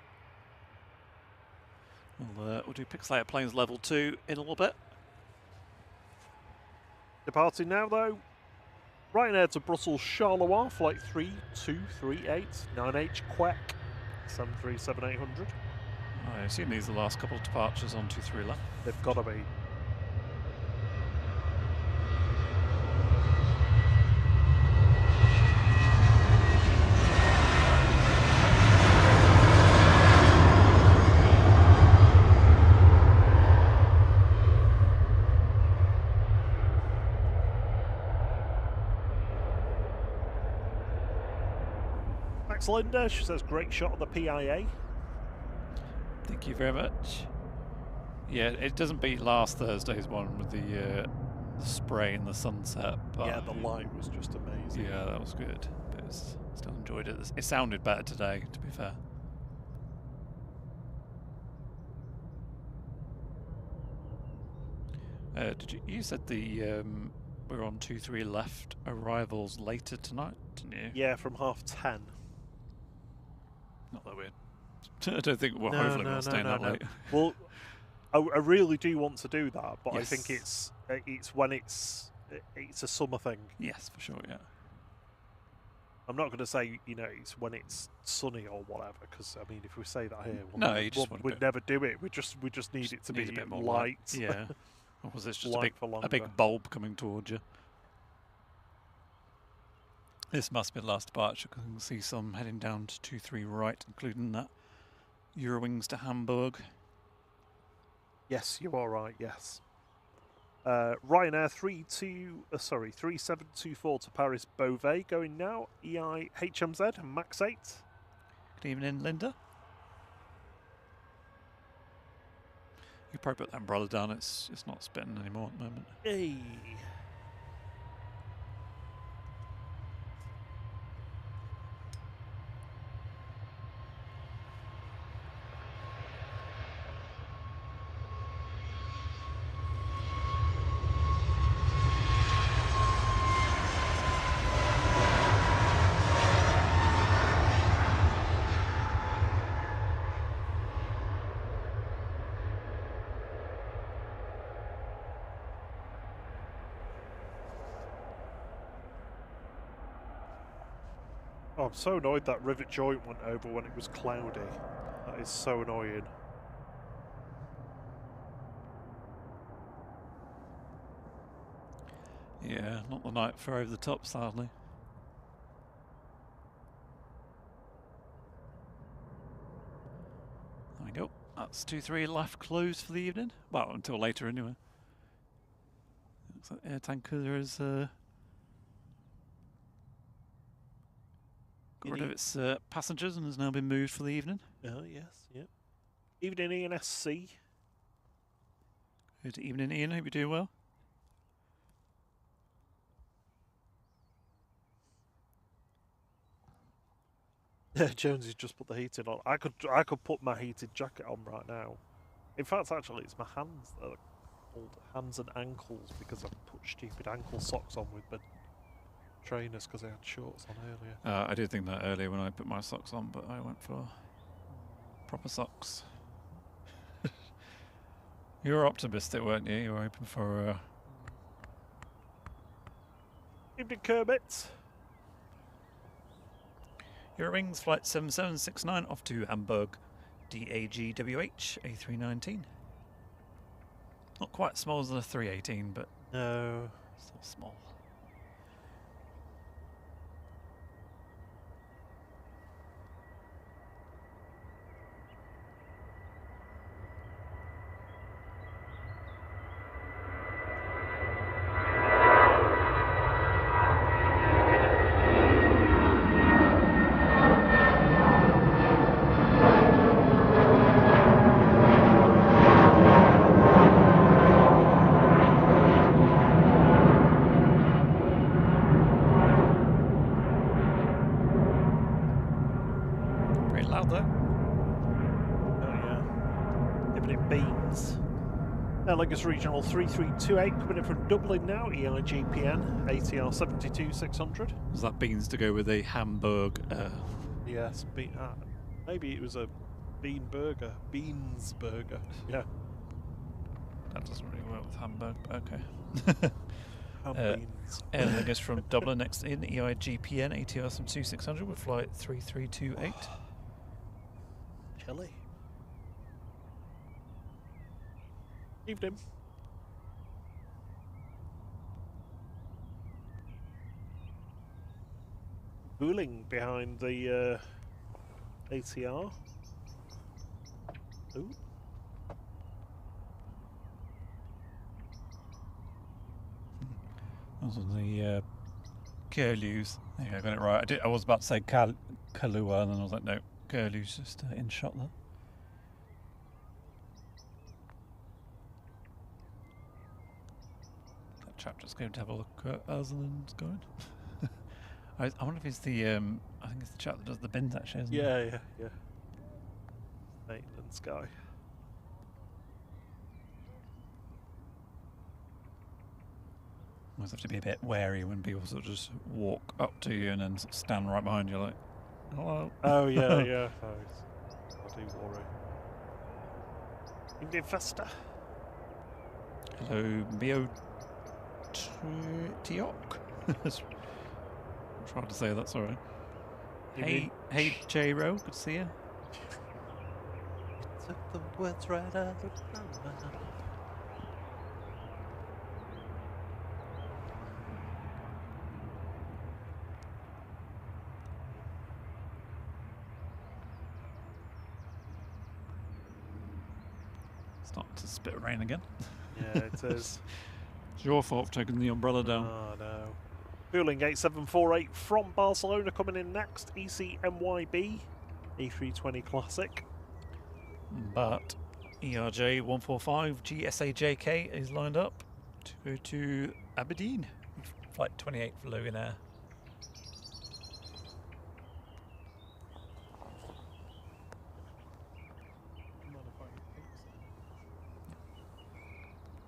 We'll do Pixelator Planes Level 2 in a little bit. Departing now, though. Ryanair to Brussels Charleroi, flight 3238, 9H Quebec, 737-800. I assume these are the last couple of departures on 23 left. They've got to be. Thanks, Linda. She says, great shot of the PIA. Thank you very much. Yeah, it doesn't beat last Thursday's one with the spray and the sunset. But Yeah, the light was just amazing. yeah, that was good. But still enjoyed it. It sounded better today, to be fair. You said we're on 2-3 left arrivals later tonight, didn't you? Yeah, from 10:30. Not that weird. I don't think we're hopefully we'll stay that late. Well, I really do want to do that, but I think Yes. it's when it's a summer thing. Yes, for sure. Yeah. I'm not going to say it's when it's sunny or whatever, because I mean if we say that here, No, you just want a we'd bit- never do it. We just need it to Need be a bit more light. Yeah. Or was this just Light for a longer. big bulb coming towards you? This must be the last departure because I can see some heading down to 2-3 right, including that Eurowings to Hamburg. Yes, you are right. Yes. Ryanair 3724 to Paris Beauvais going now. EI HMZ Max 8. Good evening, Linda. You probably put that umbrella down. It's not spitting anymore at the moment. Hey. Oh, I'm so annoyed that rivet joint went over when it was cloudy. That is so annoying. Yeah, not the night for over the top, sadly. There we go. That's 2-3 left closed for the evening. Well, until later anyway. Looks like AirTanker is got rid of its passengers and has now been moved for the evening. Oh, yes, yep. Evening Ian SC. Good evening, Ian. Hope you're doing well. Yeah, Jonesy's just put the heating on. I could put my heated jacket on right now. In fact, actually, it's my hands that are called hands and ankles because I've put stupid ankle socks on with my trainers because I had shorts on earlier. I did think that earlier when I put my socks on, but I went for proper socks. You were optimistic, weren't you? You were hoping for... Evening, Kermit. Eurowings Flight 7769 off to Hamburg, DAGWH A319. Not quite as small as the 318, but No. still small. Pretty loud though. Oh yeah. Giving it beans. Aer Lingus Regional 3328 coming in from Dublin now. EIGPN ATR 72600. Was that beans to go with a Hamburg? Yes, maybe it was a bean burger. Beans burger. Yeah. That doesn't really work with Hamburg, but okay. Beans. Aer Lingus from Dublin next in, EIGPN ATR 72600 with flight 3328. Chilly. Evening. Booling behind the ATR. Ooh. Those are the curlews. There you go, I got it right. I was about to say Kalua, and then I was like, no, curlews just in shot there. That chap just came to have a look at us and then it's going. I wonder if it's the, I think it's the chap that does the bins actually, isn't it? Yeah. Maitland Sky. Always have to be a bit wary when people sort of just walk up to you and then sort of stand right behind you like, hello. Oh yeah, yeah. I do worry. Evening, Festa. Hello, Mio Tiok. I'm trying to say that, sorry. Hey, J-Ro, good to see you. Took the words right out of my mouth. Starting to spit rain again. Yeah, it is. It's your fault for taking the umbrella down. Oh no. Fueling 8748 from Barcelona coming in next. ECMYB A320 Classic. But ERJ 145 GSAJK is lined up to go to Aberdeen. Flight 28 for Logan Air.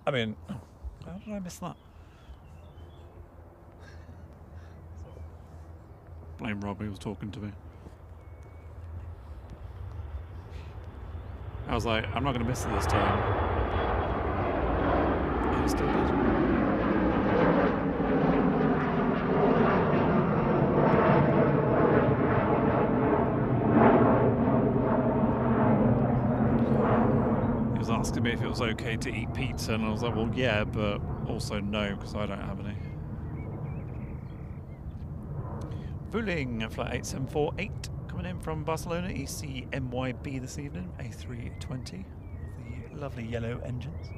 I mean, how did I miss that? Blame Rob, he was talking to me. I was like, I'm not going to miss it this time. And he still did. He was asking me if it was okay to eat pizza, and I was like, well, yeah, but also no, because I don't have any. Vueling at flight 8748, coming in from Barcelona, ECMYB this evening, A320, with the lovely yellow engines.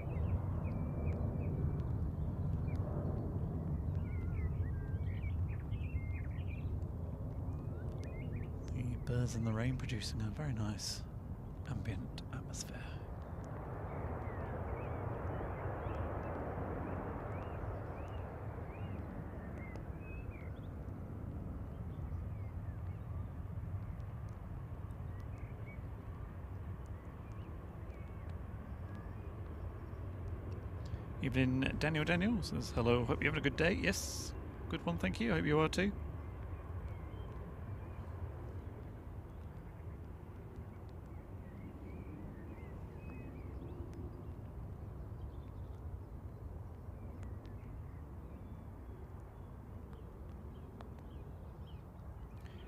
The birds in the rain producing a very nice ambient atmosphere. Evening, Daniel says hello. Hope you're having a good day. Yes, good one. Thank you. Hope you are too.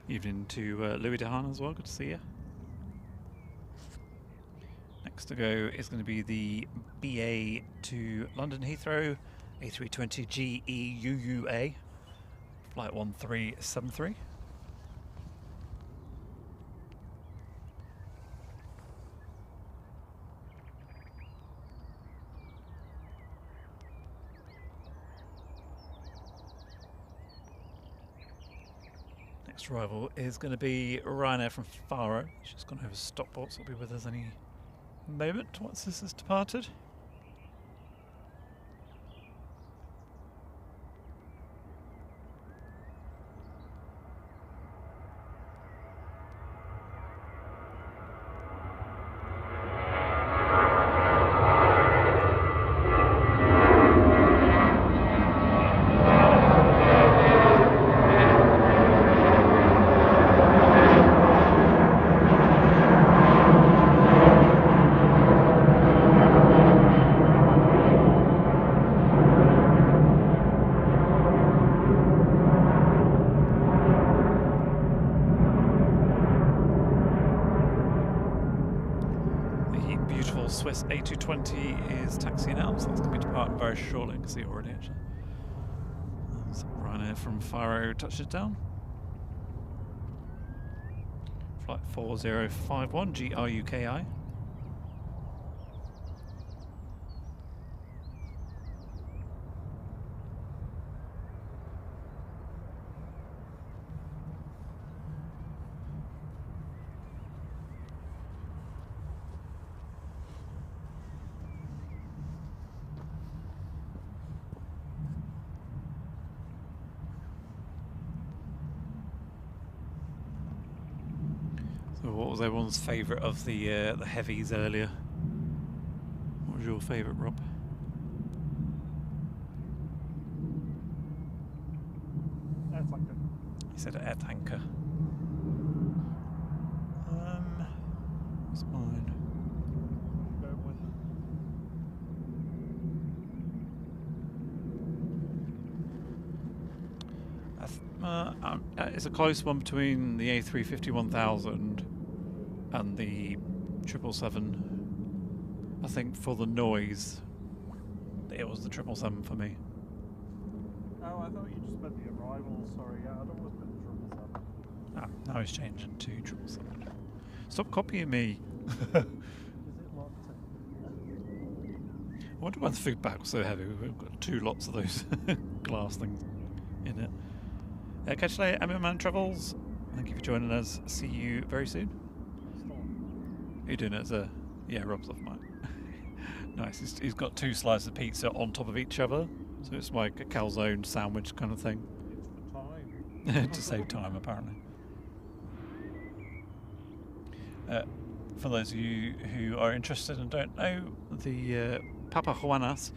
Evening to Louis Dehan as well. Good to see you. Next to go is going to be the BA to London Heathrow A320 GEUUA, flight 1373. Next arrival is going to be Ryanair from Faro. She's gone over Stockport, so will be with us any moment once this has departed. Swiss A220 is taxiing out, so that's going to be departing very shortly. You can see it already, actually. So Ryanair from Faro touches down. Flight 4051 GRUKI. So what was everyone's favourite of the heavies earlier? What was your favourite, Rob? AirTanker. You said AirTanker. What's mine? It's a close one between the A350-1000 and the 777. I think for the noise, it was the 777 for me. Oh, I thought you just meant the arrival. Sorry, yeah, I'd always been 777. Ah, now he's changing to 777. Stop copying me. Is it locked I wonder why the food bag was so heavy. We've got 2 lots of those glass things in it. Catch you later, Emirates Travels. Thank you for joining us. See you very soon. Are you doing it as a... Yeah, Rob's off mic. Nice. He's got 2 slices of pizza on top of each other. So it's like a calzone sandwich kind of thing. It's the time. To save time, apparently. For those of you who are interested and don't know, the Papa Juanas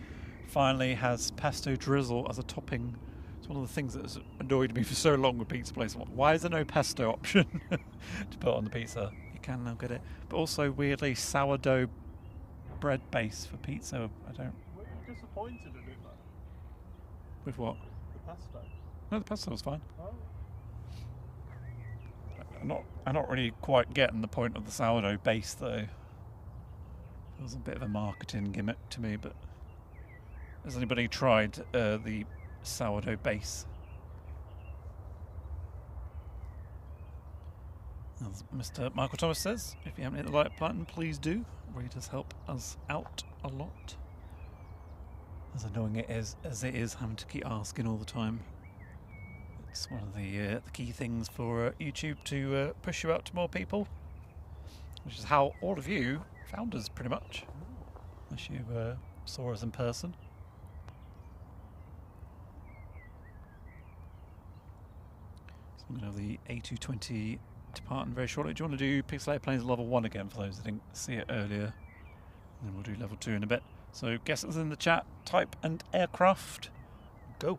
finally has pesto drizzle as a topping. It's one of the things that has annoyed me for so long with pizza places. Why is there no pesto option to put on the pizza? You can now get it. But also, weirdly, sourdough bread base for pizza. I don't... Were you disappointed in it, though? With what? The pesto? No, the pesto was fine. Oh. I'm not really quite getting the point of the sourdough base, though. It was a bit of a marketing gimmick to me, but... Has anybody tried the sourdough base? As Mr. Michael Thomas says, if you haven't hit the like button, please do. It really does help us out a lot. As annoying as it is having to keep asking all the time. It's one of the key things for YouTube to push you out to more people. Which is how all of you found us, pretty much. Unless you saw us in person. So I'm going to have the A220 departing very shortly. Do you want to do Pixel Airplanes level 1 again for those that didn't see it earlier? And then we'll do level 2 in a bit. So guesses in the chat, type and aircraft. Go.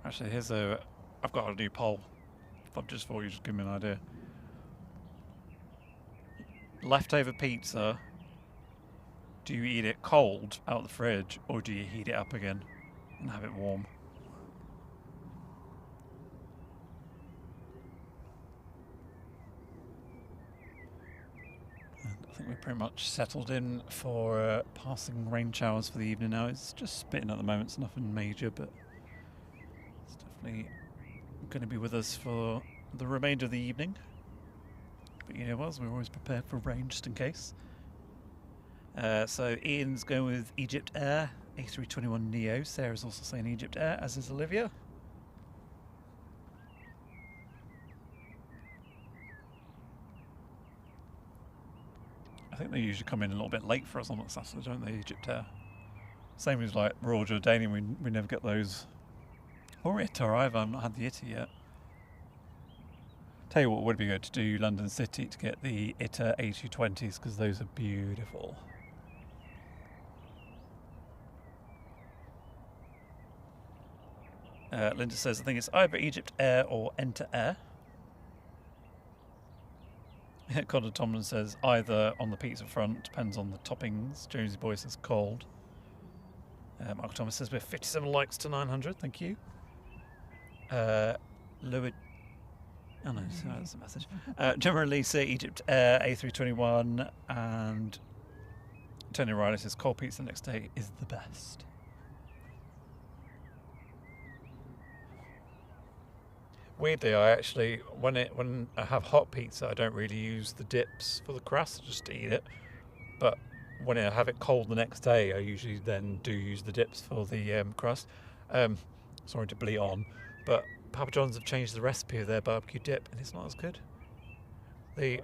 Actually, I've got a new poll. Just for you, just give me an idea. Leftover pizza. Do you eat it cold out of the fridge, or do you heat it up again and have it warm? And I think we're pretty much settled in for passing rain showers for the evening now. It's just spitting at the moment, it's nothing major, but it's definitely going to be with us for the remainder of the evening. But you know what, we're always prepared for rain just in case. So Ian's going with Egypt Air A321 Neo. Sarah's also saying Egypt Air, as is Olivia. I think they usually come in a little bit late for us on Saturday, don't they, Egypt Air? Same as like Royal Jordanian, we never get those. Or ITA either, I've not had the ITA yet. Tell you what would be good to do London City to get the ITA A220s, because those are beautiful. Linda says, I think it's either Egypt Air or Enter Air. Connor Tomlin says, either on the pizza front, depends on the toppings. Jonesy Boy says cold. Michael Thomas says, we're 57 likes to 900, thank you. Louis... Oh no, sorry, that's a message. Gemma Lisa, Egypt Air, A321, and Tony Riley says, cold pizza the next day is the best. Weirdly, I actually, when I have hot pizza, I don't really use the dips for the crust, I just eat it. But when I have it cold the next day, I usually then do use the dips for the crust. Sorry to bleat on, but Papa John's have changed the recipe of their barbecue dip, and it's not as good. I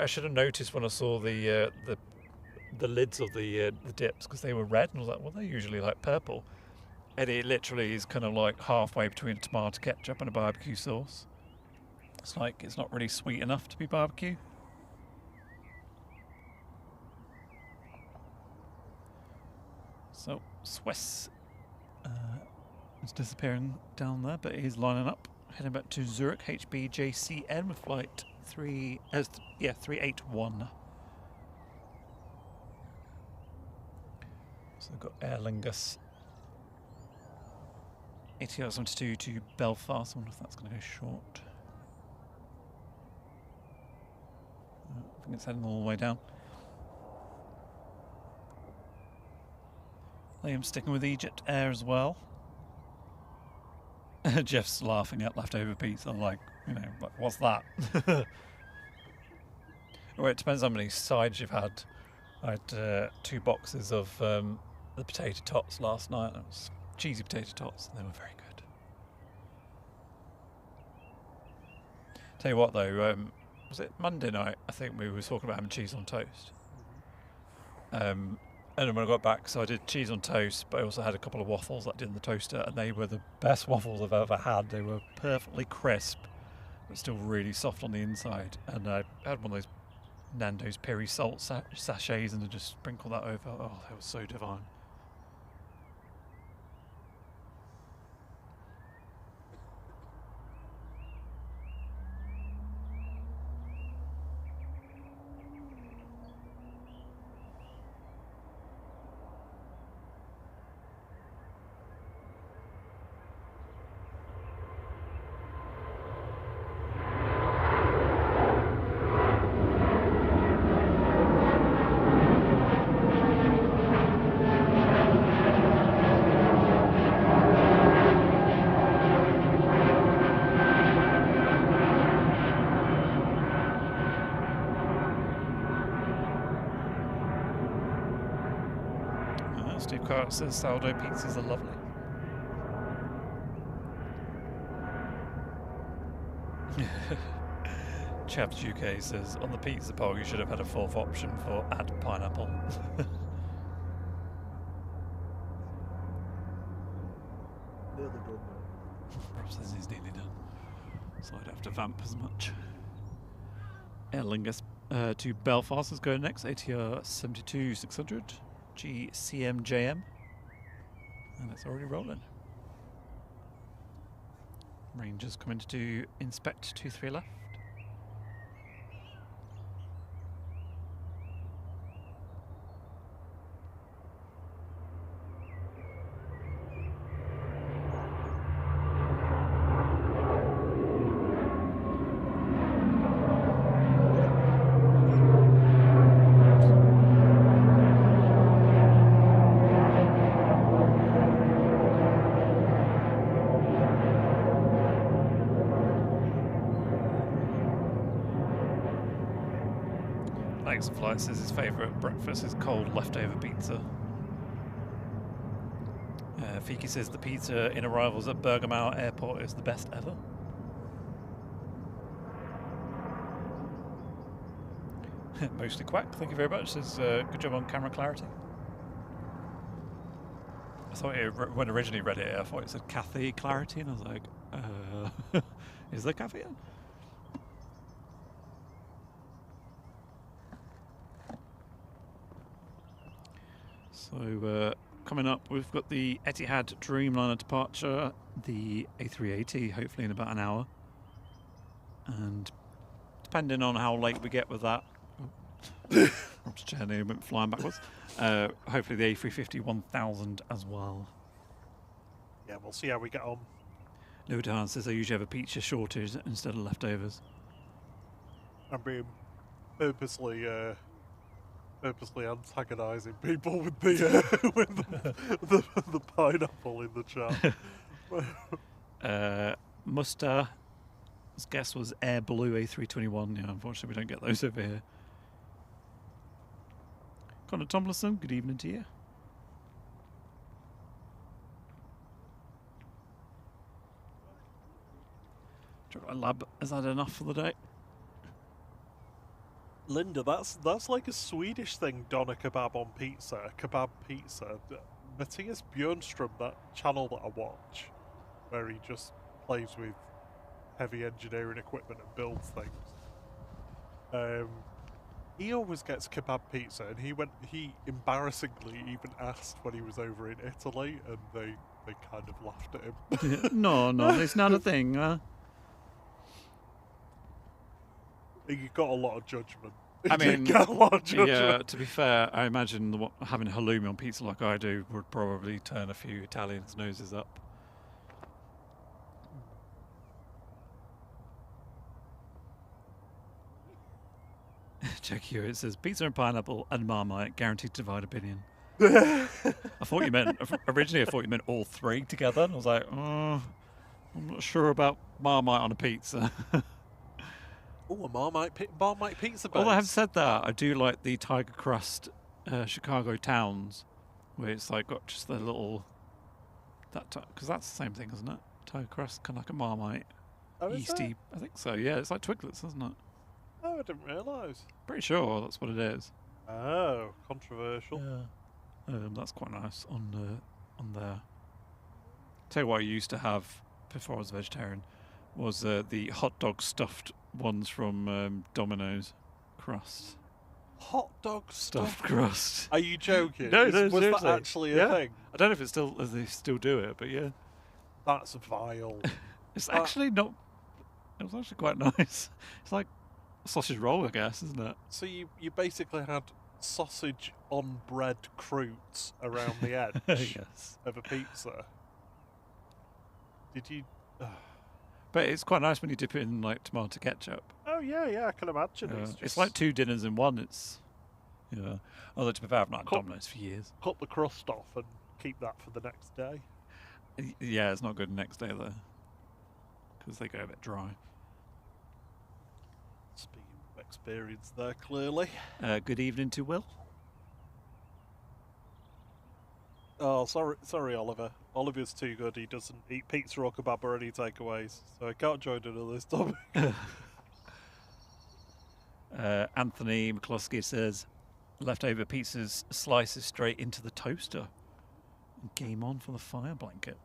should have noticed when I saw the lids of the dips, because they were red, and I was like, well, they're usually like purple. And it literally is kind of like halfway between a tomato ketchup and a barbecue sauce. It's like it's not really sweet enough to be barbecue. So Swiss is disappearing down there, but he's lining up, heading back to Zurich HBJCN with flight 381. So we've got Aer Lingus. Etihad 72 to Belfast. I wonder if that's going to go short. I think it's heading all the way down. Liam's sticking with Egypt Air as well. Jeff's laughing at leftover pizza. Like, you know, like, what's that? Well, it depends how many sides you've had. I had 2 boxes of the potato tots last night. It was cheesy potato tots, and they were very good. Tell you what though, was it Monday night? I think we were talking about having cheese on toast. And then when I got back, so I did cheese on toast, but I also had a couple of waffles that I did in the toaster, and they were the best waffles I've ever had. They were perfectly crisp, but still really soft on the inside. And I had one of those Nando's Peri salt sachets, and I just sprinkled that over. Oh, that was so divine. Steve Carter says sourdough pizzas are lovely. Chavs UK says, on the pizza poll, you should have had a fourth option for add pineapple. Nearly done now. Rob says he's nearly done, so I don't have to vamp as much. Aer Lingus to Belfast is going next, ATR 72600 GCMJM, and it's already rolling. Rangers coming to do inspect 23 left. Flight says his favourite breakfast is cold leftover pizza. Fiki says the pizza in arrivals at Bergamo Airport is the best ever. Mostly quack, thank you very much. Says good job on camera clarity. I thought when I originally read it, I thought it said Cathy clarity, and I was like, is there Cathy in? So coming up, we've got the Etihad Dreamliner departure, the A380, hopefully in about an hour. And depending on how late we get with that, Rob's chair nearly went flying backwards. Hopefully the A350 1000 as well. Yeah, we'll see how we get on. Lutan says they usually have a pizza shortage instead of leftovers. I'm being purposely antagonising people with the with the pineapple in the chat. Musta's guess was Air Blue A321. Yeah, unfortunately we don't get those over here. Connor Tomlinson, good evening to you. Lab, has had enough for the day? Linda, that's like a Swedish thing, Donna Kebab on pizza, kebab pizza. Matthias Björnström, that channel that I watch, where he just plays with heavy engineering equipment and builds things. He always gets kebab pizza, and he embarrassingly even asked when he was over in Italy, and they kind of laughed at him. No, it's not a thing. He got a lot of judgment. I mean, got a lot of judgment. Yeah, to be fair, I imagine having halloumi on pizza like I do would probably turn a few Italians' noses up. Check here, it says pizza and pineapple and Marmite, guaranteed to divide opinion. I thought you meant, originally I thought you meant all three together, and I was like, I'm not sure about Marmite on a pizza. Oh, a Marmite pizza base. Well, I have said that. I do like the Tiger Crust Chicago Towns, where it's like got just the little, because that's the same thing, isn't it? Tiger Crust, kind of like a Marmite, yeasty. I think so. Yeah, it's like Twiglets, isn't it? Oh, I didn't realise. Pretty sure that's what it is. Oh, controversial. Yeah, that's quite nice on there. Tell you what I used to have before I was a vegetarian was the hot dog stuffed ones from Domino's crust. Hot dog Stuffed crust. Are you joking? No, was seriously. that actually a thing? I don't know if they still do it, but yeah. That's vile. It's actually not. It was actually quite nice. It's like a sausage roll, I guess, isn't it? So you basically had sausage on bread croûtes around the edge Yes. of a pizza. Did you? But it's quite nice when you dip it in like tomato ketchup. Oh yeah, I can imagine. It's like two dinners in one. It's Although to be fair, I've not had Domino's for years. Cut the crust off and keep that for the next day. Yeah, it's not good the next day though, because they go a bit dry. Speaking of experience there, clearly. Good evening to Will. Oh, sorry, Oliver. Oliver's too good. He doesn't eat pizza or kebab or any takeaways, so I can't join in on this topic. Anthony McCloskey says, leftover pizzas slices straight into the toaster. Game on for the fire blanket.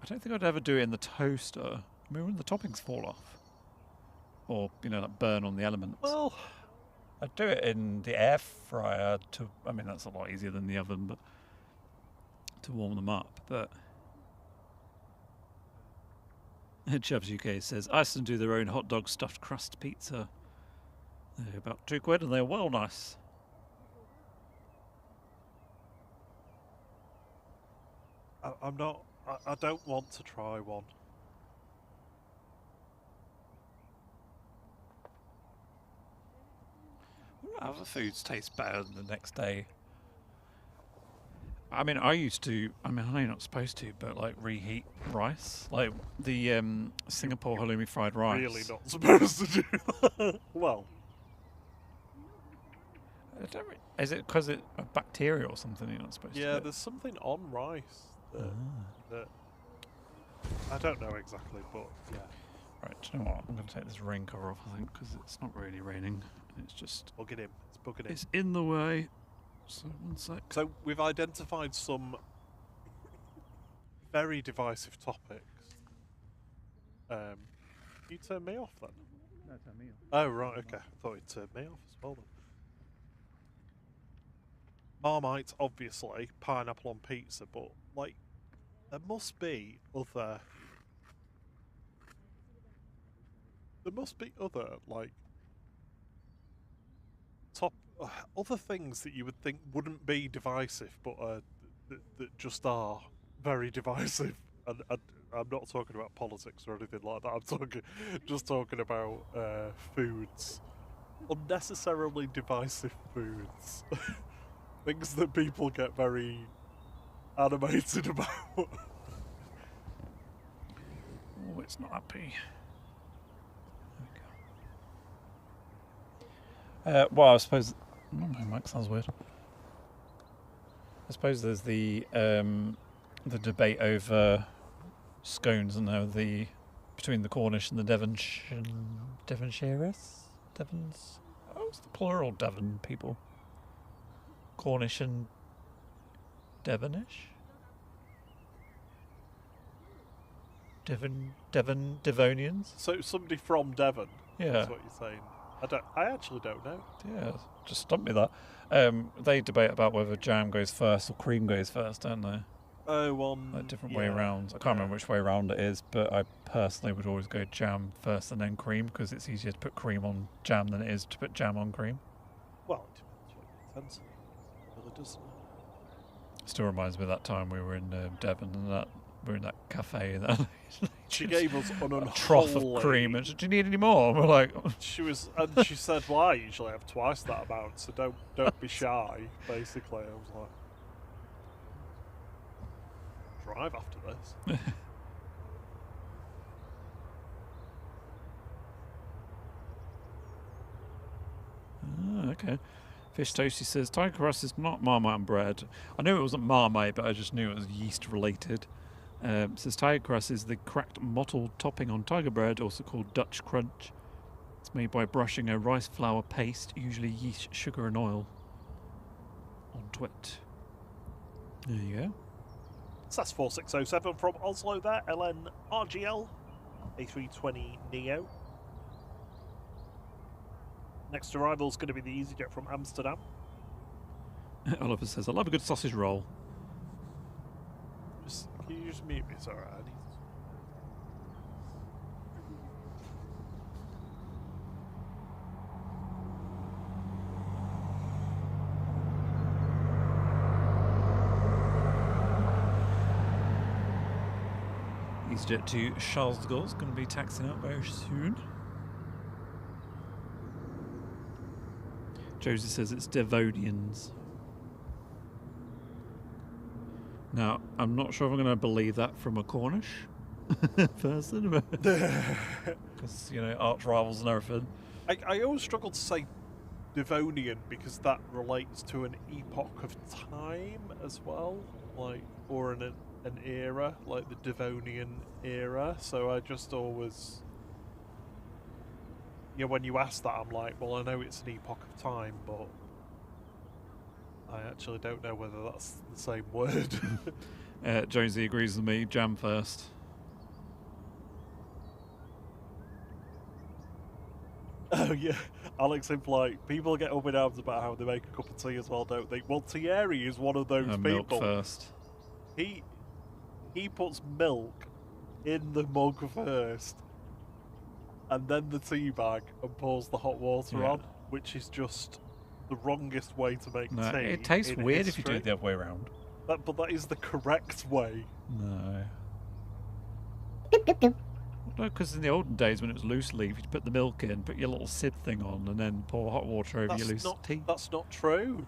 I don't think I'd ever do it in the toaster. I mean, when the toppings fall off. Or, you know, like burn on the elements. Well, I'd do it in the air fryer to... I mean, that's a lot easier than the oven, but... to warm them up, but... Chubbs UK says, Iceland do their own hot dog stuffed crust pizza. They're about £2 and they're well nice. I'm not. I don't want to try one. Other foods taste better the next day. I mean, I used to. I mean, I know you're not supposed to, but like reheat rice, like the Singapore halloumi fried rice. Really not supposed to do that. Well, I don't is it because it's a bacteria or something you're not supposed to? yeah, do? there's something on rice that I don't know exactly, but yeah. Right, do you know what? I'm going to take this rain cover off, I think, because it's not really raining. It's just... Bug it in. It's bugging in. It's in the way. So, one sec. So we've identified some very divisive topics. You turn me off then? No, turn me off. Oh, right, okay. I thought you turned me off as well then. Marmite, obviously, pineapple on pizza, but, like, there must be other... There must be other, like, other things that you would think wouldn't be divisive, but that just are very divisive. And I'm not talking about politics or anything like that. I'm just talking about foods, unnecessarily divisive foods, things that people get very animated about. Oh, it's not happy. Well, I suppose... Oh, my mic sounds weird. I suppose there's the debate over scones and how between the Cornish and the Devonshireans? Devons? Oh, it's the plural Devon people. Cornish and Devonish? Devonians? So somebody from Devon. Yeah. That's what you're saying. I actually don't know. Yeah, just stumped me that. They debate about whether jam goes first or cream goes first, don't they? Oh, Like different way around. I can't remember which way around it is, but I personally would always go jam first and then cream because it's easier to put cream on jam than it is to put jam on cream. Well, it depends what you fancy. It really doesn't. Still reminds me of that time we were in Devon and we were in that cafe and that She gave us an a trough of cream and said, "Do you need any more?" And we're like, she said, "Well, I usually have twice that amount, so don't be shy." Basically, I was like, "Drive after this." Okay. Fish Toasty says, Tiger crust is not Marmite and bread. I knew it wasn't Marmite, but I just knew it was yeast related. Says Tiger crust is the cracked mottled topping on tiger bread, also called Dutch crunch. It's made by brushing a rice flour paste, usually yeast, sugar and oil, onto it. There you go. SAS 4607 from Oslo there, LN RGL, A320 Neo. Next arrival is going to be the EasyJet from Amsterdam. Oliver says, I love a good sausage roll. Can you just mute me? It's alright. EasyJet to Charles de Gaulle is going to be taxiing out very soon. Josie says it's Devonians. Now, I'm not sure if I'm going to believe that from a Cornish person, because, you know, arch rivals and everything. I always struggle to say Devonian because that relates to an epoch of time as well, like, or an era, like the Devonian era. So I just always yeah, when you ask that, I'm like, well, I know it's an epoch of time, but I actually don't know whether that's the same word. Jonesy agrees with me. Jam first. Oh yeah, Alex implied people get up in arms about how they make a cup of tea as well, don't they? Well, Thierry is one of those people. Milk first. He puts milk in the mug first, and then the tea bag, and pours the hot water on, which is just the wrongest way to make tea. It tastes weird if you do it the other way around. But that is the correct way. No. No, because in the olden days when it was loose leaf, you'd put the milk in, put your little sieve thing on, and then pour hot water over your loose tea. That's not true.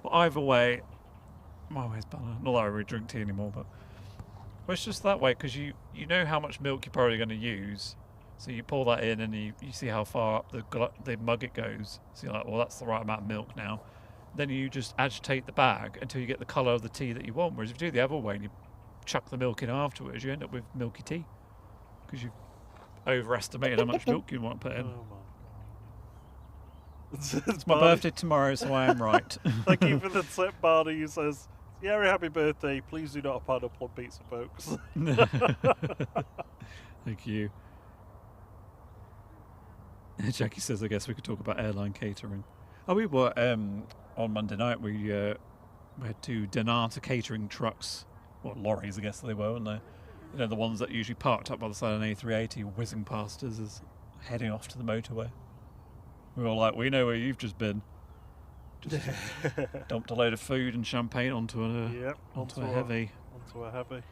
Well, either way, my way's better. Not that I really drink tea anymore, but well, it's just that way because you know how much milk you're probably going to use, so you pour that in and you see how far up the mug it goes. So you're like, well, that's the right amount of milk now. Then you just agitate the bag until you get the colour of the tea that you want. Whereas if you do the other way and you chuck the milk in afterwards, you end up with milky tea because you've overestimated how much milk you want to put in. Oh my. It's my birthday tomorrow, so I am right. Thank you for the tip, Barney, who says, Thierry, happy birthday. Please do not have pineapple on pizza, folks. Thank you. Jackie says, I guess we could talk about airline catering. Oh, we were, on Monday night, we had 2 Donata catering trucks, or lorries, I guess they were, weren't they? You know, the ones that usually parked up by the side of an A380 whizzing past us as heading off to the motorway. We were all like, we know where you've just been. Just dumped a load of food and champagne onto a heavy. Onto a heavy.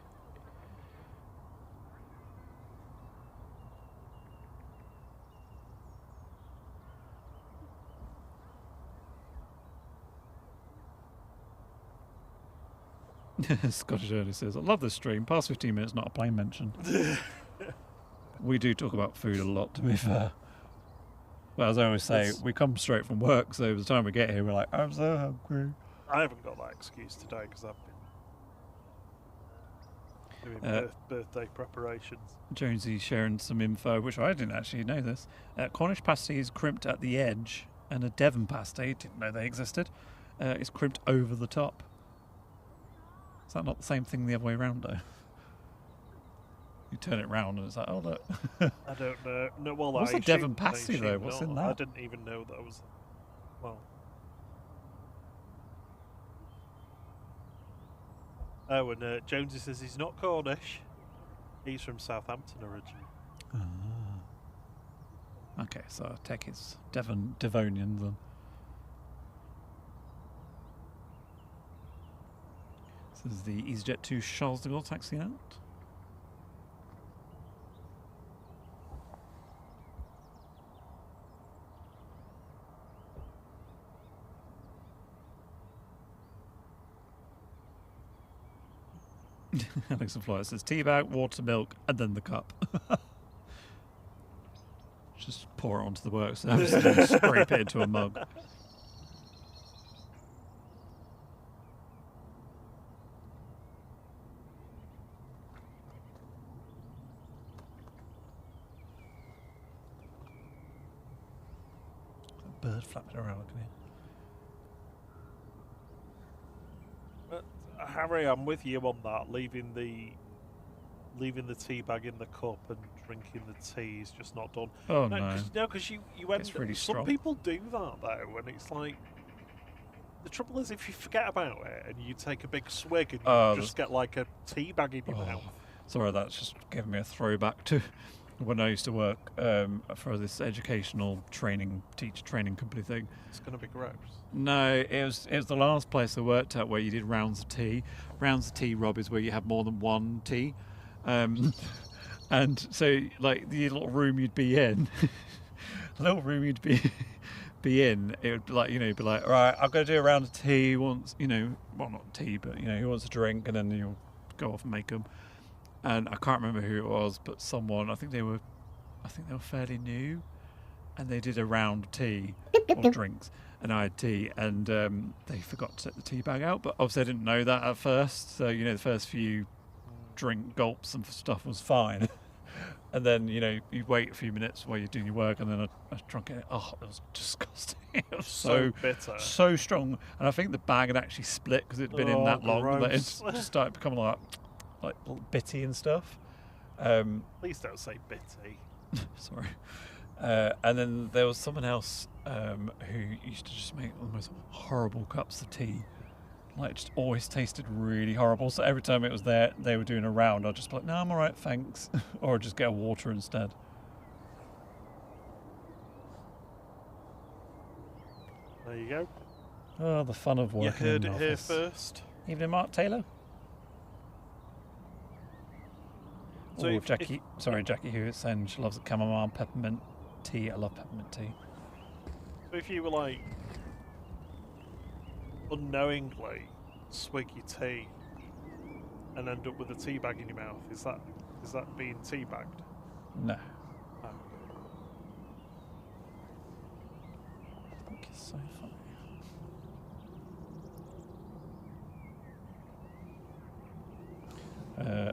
Scottish Early says, I love this stream. Past 15 minutes, not a plane mention. We do talk about food a lot, to be fair. But as I always say, we come straight from work, so by the time we get here, we're like, I'm so hungry. I haven't got that excuse today because I've been doing birthday preparations. Jonesy sharing some info, which I didn't actually know this. Cornish pasty is crimped at the edge, and a Devon pasty, didn't know they existed, is crimped over the top. Is that not the same thing the other way around, though? You turn it round and it's like, oh, look. I don't know. No, well, what's a Devon pasty, though? What's in that? I didn't even know that was... Well... Oh, and Jonesy says he's not Cornish. He's from Southampton originally. Ah. Okay, so I take it's Devonian then. This is the EasyJet to Charles de Gaulle taxi out. Alex and Flyer says teabag, water, milk, and then the cup. Just pour it onto the works and just scrape it into a mug. Bird flapping around, look at it. Harry, I'm with you on that. Leaving the tea bag in the cup and drinking the tea is just not done. Oh no! Because you end. Really some strong. people do that though, and it's like the trouble is if you forget about it and you take a big swig and you just get like a tea bag in your mouth. Sorry, that's just giving me a throwback to when I used to work for this educational teacher training company thing. It's going to be gross. No, it was the last place I worked at where you did rounds of tea. Rounds of tea, Rob, is where you have more than one tea. And so, like, the little room you'd be in, it would be like, be like, all right, I'm going to do a round of tea once, well, not tea, but, who wants a drink, and then you'll go off and make them. And I can't remember who it was, but someone, I think they were fairly new, and they did a round of tea, or drinks, and I had tea, and they forgot to set the tea bag out, but obviously I didn't know that at first, so, the first few drink gulps and stuff was fine. And then, you know, you wait a few minutes while you're doing your work, and then I drunk it. Oh, it was disgusting. It was So bitter. so strong. And I think the bag had actually split because it'd been in that long that it gross. just started becoming like bitty and stuff. Please don't say bitty. Sorry. And then there was someone else who used to just make the most horrible cups of tea. Like, just always tasted really horrible. So every time it was there, they were doing a round, I'd just be like, no, I'm all right, thanks. Or just get a water instead. There you go. Oh, the fun of You working heard in it an here office. first. Evening, Mark Taylor. So Oh, if- Jackie. Sorry, Jackie, who is saying she loves a chamomile peppermint tea. I love peppermint tea. So if you were like unknowingly swig your tea and end up with a tea bag in your mouth, is that being tea bagged? No. No. I think it's so funny.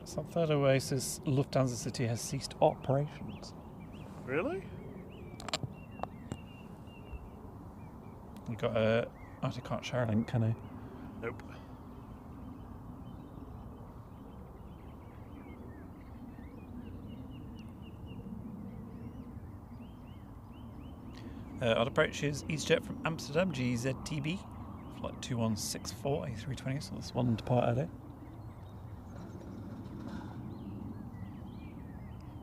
Southern Oasis Lufthansa City has ceased operations. Really? You got a. Oh, you can't share a link, can I? Nope. Our approach is EasyJet from Amsterdam, GZTB, flight 2164 A320, so that's one depart early.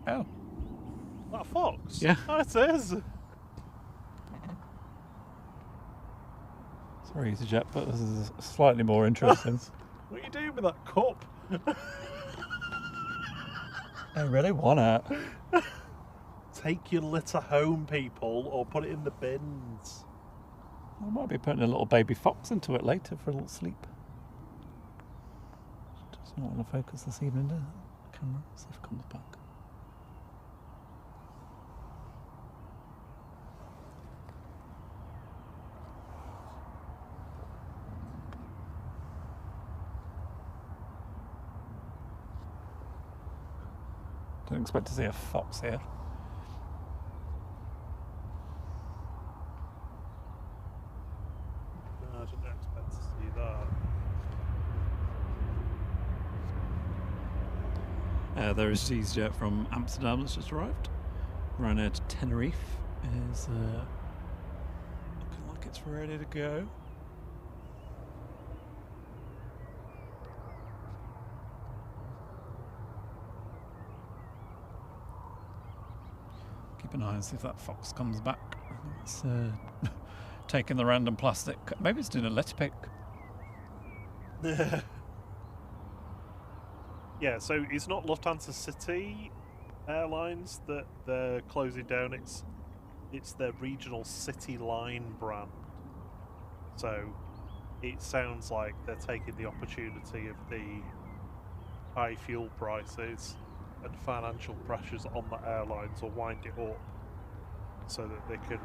Oh. That a fox? Yeah. Oh, it is. Sorry, EasyJet, but this is slightly more interesting. What are you doing with that cup? I really want it. Take your litter home, people, or put it in the bins. I might be putting a little baby fox into it later for a little sleep. Does not want to focus this evening, does it? The camera, see if it comes back. Don't expect to see a fox here. No, I didn't expect to see that. There is EasyJet from Amsterdam that's just arrived. Ryanair to Tenerife is looking like it's ready to go. Keep an eye and see if that fox comes back. I think it's taking the random plastic. Maybe it's doing a litter pick. Yeah, so it's not Lufthansa City Airlines that they're closing down. It's their regional City Line brand. So it sounds like they're taking the opportunity of the high fuel prices and financial pressures on the airlines will wind it up so that they can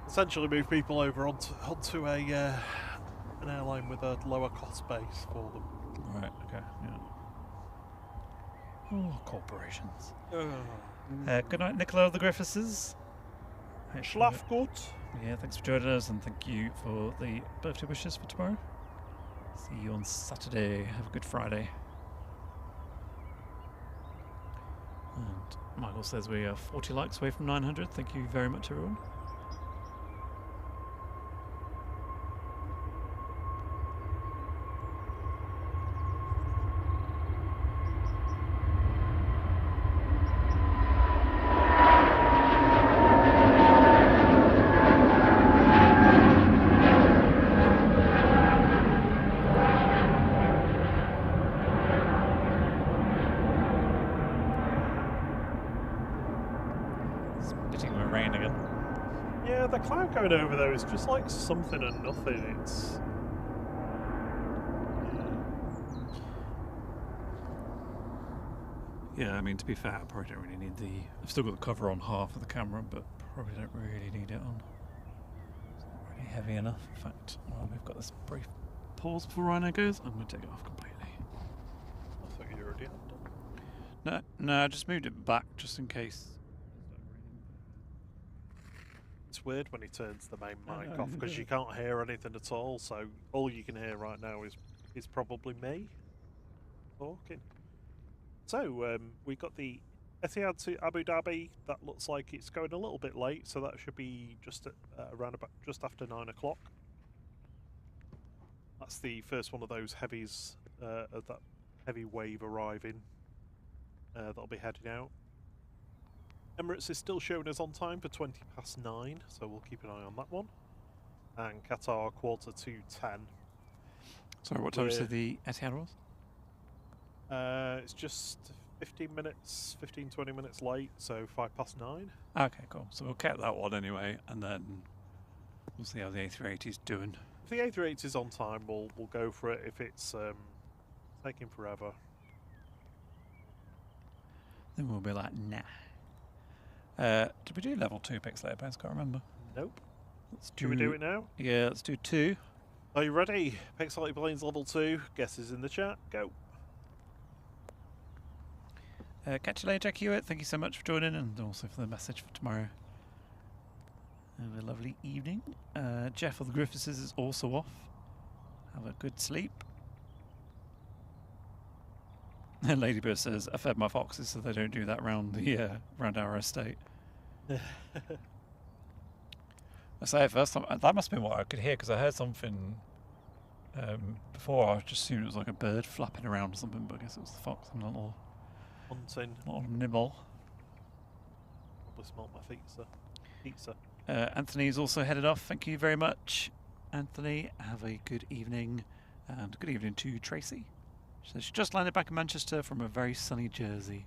essentially move people over onto a an airline with a lower cost base for them. Right, okay, yeah. Oh, corporations. Good night, Nicola of the Griffiths. Schlaf gut. Yeah, thanks for joining us, and thank you for the birthday wishes for tomorrow. See you on Saturday. Have a good Friday. And Michael says we are 40 likes away from 900. Thank you very much, everyone. Spitting with rain again. Yeah, the cloud going over there is just like something and nothing. It's Yeah, I mean, to be fair, I probably don't really need the... I've still got the cover on half of the camera, but probably don't really need it on. It's not really heavy enough. In fact, while we've got this brief pause before Ryanair goes, I'm going to take it off completely. I thought you already had done. No, I just moved it back just in case. It's weird when he turns the main I mic know. off because you can't hear anything at all. So all you can hear right now is probably me talking. So we got the Etihad to Abu Dhabi. That looks like it's going a little bit late, so that should be just at, around about just after 9 o'clock. That's the first one of those heavies, of that heavy wave arriving. That'll be heading out. Emirates is still showing us on time for 9:20, so we'll keep an eye on that one. And Qatar 9:45. Sorry, what time did you say the Etihad was? It's just 20 minutes late, so 9:05. Okay, cool. So we'll get that one anyway, and then we'll see how the A380 is doing. If the A380 is on time, we'll go for it. If it's taking forever, Then we'll be like, nah. Did we do level 2 pixel air bands? Can't remember. nope. Let's Should we do it now? Yeah, let's do 2. Are you ready? Pixelated Planes level 2. Guesses in the chat. Go. Catch you later, Jack Hewitt. Thank you so much for joining and also for the message for tomorrow. Have a lovely evening. Jeff of the Griffiths is also off. Have a good sleep. And Ladybird says, I fed my foxes so they don't do that round around our estate. I say first time, that must have been what I could hear because I heard something before. I just assumed it was like a bird flapping around or something, but I guess it was the fox and a little nibble. Probably smelt my pizza. Anthony's also headed off. Thank you very much, Anthony. Have a good evening, and good evening to Tracy. So she just landed back in Manchester from a very sunny Jersey.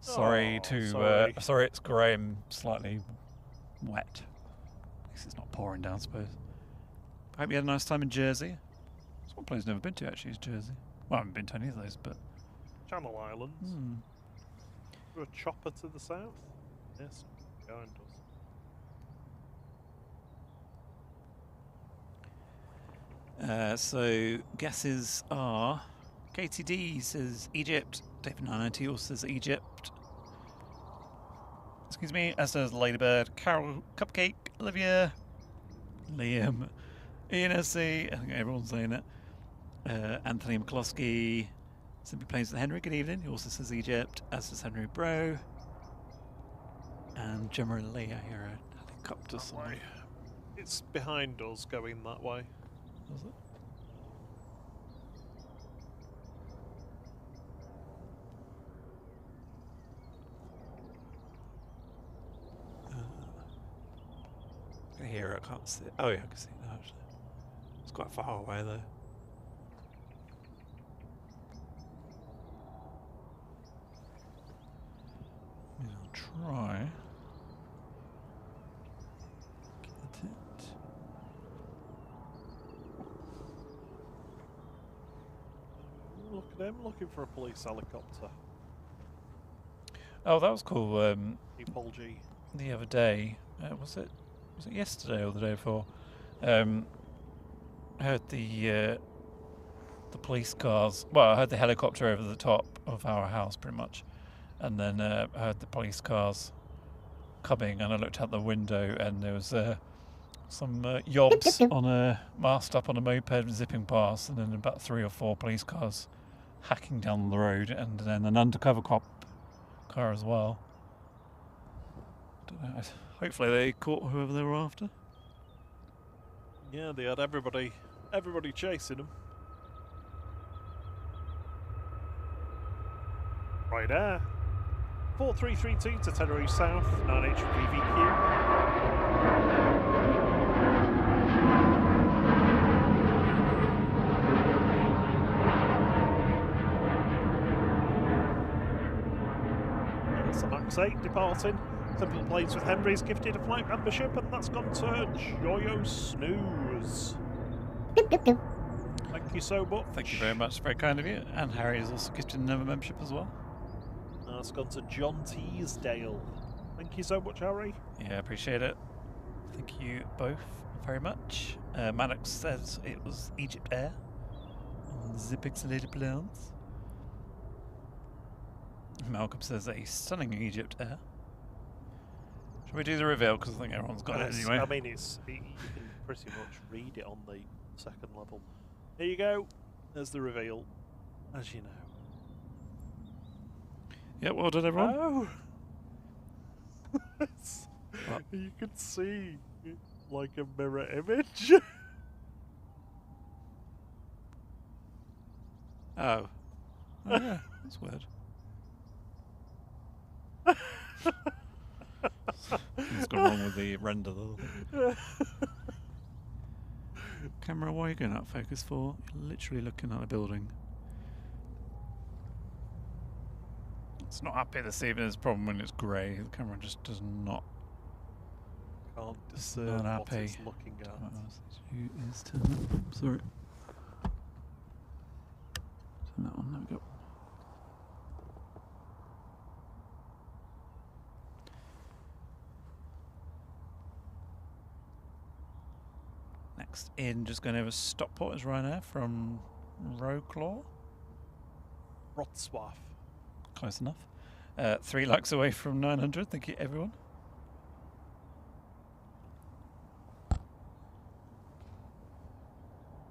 Sorry sorry. It's grey and slightly wet. At least it's not pouring down, I suppose. I hope you had a nice time in Jersey. It's one place I've never been to actually, is Jersey. Well, I haven't been to any of those, but Channel Islands. Is there a chopper to the south? Yes, behind us. So guesses are KTD says Egypt, David 990 also says Egypt. Excuse me, as says Ladybird, Carol Cupcake, Olivia, Liam, Ian SC, I think everyone's saying it. Anthony McCloskey, Simply Planes with Henry, good evening. He also says Egypt, as does Henry Bro. And Gemma and Leah here at helicopter somewhere. It's behind us going that way. Was it? I can hear it, I can't see it. Oh yeah, I can see it now actually. It's quite far away though. I'll try. Get it. Look at him looking for a police helicopter. Oh, that was cool. Paul G. The other day, was it yesterday or the day before? I heard the police cars. Well, I heard the helicopter over the top of our house, pretty much, and then I heard the police cars coming, and I looked out the window, and there was some yobs on a mast up on a moped zipping past, and then about 3 or 4 police cars hacking down the road, and then an undercover cop car as well. Don't know. Hopefully they caught whoever they were after. Yeah, they had everybody chasing them. Right there. 4332 to Tenerife South, 9H VVQ. That's the Max 8 departing. Simple Planes with Henry's gifted a flight membership, and that's gone to Joyo Snooze. Thank you so much. Thank you very much. Very kind of you. And Harry is also gifted another membership as well. That's gone to John Teasdale. Thank you so much, Harry. Yeah, appreciate it. Thank you both very much. Maddox says it was Egypt Air on the Pixelated Planes. Malcolm says a stunning Egypt air. Shall we do the reveal? Because I think everyone's got it anyway. I mean, you can pretty much read it on the second level. There you go. There's the reveal, as you know. Yeah, well done, everyone. Oh. You can see like a mirror image. Oh. Oh yeah, that's weird. What's gone wrong with the render though? Camera, why are you going out of focus for? You're literally looking at a building. It's not happy this evening. It's a problem when it's grey. The camera just does not. Can't discern Not what happy. it's looking at. Who is turn? Sorry. Turn that on. There we go. Next in, just going over Stockport is Ryanair from Roclaw. Wrocław. Close enough. 3 likes away from 900. Thank you, everyone.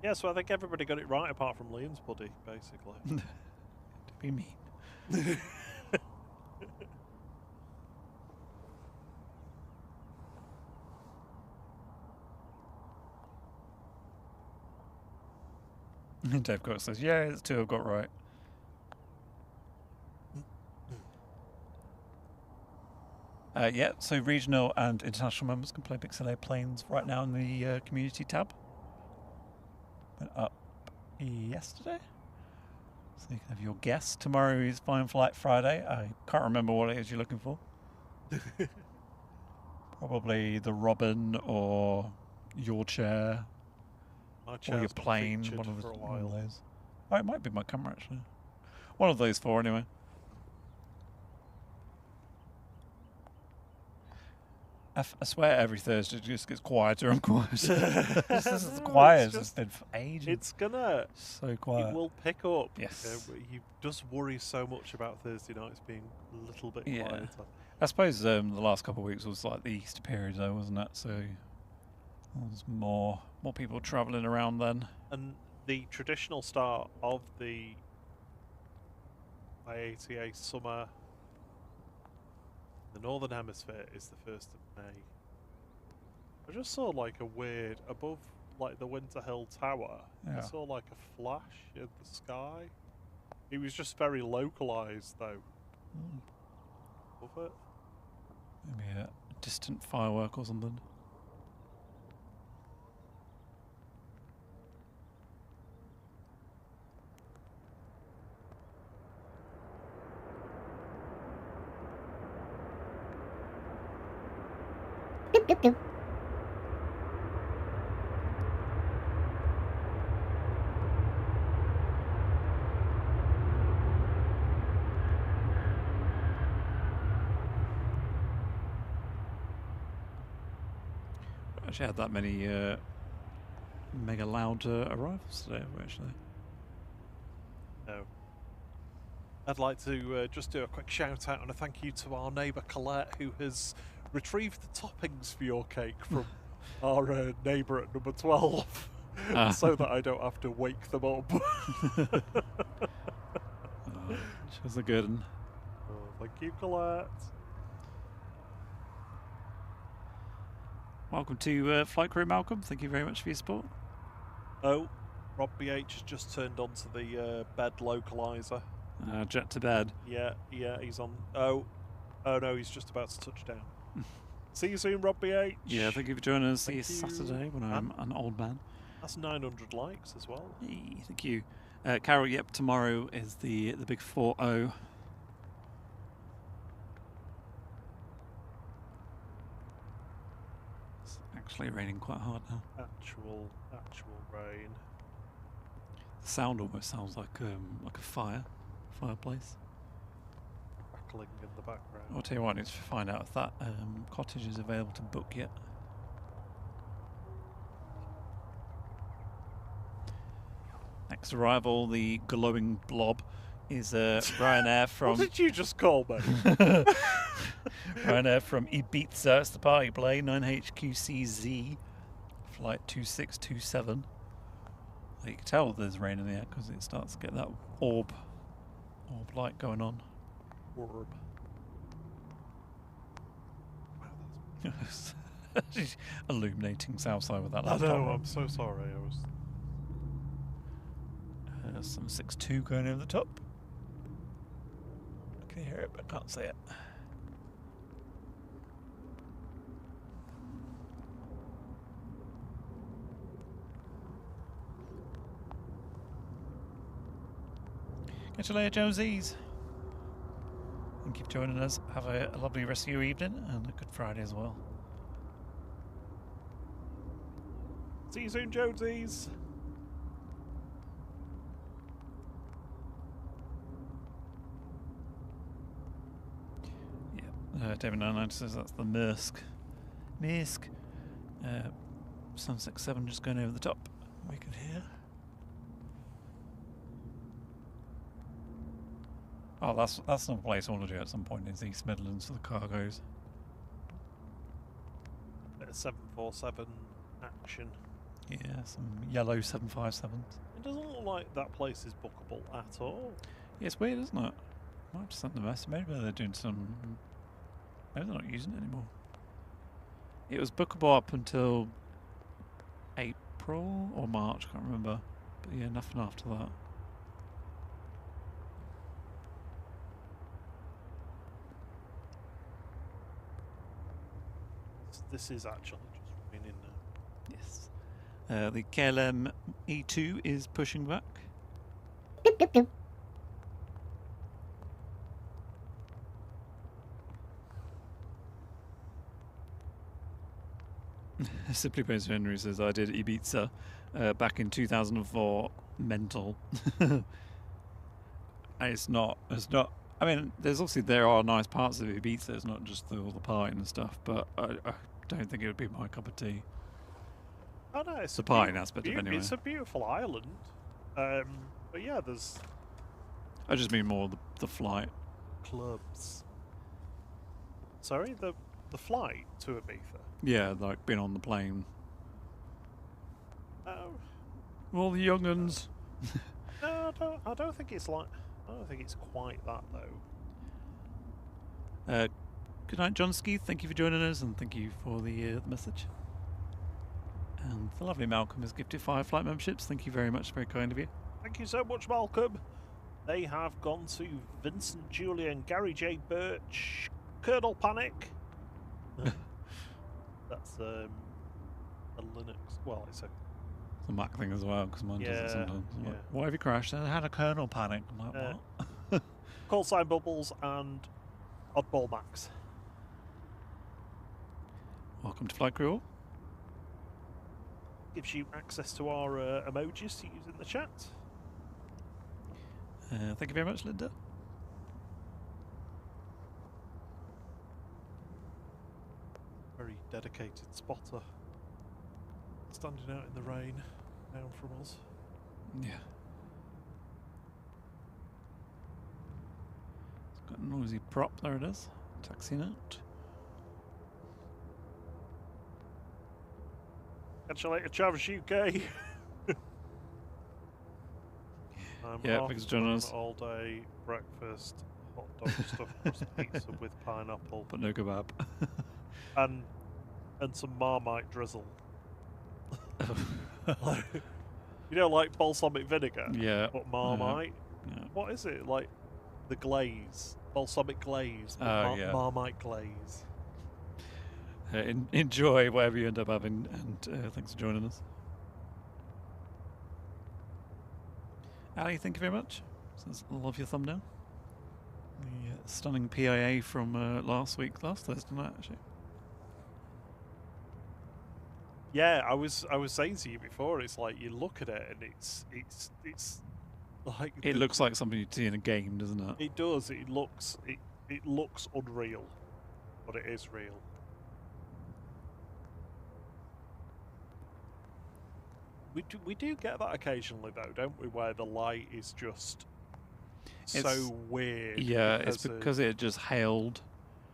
Yeah, so I think everybody got it right apart from Liam's buddy, basically. To be mean. Dave Cox says, yeah, it's 2 I've got right. Yeah, so regional and international members can play Pixel Airplanes right now in the community tab. Went up yesterday. So you can have your guess. Tomorrow is Fine Flight Friday. I can't remember what it is you're looking for. Probably the Robin or your chair. My Or chair's your been plane, featured one of for a one of while. those. Oh, it might be my camera actually. One of those 4 anyway. I swear every Thursday it just gets quieter and quieter. This is quiet. It's been for ages. It's gonna. So quiet. It will pick up. Yes. But you just worry so much about Thursday nights being a little bit Yeah. quieter. I suppose the last couple of weeks was like the Easter period though, wasn't it? So there's more people travelling around then. And the traditional start of the IATA summer, the Northern Hemisphere, is the 1st of May. I just saw like a weird, above like the Winter Hill Tower, I Yeah. saw like a flash in the sky. It was just very localised though. Above it. Maybe a distant firework or something. Actually had that many mega loud arrivals today, have we, actually. No. I'd like to just do a quick shout out and a thank you to our neighbour Colette, who has retrieved the toppings for your cake from our neighbour at number 12, so that I don't have to wake them up. She was a good one. Oh, thank you, Colette. Welcome to Flight Crew, Malcolm. Thank you very much for your support. Oh, Rob BH has just turned onto the bed localiser. Jet to bed. Yeah, he's on. Oh no, he's just about to touch down. See you soon, Rob BH. Yeah, thank you for joining us. See you Thank you. Saturday when I'm an old man. That's 900 likes as well. Hey, thank you. Carol, yep, tomorrow is the big 4-0. It's actually raining quite hard now. Actual rain. The sound almost sounds like a fireplace. Crackling in the background. I'll tell you what, I need to find out if that cottage is available to book yet. Next arrival, the glowing blob. is Ryanair from... What did you just call me? Ryanair from Ibiza. It's the party plane, 9HQCZ, flight 2627. You can tell there's rain in the air because it starts to get that orb light going on. Orb. She's illuminating Southside with that I laptop. know, I'm so sorry. I was... Some 6.2 going over the top. I can hear it, but I can't see it. Catch you later, Jonesies. Thank you for joining us. Have a lovely rest of your evening and a good Friday as well. See you soon, Jonesies. David 99 says that's the Maersk. Sun 67 just going over the top. We can hear. Oh, that's another place I want to do at some point, is East Midlands for the cargoes. Bit of 747 action. Yeah, some yellow 757s. It doesn't look like that place is bookable at all. Yeah, it's weird, isn't it? Might have to send them a message. Maybe they're doing some... Maybe they're not using it anymore. It was bookable up until April or March, can't remember. But yeah, nothing after that. This is actually just raining now. Yes. The KLM E2 is pushing back. Simply Prince Henry says, I did Ibiza back in 2004. Mental. And it's not, I mean, there are nice parts of Ibiza, it's not just all the partying and stuff, but I don't think it would be my cup of tea. Oh no, it's The partying aspect of it anyway. It's a beautiful island. But yeah, there's I just mean more the flight. clubs. Sorry, the flight to Ibiza. Yeah, like being on the plane. Oh. All the young uns. No, I don't think it's like. I don't think it's quite that though. Good night, John Ski. Thank you for joining us, and thank you for the message. And the lovely Malcolm has gifted 5 flight memberships. Thank you very much. Very kind of you. Thank you so much, Malcolm. They have gone to Vincent Julian, Gary J. Birch, Colonel Panic. That's a Linux. Well, it's a It's a Mac thing as well, because mine does Yeah, it sometimes. I'm yeah. like, why have you crashed? I had a kernel panic. I'm like, what? Call Sign Bubbles and Oddball Max. Welcome to Flight Crew. Gives you access to our emojis to use in the chat. Thank you very much, Linda. Very dedicated spotter. Standing out in the rain, down from us. Yeah. It's got a noisy prop. There it is. Taxiing out. Catch you later, Travis UK. Yeah, off thanks for joining on us. all day breakfast, hot dog stuffed crust pizza with pineapple But no kebab. and some Marmite drizzle. Like, you know, like balsamic vinegar, Yeah. but Marmite. Yeah. What is it? Like the glaze, balsamic glaze, but Oh, yeah. Marmite glaze. Enjoy whatever you end up having, and thanks for joining us. Ali, thank you very much. Says, love your thumbnail. The stunning PIA from last Thursday night, actually. Yeah, I was saying to you before. It's like you look at it and it's like It looks like something you'd see in a game, doesn't it? It does. It looks unreal, but it is real. We do get that occasionally though, don't we? Where the light is just so weird. Yeah, it's because it just hailed.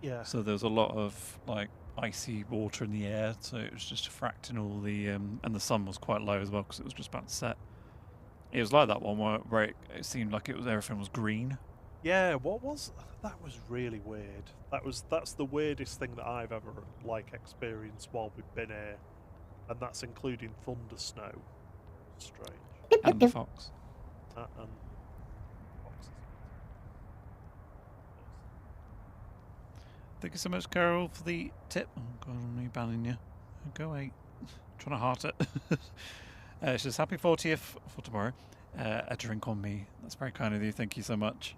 Yeah. So there was a lot of like icy water in the air, so it was just diffracting all the and the sun was quite low as well because it was just about to set. It was like that one where it seemed like everything was green. Yeah, that was really weird. That's the weirdest thing that I've ever experienced while we've been here, and that's including thunder snow. Strange. And the fox. And foxes. Thank you so much, Carol, for the tip. Oh God, I'm really banning you. Go away. Trying to heart it. It's just happy 40th for tomorrow. A drink on me. That's very kind of you. Thank you so much.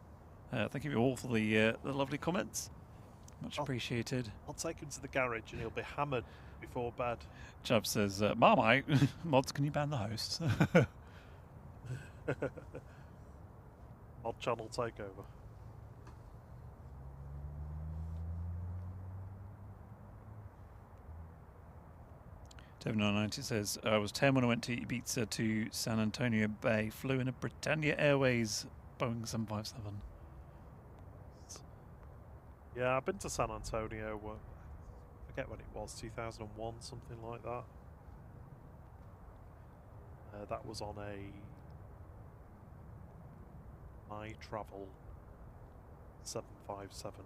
Thank you all for the lovely comments. Much appreciated. I'll take him to the garage and he'll be hammered before bed. Chubb says, Marmite, mods, can you ban the hosts? Mod channel takeover. Devin990 says, I was 10 when I went to Ibiza to San Antonio Bay. Flew in a Britannia Airways Boeing 757. Yeah, I've been to San Antonio. I forget when it was, 2001, something like that. That was on my travel 757.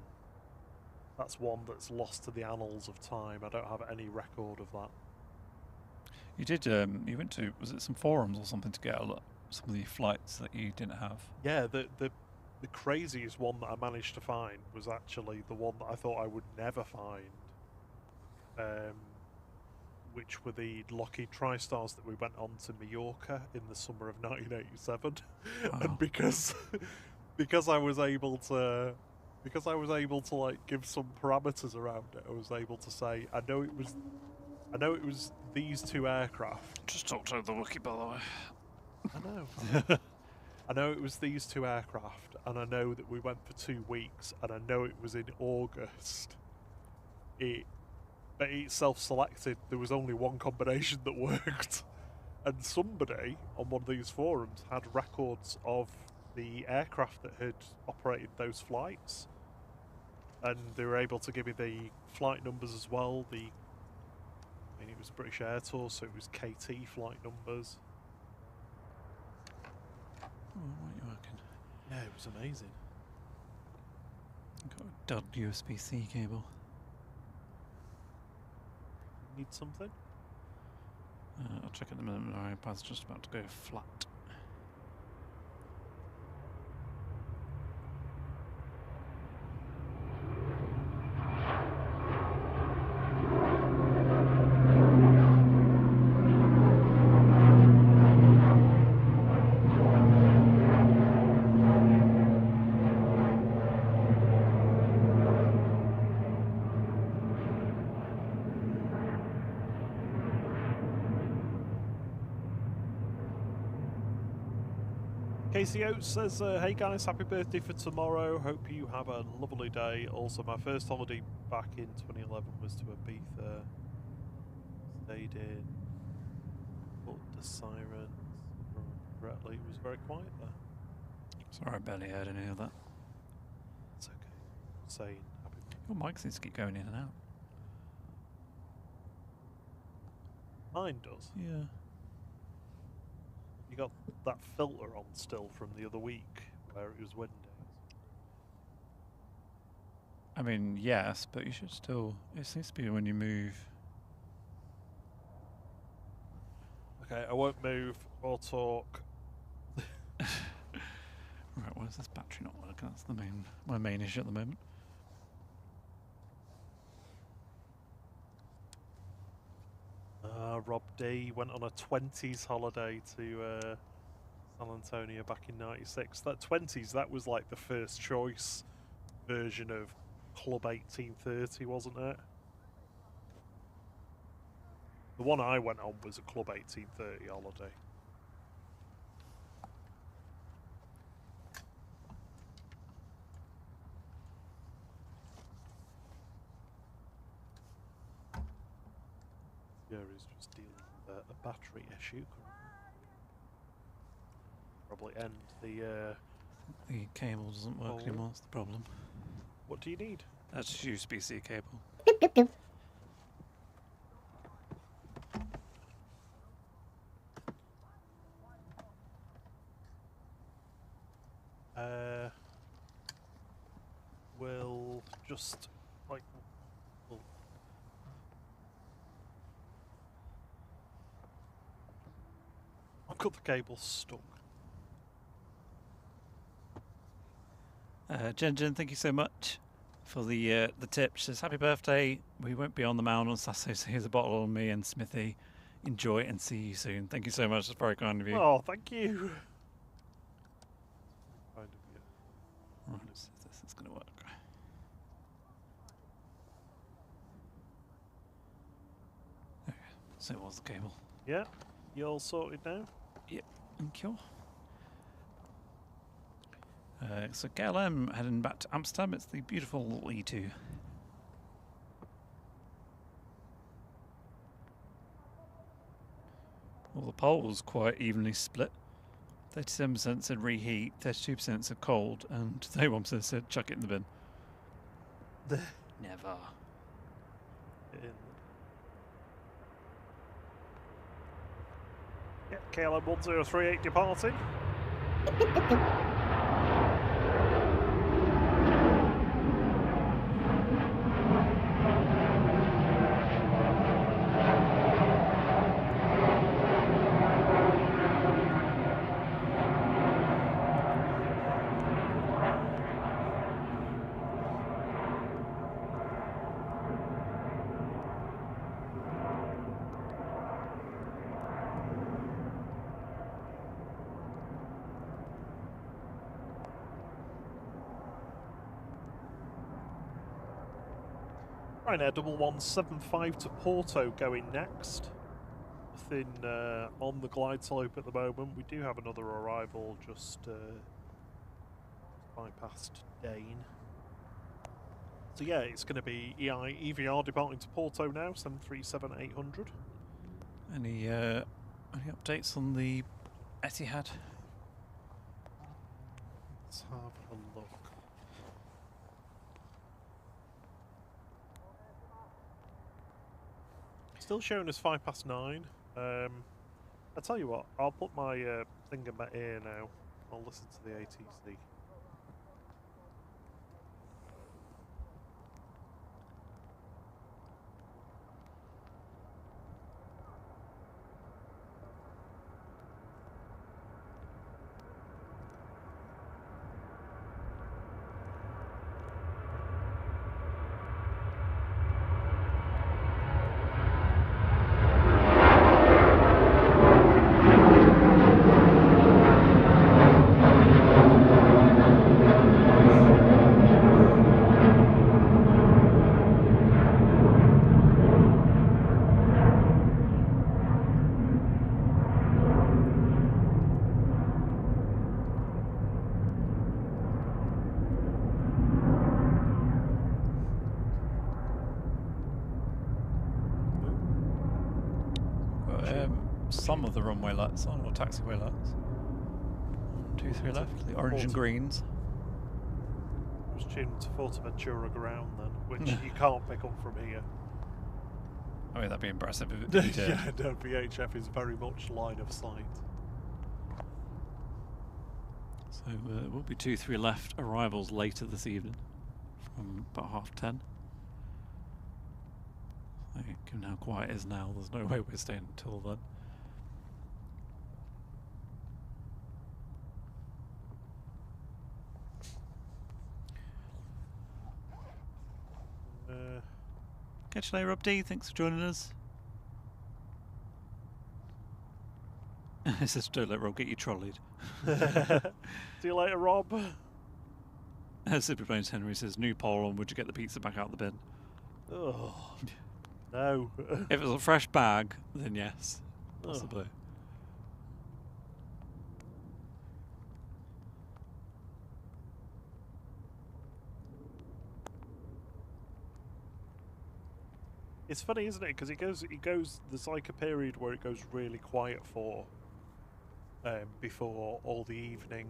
That's one that's lost to the annals of time. I don't have any record of that. You did, you went to, was it some forums or something to get some of the flights that you didn't have? Yeah, the craziest one that I managed to find was actually the one that I thought I would never find, which were the Lockheed TriStars that we went on to Mallorca in the summer of 1987. Wow. And because I was able to like give some parameters around it, I was able to say I know it was these two aircraft. Just talked over the wiki, by the way. I know. I know it was these two aircraft, and I know that we went for 2 weeks, and I know it was in August. It self-selected. There was only one combination that worked, and somebody on one of these forums had records of the aircraft that had operated those flights, and they were able to give me the flight numbers as well. It was British Air Tour, so it was KT flight numbers. Oh, why aren't you working? Yeah, it was amazing. Got a dud USB-C cable. Need something? I'll check in a minute. My iPad's just about to go flat. Casey Oates says, hey guys, happy birthday for tomorrow. Hope you have a lovely day. Also, my first holiday back in 2011 was to Ibiza. Stayed in, put the sirens. Correctly, it was very quiet there. Sorry, I barely heard any of that. It's okay. Saying happy birthday. Your mic seems to keep going in and out. Mine does. Yeah. You got that filter on still from the other week where it was windy. I mean, yes, but you should still... It seems to be when you move... Okay, I won't move or talk. Right, why is this battery not working? That's my main issue at the moment. Rob D went on a 20s holiday to San Antonio back in '96. That 20s, that was like the first choice version of Club 1830, wasn't it? The one I went on was a Club 1830 holiday. Is just dealing with a battery issue. Probably end the The cable doesn't work Oh. anymore, that's the problem. What do you need? That's USB-C cable. We'll just like. We'll I've got the cable stuck. Jen, thank you so much for the tip. She says, happy birthday. We won't be on the mound on Saturday, so here's a bottle on me and Smithy. Enjoy and see you soon. Thank you so much. That's very kind of you. Oh, thank you. Kind of you. Right, let's see if this is going to work. There we go. So it was the cable. Yeah, you all sorted now? Thank you. So KLM heading back to Amsterdam. It's the beautiful E2. Well, the polls quite evenly split. 37% said reheat, 32% said cold, and 31% said chuck it in the bin. Never. Yeah, KLM 1038 departing. Ryanair 1175 to Porto going next. Nothing on the glide slope at the moment. We do have another arrival just bypassed Dane. So yeah, it's going to be EVR departing to Porto now, 737-800. Any updates on the Etihad? Let's have a look. Still showing us 9:05. I'll tell you what, I'll put my thing in my ear now. I'll listen to the ATC. Some of the runway lights on, or taxiway lights. 1, 2, 3 left. The orange and greens. I was tuned to Forteventura ground then, which you can't pick up from here. I mean, that'd be impressive if it did. Yeah, no, VHF is very much line of sight. So there will be 2, 3 left arrivals later this evening, from about 10:30. So, given how quiet it is now, there's no way we're staying until then. Catch you later, Rob D. Thanks for joining us. It says, don't let Rob get you trolleyed. See you later, Rob. Superplanes Henry says, new poll on would you get the pizza back out the bin? Oh, no. If it's a fresh bag, then yes, possibly. It's funny, isn't it? Because it goes. There's like a period where it goes really quiet for, before all the evening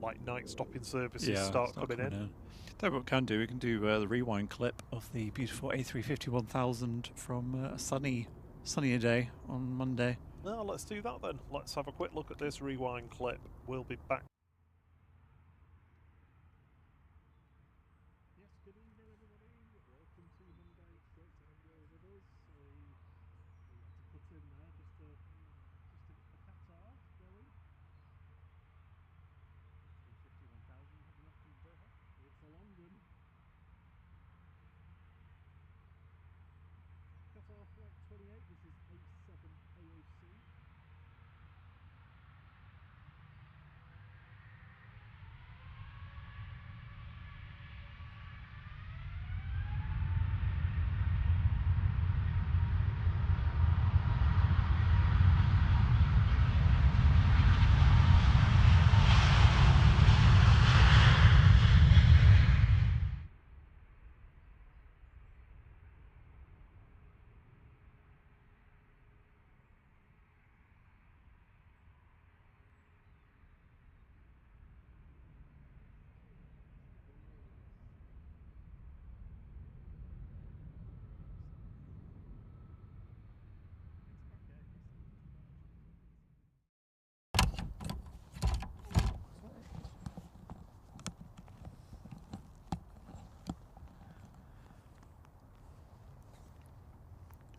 like night stopping services start coming in. Tell you what we can do. We can do the rewind clip of the beautiful A350 1000 from a sunnier day on Monday. Well, let's do that then. Let's have a quick look at this rewind clip. We'll be back. Yes, good evening everybody. Welcome to Monday straight to India with us. So we had to put in there just to get the Qatar going. 350 1000 have not been better. It's a London. Qatar Flight 28, this is A7AOC.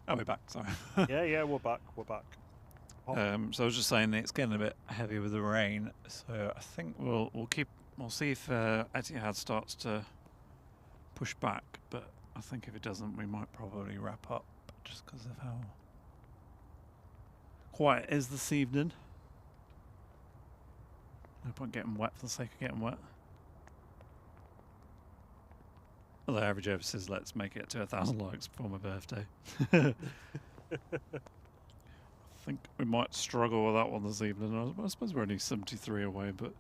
Oh, we're back, sorry. yeah, we're back. Oh. So I was just saying that it's getting a bit heavy with the rain, so I think we'll see if Etihad starts to push back, but I think if it doesn't, we might probably wrap up just because of how quiet it is this evening. No point getting wet for the sake of getting wet. Well, the average ever says, let's make it to 1,000 likes before my birthday. I think we might struggle with that one this evening. I suppose we're only 73 away, but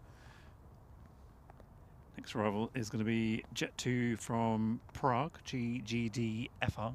next arrival is going to be Jet 2 from Prague, GGDFR.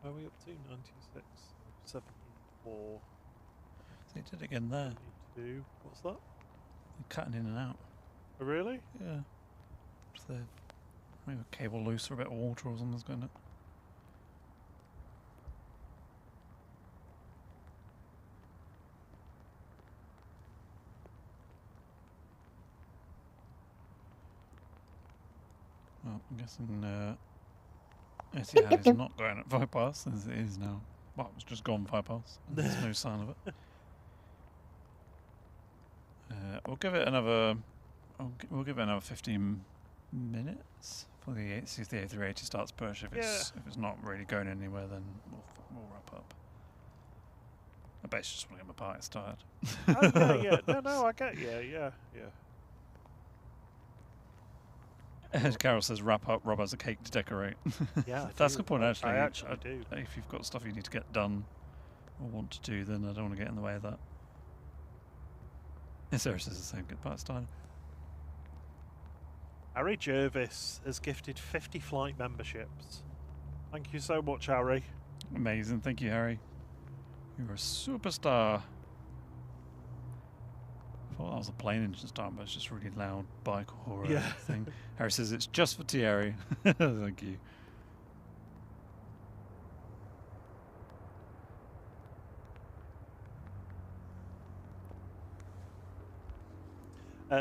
Where are we up to? 96, 74. They did it again there. 72. What's that? They're cutting in and out. Oh, really? Yeah. Just maybe a cable loose or a bit of water or something's going on. Well, I'm guessing Etihad is not going at bypass as it is now. Well, it's just gone bypass. There's no sign of it. We'll give it another. We'll give it another 15 minutes for see if the A380 starts push. If it's not really going anywhere, then we'll wrap up. I bet it's just want to get my party started. Oh, yeah. No, I get you. Yeah. As Carol says, wrap up. Rob has a cake to decorate. Yeah, that's a good point. Actually, I actually do. If you've got stuff you need to get done or want to do, then I don't want to get in the way of that. And Sarah says the same. Get party started. Harry Jervis has gifted 50 flight memberships. Thank you so much, Harry. Amazing. Thank you, Harry. You're a superstar. I thought that was a plane engine starting, but it's just a really loud bike or thing. Harry says it's just for Thierry. Thank you.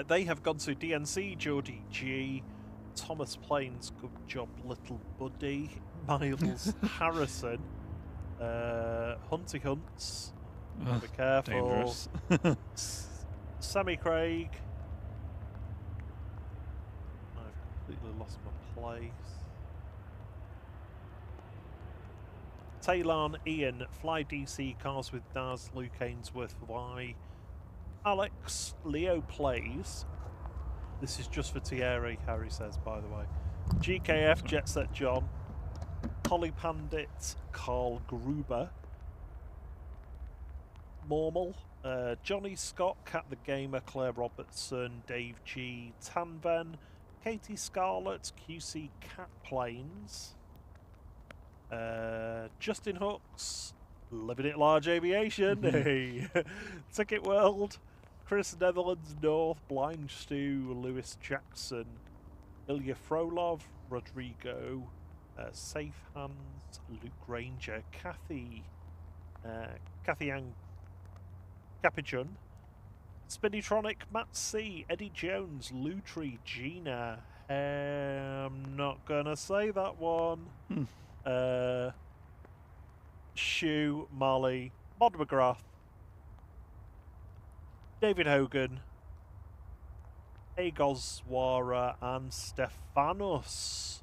They have gone to DNC, Geordie G, Thomas Plains, good job, little buddy, Miles Harrison, Hunty Hunts, be careful, Sammy Craig, I've completely lost my place, Taylor, Ian, Fly DC, Cars with Daz, Luke Ainsworth, Y, Alex, Leo Plays. This is just for Thierry, Harry says, by the way. GKF Jet Set John, Holly Pandit, Carl Gruber, Mormal, Johnny Scott, Cat the Gamer, Claire Robertson, Dave G, Tanven, Katie Scarlett, QC Cat Planes, Justin Hooks, Living It Large Aviation, hey, Ticket World, Chris Netherlands North, Blind Stew, Lewis Jackson, Ilya Frolov, Rodrigo, Safe Hands, Luke Granger, Kathy Ann Capuchun, Spinnytronic, Matt C, Eddie Jones, Lutri, Gina. I'm not gonna say that one. Shu, Molly, Mod McGrath, David Hogan, Agoswara, and Stephanos.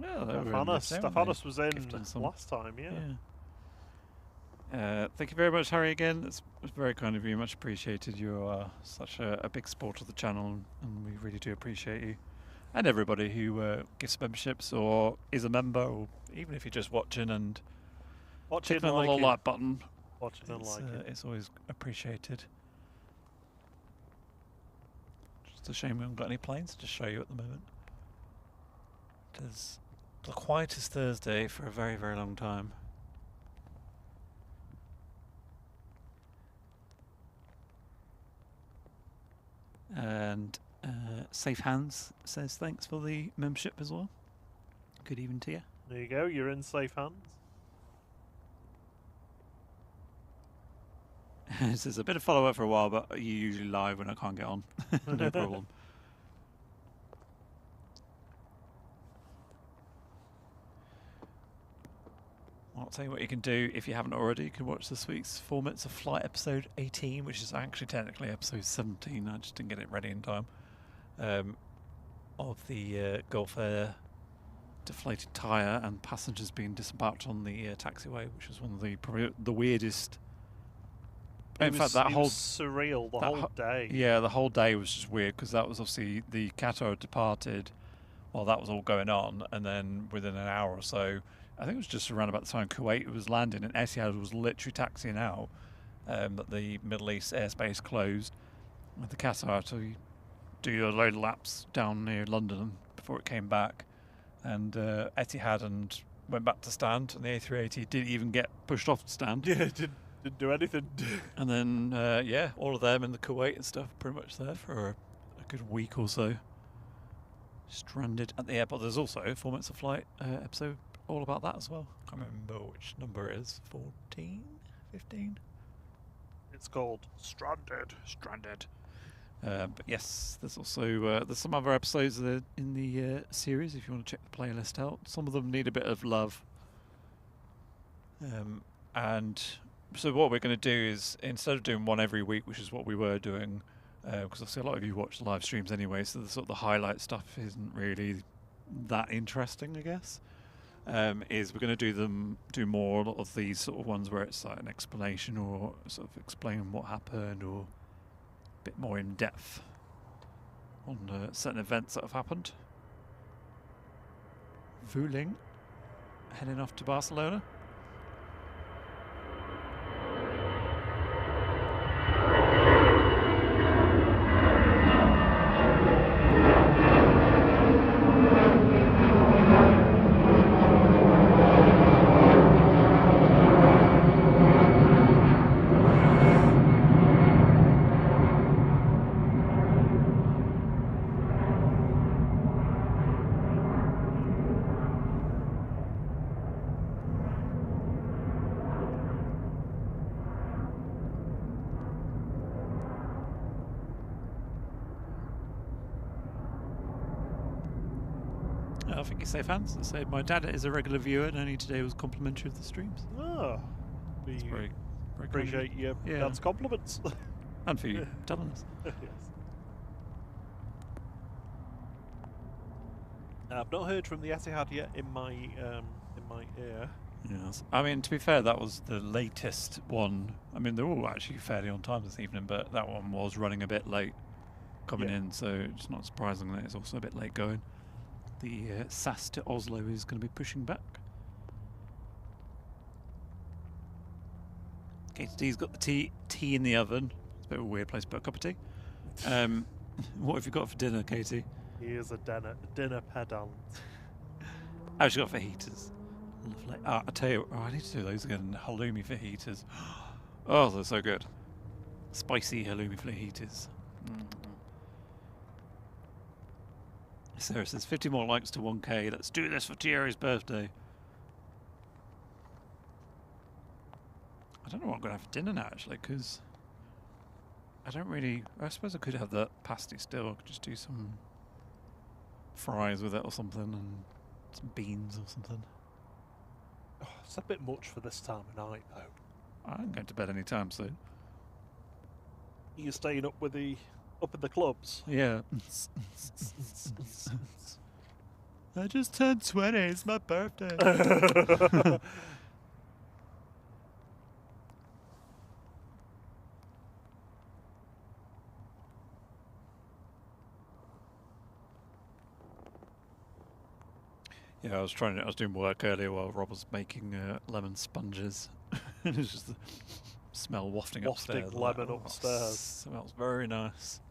Oh, Stephanos was in last time, yeah. Thank you very much, Harry, again. It's very kind of you, much appreciated. You are such a big supporter of the channel, and we really do appreciate you. And everybody who gives memberships or is a member, or even if you're just watching and clicking on the little like button. Watching and liking. It's always appreciated. Just a shame we haven't got any planes to show you at the moment. It is the quietest Thursday for a very, very long time. And Safe Hands says thanks for the membership as well. Good evening to you. There you go, you're in safe hands. It says a bit of follow-up for a while, but you're usually live when I can't get on. No problem. I'll tell you what you can do if you haven't already. You can watch this week's 4 Minutes of Flight episode 18, which is actually technically episode 17. I just didn't get it ready in time. Of the Gulf Air deflated tyre and passengers being disembarked on the taxiway, which was one of the probably the weirdest. In fact, that whole was surreal. The whole day. Yeah, the whole day was just weird because that was obviously the Qatar had departed while that was all going on, and then within an hour or so, I think it was just around about the time Kuwait was landing and Etihad was literally taxiing out, that the Middle East airspace closed, with the Qatar had to do a load of laps down near London before it came back, and Etihad and went back to stand, and the A380 didn't even get pushed off the stand. Yeah, didn't do anything. And then yeah, all of them in the Kuwait and stuff pretty much there for a good week or so, stranded at the airport. There's also a 4 Minutes of Flight episode all about that as well. I can't remember which number it is. 14? 15? It's called Stranded. But yes, there's also there's some other episodes in the series if you want to check the playlist out. Some of them need a bit of love. And so what we're going to do is, instead of doing one every week, which is what we were doing, because obviously a lot of you watch the live streams anyway, so the sort of the highlight stuff isn't really that interesting, I guess. Is we're going to do more of these sort of ones where it's like an explanation or sort of explain what happened, or a bit more in depth on certain events that have happened. Vueling heading off to Barcelona. I think you're safe hands. So my dad is a regular viewer, and only today was complimentary of the streams. Oh, we very appreciate your dad's compliments. And for you telling us. Yes. I've not heard from the Etihad yet in my ear. Yes. I mean, to be fair, that was the latest one. I mean, they're all actually fairly on time this evening, but that one was running a bit late coming in, so it's not surprising that it's also a bit late going. The SAS to Oslo is going to be pushing back. KTD's got the tea in the oven. It's a bit of a weird place to put a cup of tea. What have you got for dinner, Katie? He is a dinner pedant. Oh, she got fajitas. Lovely. I tell you, I need to do those again. Halloumi fajitas. Oh, they're so good. Spicy halloumi fajitas. Sarah says 50 more likes to 1K. Let's do this for Thierry's birthday. I don't know what I'm going to have for dinner now, actually, because I don't really... I suppose I could have that pasty still. I could just do some fries with it or something, and some beans or something. Oh, it's a bit much for this time of night, though. I'm going to bed any time soon. You're staying up with the in the clubs. Yeah. I just turned 20. It's my birthday. Yeah, I was doing work earlier while Rob was making lemon sponges. It's just the smell wafting upstairs. Lemon upstairs. Smells very nice.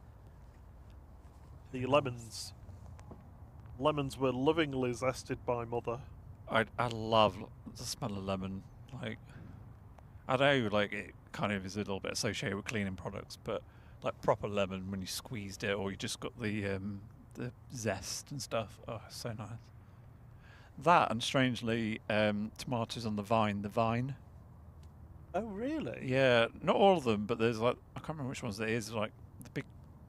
The lemons were lovingly zested by Mother. I love the smell of lemon. Like, I know, like, it kind of is a little bit associated with cleaning products, but like proper lemon when you squeezed it, or you just got the zest and stuff. Oh, it's so nice. That, and strangely, tomatoes on the vine. The vine. Oh, really? Yeah, not all of them, but there's like, I can't remember which ones there is. Like the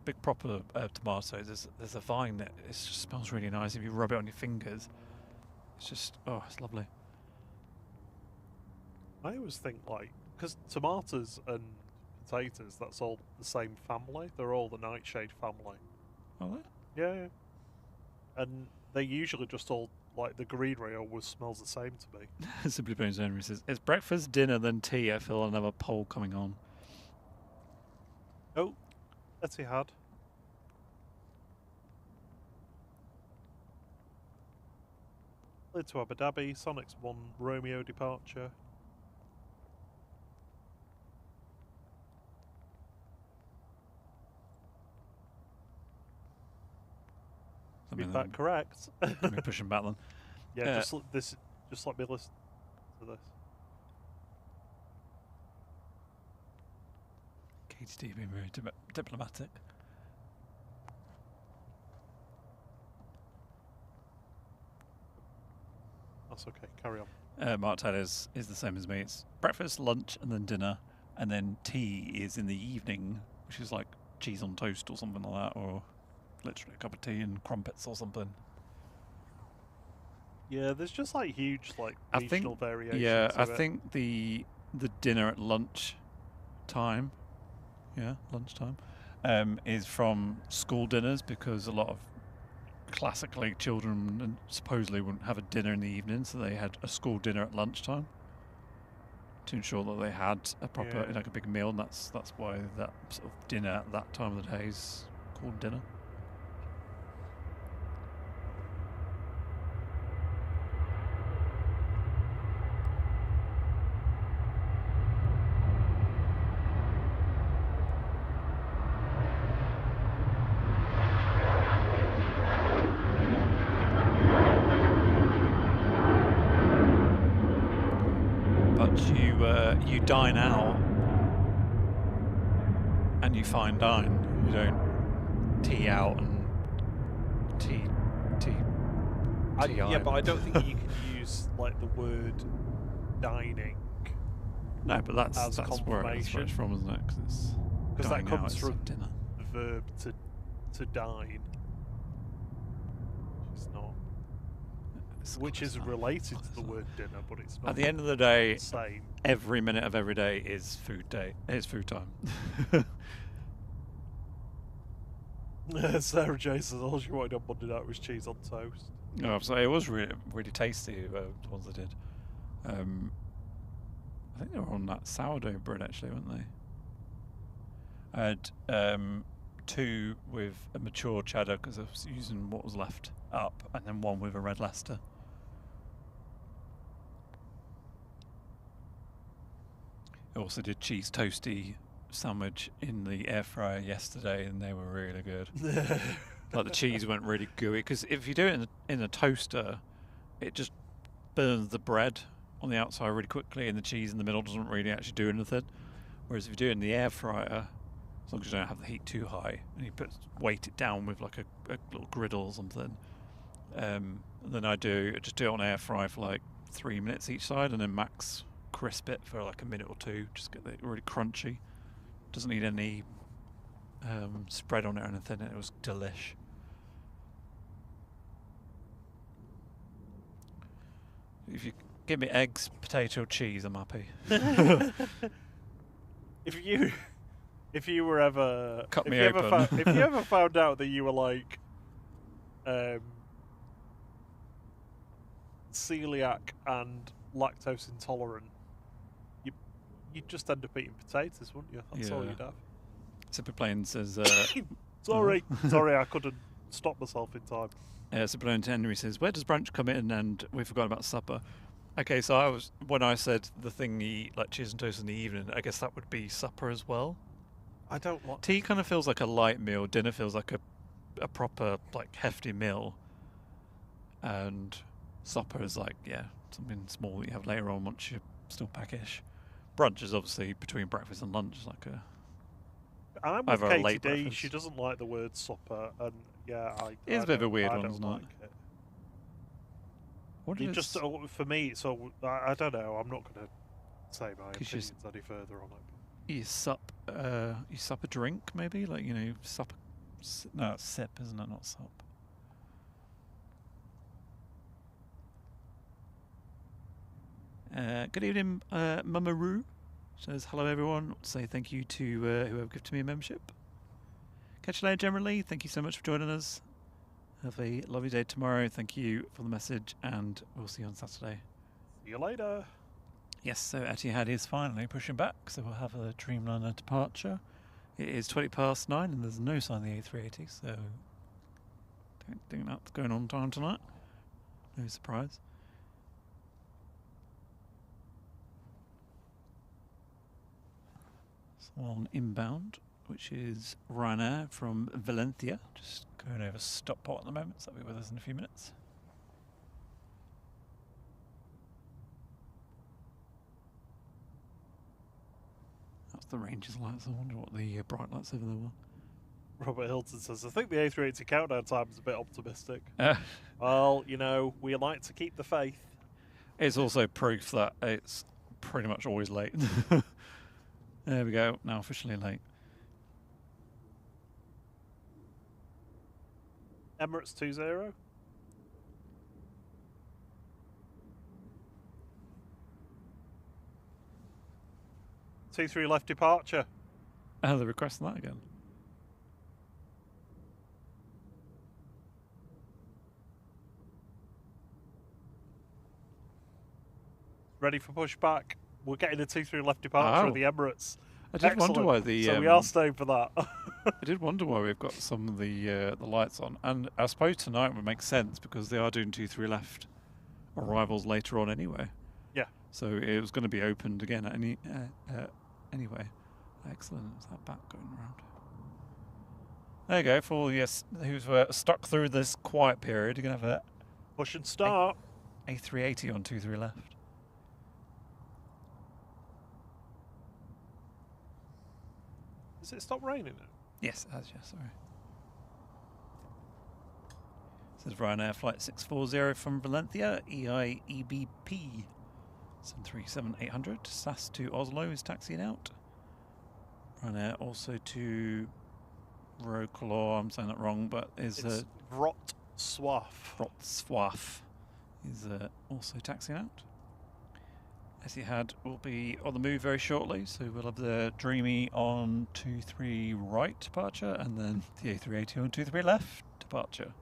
big proper tomatoes. There's a vine that it just smells really nice if you rub it on your fingers. It's just, oh, it's lovely. I always think, like, because tomatoes and potatoes, that's all the same family. They're all the nightshade family. Are they? Yeah. And they usually just all, like, the greenery always smells the same to me. Simply Bones Henry says, it's breakfast, dinner, then tea. I feel another poll coming on. Oh, Etihad. To Abu Dhabi, Sonic's 1 Romeo departure. Feedback correct. Let me push him back then. Yeah, just let me listen to this. KTD being very diplomatic. That's okay, carry on. Mark Taylor is the same as me. It's breakfast, lunch, and then dinner, and then tea is in the evening, which is like cheese on toast or something like that, or literally a cup of tea and crumpets or something. Yeah, there's just like huge regional variations. Yeah, I think the dinner at lunch time, lunchtime, is from school dinners, because a lot of classically children supposedly wouldn't have a dinner in the evening, so they had a school dinner at lunchtime to ensure that they had a proper, like a big meal, and that's why that sort of dinner at that time of the day is called dinner. You dine out and you fine dine. You don't tea out and tea. Yeah, but I don't think you can use like the word dining. No, but that's where it's from, isn't it? Because that comes from dinner. The verb to dine. It's not. Which is related to the word dinner, but it's not. At the end of the day, the same. Every minute of every day is food day. It's food time. Sarah J says all she wanted on Monday night was cheese on toast. Oh, I'm sorry, it was really, really tasty, the ones I did. I think they were on that sourdough bread, actually, weren't they? I had 2 with a mature cheddar because I was using what was left up, and then 1 with a red Leicester. I also did cheese toasty sandwich in the air fryer yesterday, and they were really good. Like the cheese went really gooey, because if you do it in a toaster, it just burns the bread on the outside really quickly, and the cheese in the middle doesn't really actually do anything. Whereas if you do it in the air fryer, as long as you don't have the heat too high, and you weight it down with like a little griddle or something, and then I just do it on air fry for like 3 minutes each side, and then max crisp it for like a minute or 2, just get it really crunchy. Doesn't need any spread on it or anything. It was delish. If you give me eggs, potato, cheese, I'm happy. If you were ever Cut if me you ever open. if you ever found out that you were like celiac and lactose intolerant, you'd just end up eating potatoes, wouldn't you? That's all Yeah. you'd have. Super Plane says, Sorry, I couldn't stop myself in time. Super Plane Henry says, where does brunch come in? And we forgot about supper. Okay, so when I said the thing you eat like cheese and toast in the evening, I guess that would be supper as well. I don't like. Tea kind of feels like a light meal. Dinner feels like a proper like hefty meal. And supper is like, yeah, something small that you have later on once you're still packish. Brunch is obviously between breakfast and lunch, like a I'm with either a Katie late D. breakfast. She doesn't like the word supper, and yeah, It is a bit of a weird I one, don't isn't it? like it. What It is just for me, so I don't know. I'm not going to say my 'Cause opinions any further on it. you sup a drink maybe, like, you know, sup. No, it's sip, isn't it? Not sup. Good evening, Mamaroo. Says hello everyone. Say thank you to whoever gifted me a membership. Catch you later, generally. Thank you so much for joining us. Have a lovely day tomorrow. Thank you for the message, and we'll see you on Saturday. See you later. Yes, so Etihad is finally pushing back, so we'll have a Dreamliner departure. It is 9:20 and there's no sign of the A380, so don't think that's going on time tonight. No surprise. So on inbound, which is Ryanair from Valencia. Just going over Stockport at the moment, so that'll be with us in a few minutes. That's the Rangers lights. I wonder what the bright lights over there were. Robert Hilton says, I think the A380 countdown time is a bit optimistic. Uh, Well, you know, we like to keep the faith. It's also proof that it's pretty much always late. There we go, now officially late. Emirates 20. T3 left departure. Oh, they're requesting that again. Ready for pushback. We're getting a T3 left departure Oh. of the Emirates. I did wonder Excellent. why the. So we are staying for that. I did wonder why we've got some of the lights on, and I suppose tonight would make sense because they are doing 2-3 left arrivals later on anyway. Yeah. So it was going to be opened again at anyway. Excellent. Is that back going around? There you go. For all who's stuck through this quiet period, you're going to have Push and start. a A380 on 2-3 left. Has it stopped raining now? Yes, it has, yes, sorry. This is Ryanair Flight 640 from Valencia, EIEBP 737-800. SAS to Oslo is taxiing out. Ryanair also to Wrocław, I'm saying that wrong, but is It's Wrocław is also taxiing out. Etihad will be on the move very shortly, so we'll have the Dreamy on 2-3 right departure, and then the A380 on 2-3 left departure.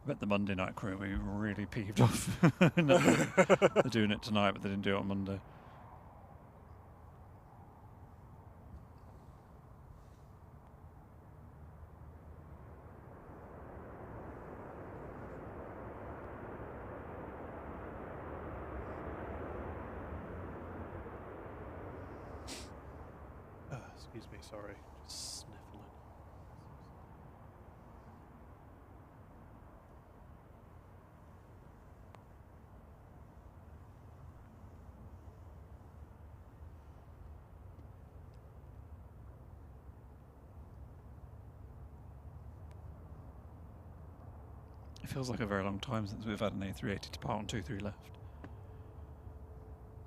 I bet the Monday night crew will be really peeved off. They're doing it tonight, but they didn't do it on Monday. Excuse me, sorry. Just sniffling. It feels like a very long time since we've had an A380 to part on 2-3 left.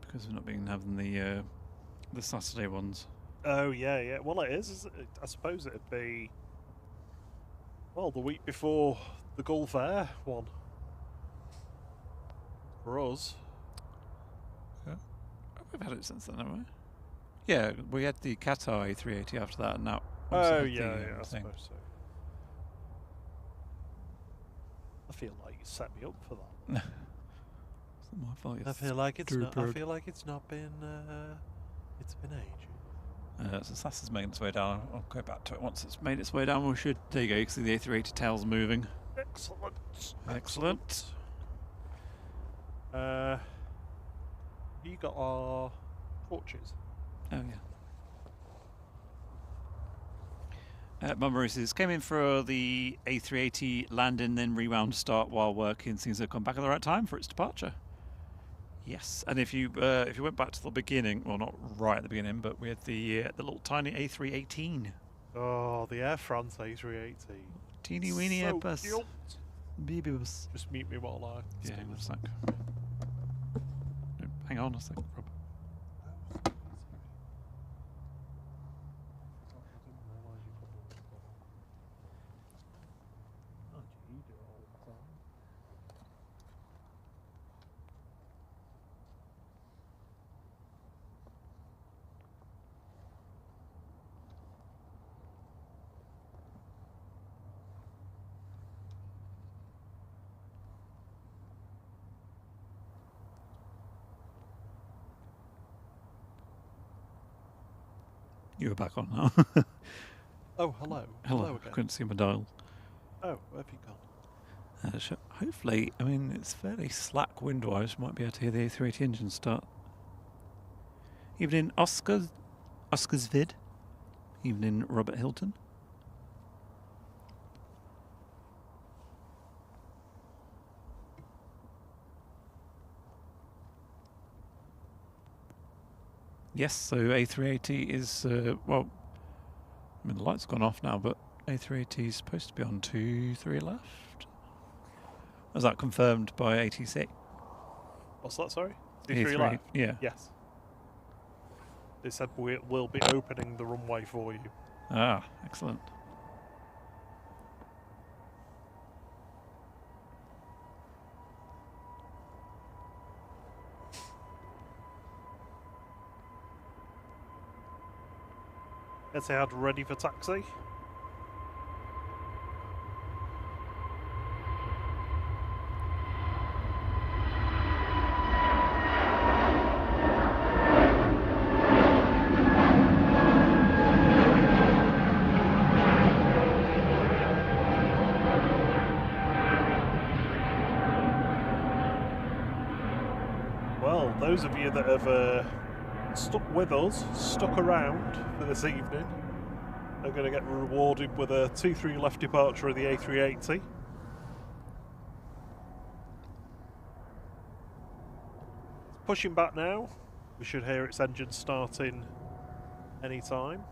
Because we've not been having the Saturday ones. Oh, yeah, yeah. Well, it is. Isn't it? I suppose it'd be, well, the week before the Gulf Air one. For us. Yeah. We've had it since then, haven't we? Yeah, we had the Qatar A380 after that, and now. Oh, yeah, I thing. suppose so. I feel like you set me up for that. It's not my fault. I feel like it's not. I Trooper. feel like it's not been. It's been ages. So SAS is making its way down. I'll go back to it once it's made its way down. We should. There you go. You can see the A380 tails moving. Excellent. Excellent. You got our torches. Oh yeah. Mum Maurice's came in for the A380 landing, then rewound start while working. Seems to have come back at the right time for its departure. Yes, and if you went back to the beginning, well, not right at the beginning, but we had the little tiny A318. Oh, the Air France A380. Teeny weeny So Airbus. cute. Baby bus. Just mute me while I. Yeah, stick one this. sec. No, hang on a sec, Rob. You were back on now. Oh, hello. Hello. I again. couldn't see my dial. Oh, where have you gone? Hopefully, I mean, it's fairly slack wind-wise. Might be able to hear the A380 engine start. Evening, Oscar's vid. Evening, Robert Hilton. Yes, so A380 is, well, I mean, the light's gone off now, but A380 is supposed to be on 2-3 left. Was that confirmed by ATC? What's that, sorry? A3, D3 Live? yeah. Yes. They said we'll be opening the runway for you. Ah, excellent. Etihad ready for taxi? Well, those of you that have stuck with us, stuck around for this evening, are going to get rewarded with a 2-3 left departure of the A380. It's pushing back now. We should hear its engine starting any time.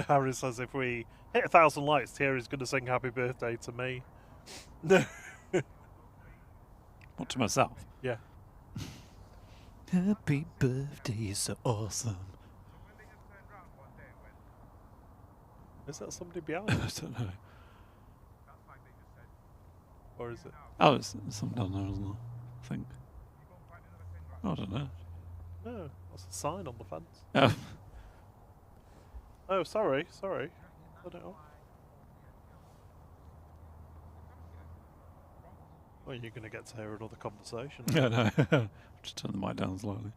Harry says if we hit 1,000 likes, Thierry's going to sing happy birthday to me. What, to myself? Yeah. Happy birthday, you're so awesome. Is that somebody behind I us? don't know. Or is it? Oh, it's something down there, isn't it? I think. I don't know. No, that's a sign on the fence. Oh, Oh, sorry. I don't know. Well, you're going to get to hear another conversation. Yeah, no. Just turn the mic down slightly.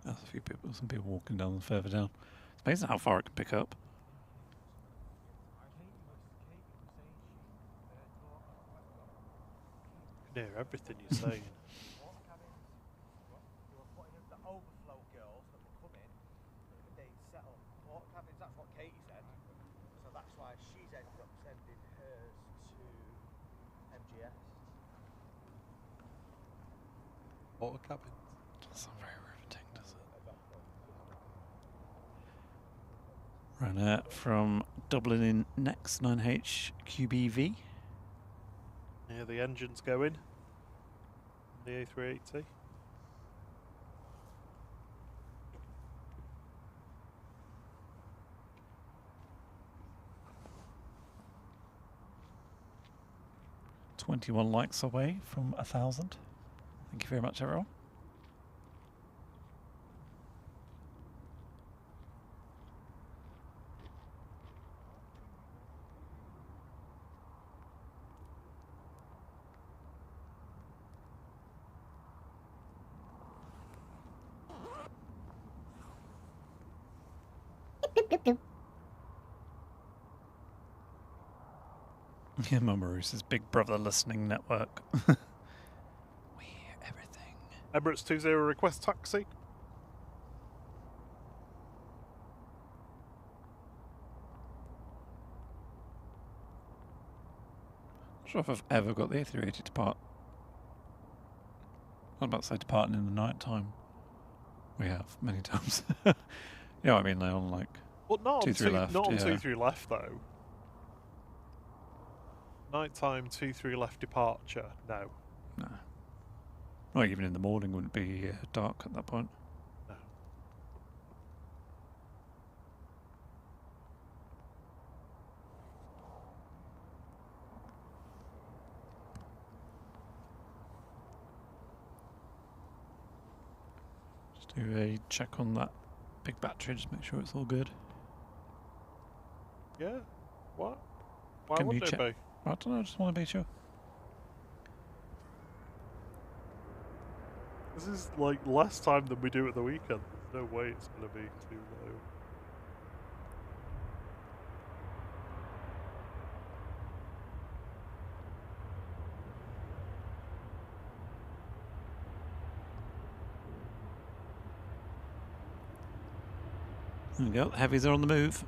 There's a few people, some people walking down further down. It's amazing how far it can pick up. You can hear everything you're saying. Water cabins. Doesn't sound very riveting, does it? Ryanair from Dublin in next 9H QBV. Yeah, the engine's going. The A380. .21 likes away from 1,000. Thank you very much, everyone. Yeah, Mama Roos's Big Brother listening network. We hear everything. Emirates 20 request taxi. Not sure if I've ever got the A380 to depart. I'm about to say departing in the night time. We have many times. You know what I mean? They're on like But not 2-3 left. Not on yeah. 2-3 left though. Nighttime 2-3 left departure. No. No. Not even in the morning wouldn't be dark at that point. No. Just do a check on that big battery, just make sure it's all good. Yeah. What? Why Can would you they check? be? I don't know, I just want to be sure. This is like less time than we do at the weekend. There's no way it's going to be too low. There we go, the heavies are on the move.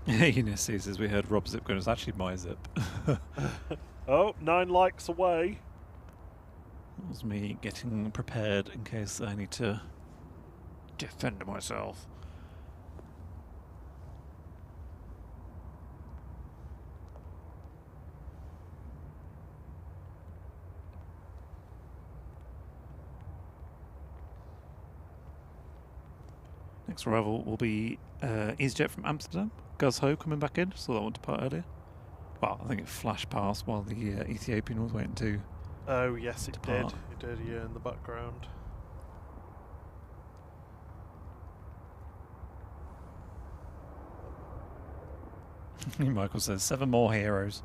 Eunice sees, as we heard Rob's zip code, it's actually my zip. Oh, 9 likes away. That was me getting prepared in case I need to defend myself. Next arrival will be EasyJet from Amsterdam. Gus Ho coming back in. Saw that one depart earlier. Well, I think it flashed past while the Ethiopian was waiting to. Oh, yes, it depart. did. It did, yeah, in the background. Michael says 7 more heroes.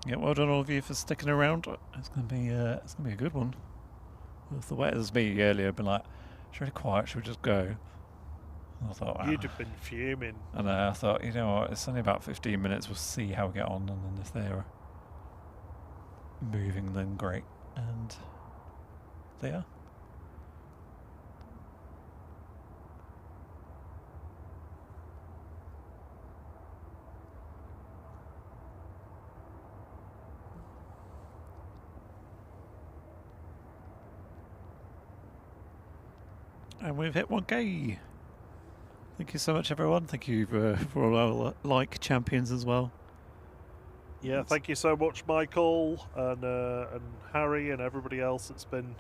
Yeah, well done all of you for sticking around. It's gonna be a good one. With the way it was me earlier, I've been like, it's really quiet. Should we just go? And I thought, You'd have been fuming. And I thought, you know what? It's only about 15 minutes. We'll see how we get on, and then if they're moving, then great. And they are. And we've hit 1K. Thank you so much, everyone. Thank you for all our like champions as well. Yeah, thank you so much, Michael and Harry and everybody else. It's been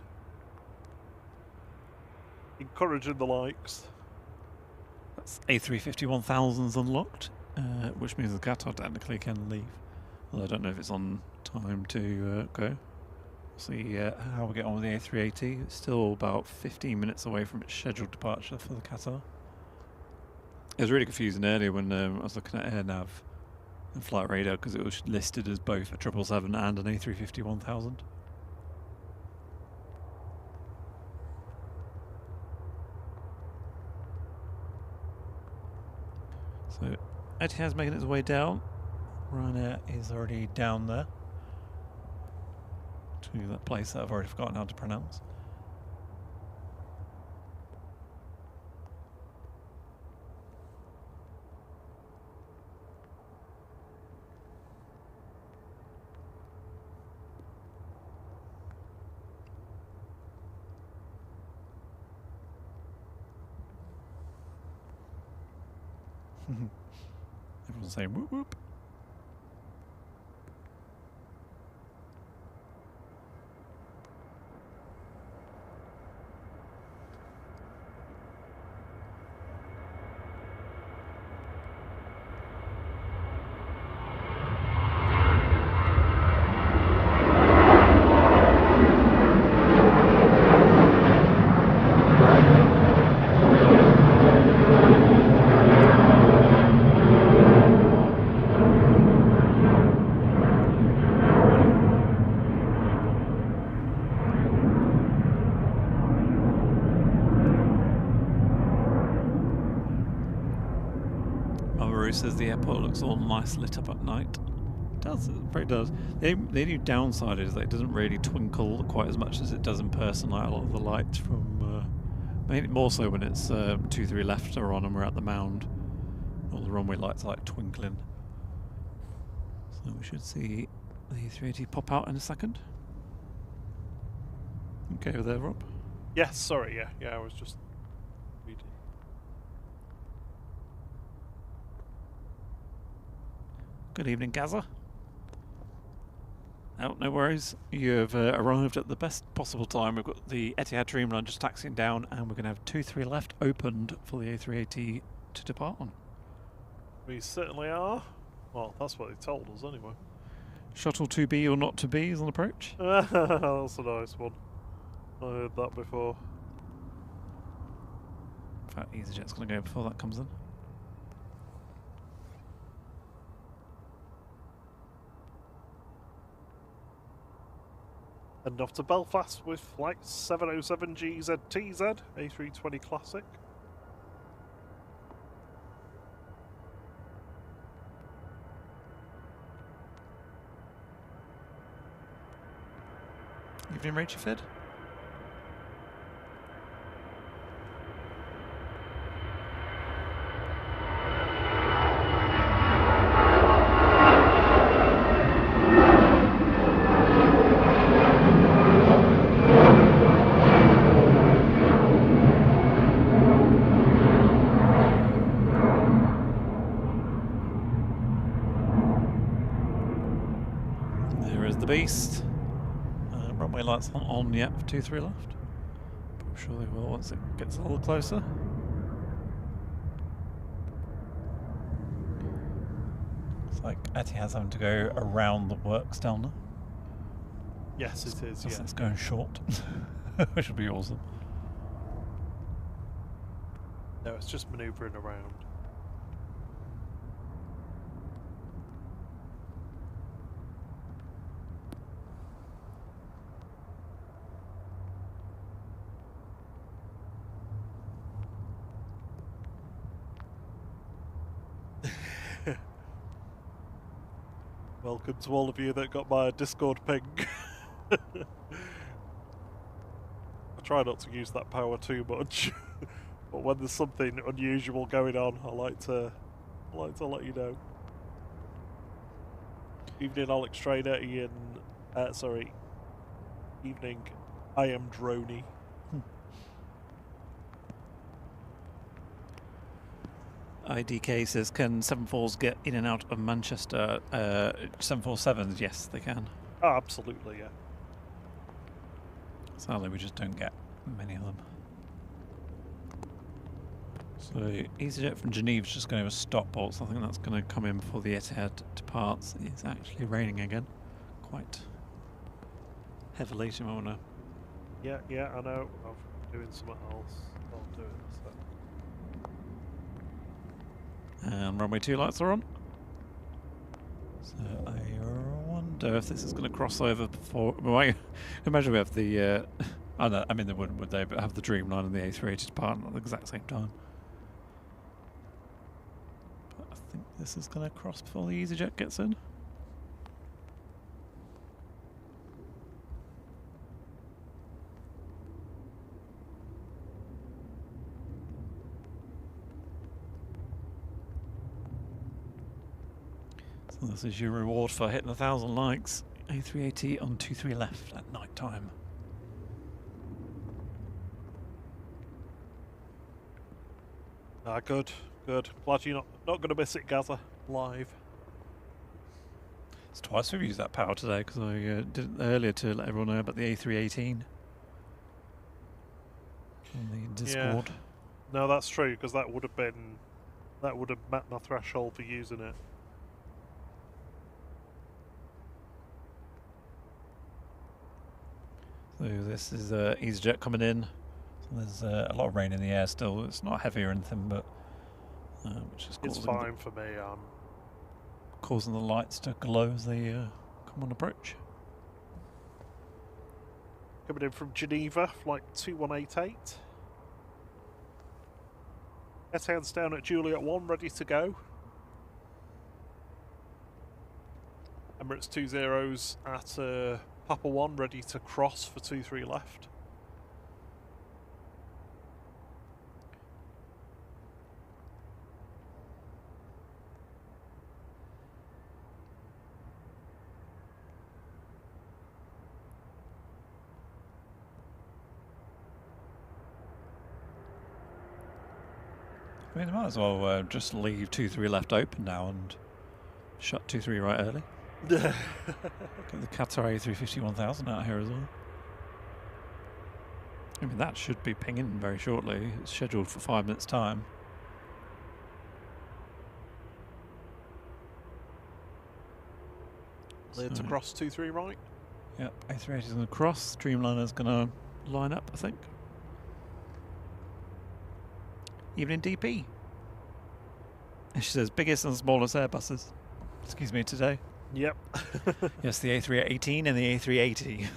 encouraging the likes. That's A350 1000s unlocked, which means the Qatar technically can leave. Although I don't know if it's on time to go. See how we get on with the A380. It's still about 15 minutes away from its scheduled departure for the Qatar. It was really confusing earlier when I was looking at AirNav and Flight Radar because it was listed as both a 777 and an A350 1000. So Etihad's making its way down. Ryanair is already down there to that place that I've already forgotten how to pronounce. Everyone's saying whoop whoop. Says the airport looks all nice lit up at night. It does, it very does. The only downside is that it doesn't really twinkle quite as much as it does in person, like a lot of the lights from maybe more so when it's 2-3 left are on and we're at the mound. All the runway lights are like twinkling. So we should see the A380 pop out in a second. Okay with there, Rob? Yes, sorry, yeah, I was just reading. Good evening, Gaza. Oh, no worries. You've arrived at the best possible time. We've got the Etihad Dreamliner just taxiing down, and we're going to have 2-3 left opened for the A380 to depart on. We certainly are. Well, that's what they told us anyway. Shuttle to be or not to be is on approach. That's a nice one. I heard that before. In fact, EasyJet's going to go before that comes in. And off to Belfast with flight 707 GZTZ, A320 Classic. Evening, Rachel Fid. Beast. Runway lights aren't on yet for 2-3 left. But I'm sure they will once it gets a little closer. It's like Etihad's having to go around the works down there. Yes, it is, yeah. It's going short. Which would be awesome. No, it's just manoeuvring around. Welcome to all of you that got my Discord ping. I try not to use that power too much, but when there's something unusual going on, I like to let you know. Evening, Alex Trainer. Ian, sorry. Evening, I am Droney. IDK says, can 747s get in and out of Manchester? 747s, yes, they can. Oh, absolutely, yeah. Sadly, we just don't get many of them. So EasyJet from Geneva's just going to stop bolts. I think that's going to come in before the Etihad departs. It's actually raining again, quite heavily. So I want to. Yeah, I know. I'm doing something else. I'll do it. So. And runway 2 lights are on. So I wonder if this is going to cross over before. Well, imagine we have the. I know. I mean, they wouldn't, would they? But have the Dreamliner and the A380 departing at the exact same time. But I think this is going to cross before the EasyJet gets in. So this is your reward for hitting 1,000 likes. A380 on 23 left at night time. Ah, good. Glad you're not going to miss it, Gaza. Live. It's twice we've used that power today because I did it earlier to let everyone know about the A318 on the Discord. Yeah. No, that's true because that would have met my threshold for using it. So this is EasyJet coming in. So there's a lot of rain in the air still. It's not heavy or anything, but which is It's fine for me. Causing the lights to glow as they come on approach. Coming in from Geneva, flight 2188. Etihad's down at Juliet 1, ready to go. Emirates 20's at Papa 1, ready to cross for 23 left. I mean, they might as well just leave 23 left open now and shut 23 right early. Get the Qatar A350 1000 out here as well. I mean, that should be pinging very shortly. It's scheduled for 5 minutes' time. Cleared to cross 23 right. Yep, A380 is going to cross. Dreamliner's going to line up, I think. Even in DP. And she says, biggest and smallest Airbuses. Excuse me, today. Yep. Yes, the A318 and the A380.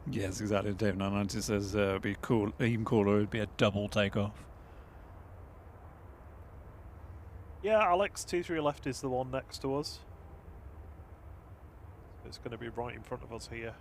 Yes, exactly. Dave 990 says it'd be cool. Even cooler would be a double takeoff. Yeah, Alex 23 left is the one next to us. It's going to be right in front of us here.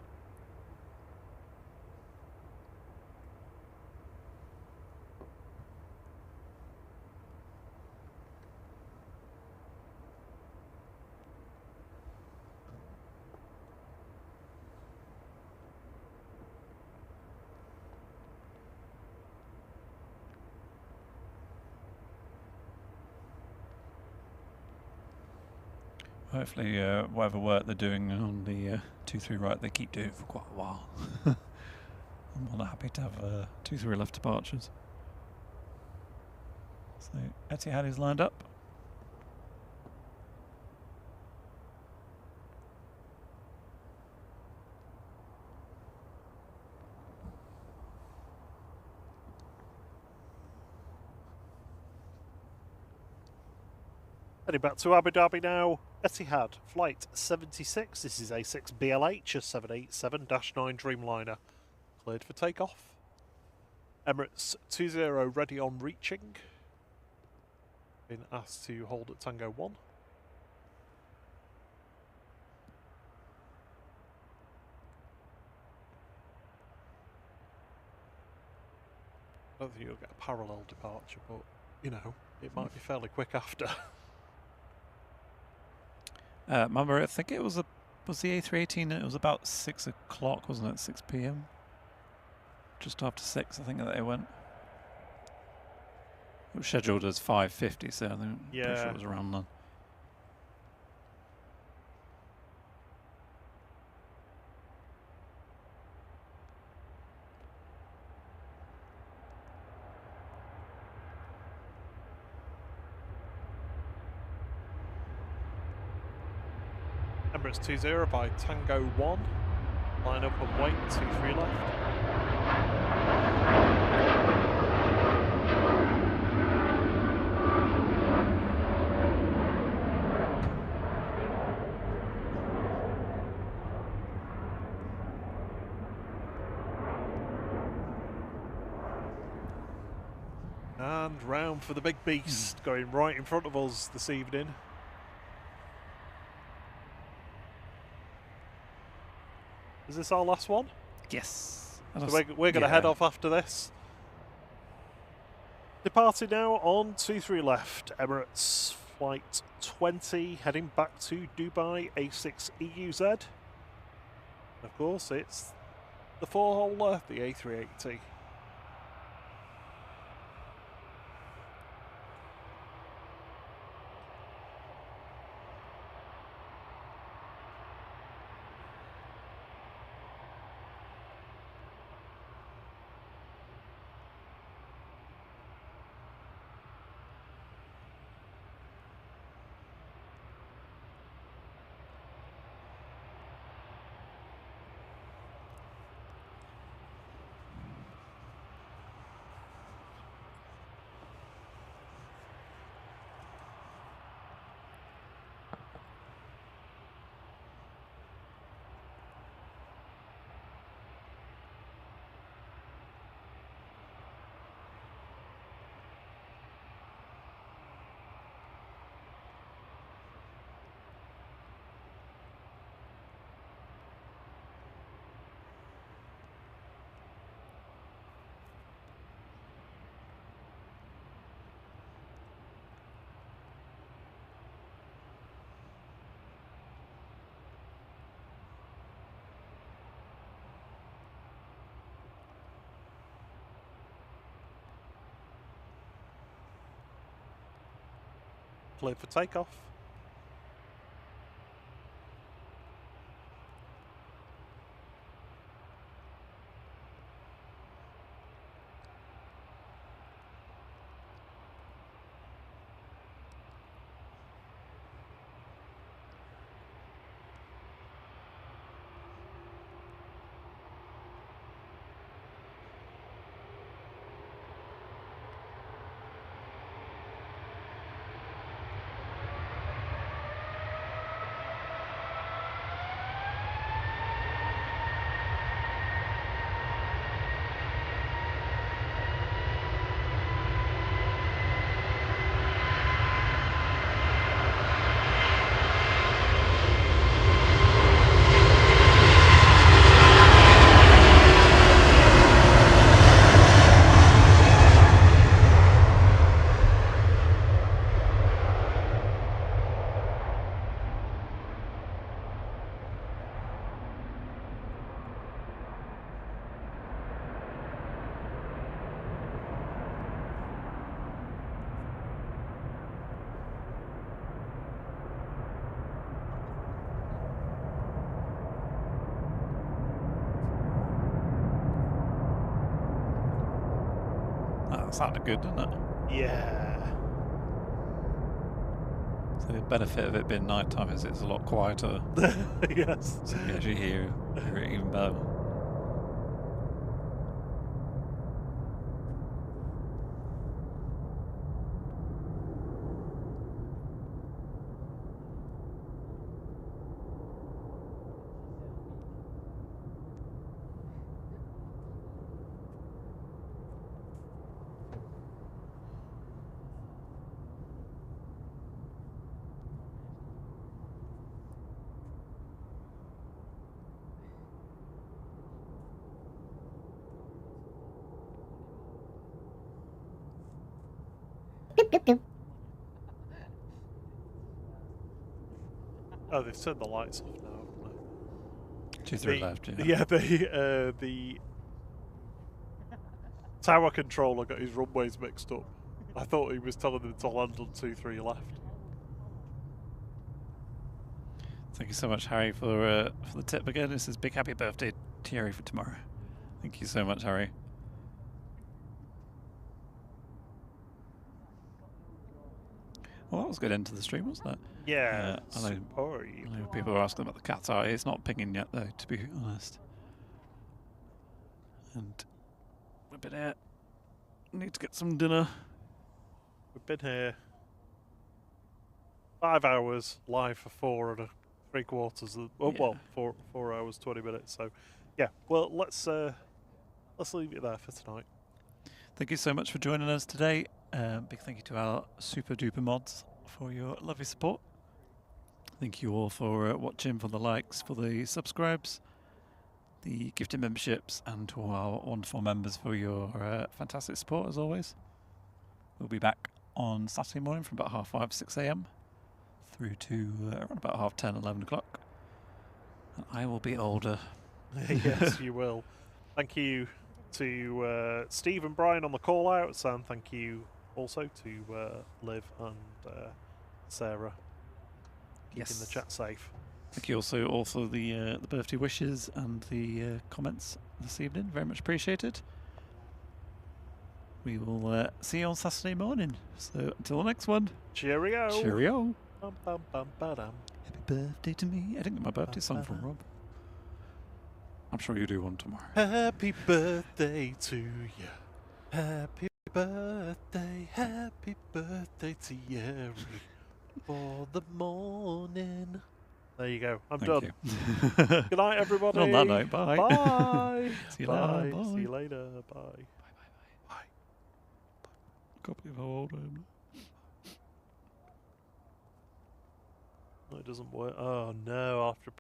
Hopefully, whatever work they're doing on the 2-3 right, they keep doing for quite a while. I'm more than happy to have 2-3 left departures. So Etihad is lined up. Heading back to Abu Dhabi now. Etihad, flight 76. This is A6 BLH, a 787-9 Dreamliner. Cleared for takeoff. Emirates 20 ready on reaching. Been asked to hold at Tango 1. I don't think you'll get a parallel departure, but, you know, it might be fairly quick after. Remember, I think it was the A318. It was about 6 o'clock, wasn't it? 6 p.m. Just after 6, I think that it went. It was scheduled as 5:50, so I think pretty sure it was around then. Emirates 20 by Tango 1. Line up and wait, 23 left. And round for the big beast, going right in front of us this evening. Is this our last one? Yes. So we're going to head off after this. Departing now on 23 left, Emirates Flight 20, heading back to Dubai A6 EUZ. Of course, it's the four-holer, the A380. Cleared for takeoff. That sounded good, didn't it? Yeah. So the benefit of it being nighttime is it's a lot quieter. Yes. So you actually hear it even better. Oh, they've turned the lights off now, haven't they? 23 left, yeah. Yeah, the tower controller got his runways mixed up. I thought he was telling them to land on 23 left. Thank you so much, Harry, for the tip again. This is big happy birthday to Harry for tomorrow. Thank you so much, Harry. Well, that was a good end to the stream, wasn't it? Yeah, I know people are asking about the Qatar. It's not pinging yet, though, to be honest. And we've been here. Need to get some dinner. We've been here 5 hours live for 4 3/4. Well, 4 hours 20 minutes. So, yeah. Well, let's leave it there for tonight. Thank you so much for joining us today. Big thank you to our super duper mods for your lovely support. Thank you all for watching, for the likes, for the subscribes, the gifted memberships, and to all our wonderful members for your fantastic support as always. We'll be back on Saturday morning from about 5:30, 6 a.m. through to around about 10:30, 11 o'clock. And I will be older. Yes, you will. Thank you to Steve and Brian on the call outs, and thank you also to Liv and Sarah keeping the chat safe. Thank you also all for the birthday wishes and the comments this evening. Very much appreciated. We will see you on Saturday morning. So until the next one. Cheerio. Cheerio. Bum, bum, bum, ba-dum. Happy birthday to me. I didn't get my birthday song from Rob. I'm sure you do one tomorrow. Happy birthday to you. Happy birthday to Yeri for the morning. There you go. I'm Thank done. you. Good night, everybody. On that note, bye. Bye. See you Bye. later. Bye. See you later. Bye. Bye. Copy of how old I am. No, it doesn't work. Oh no, after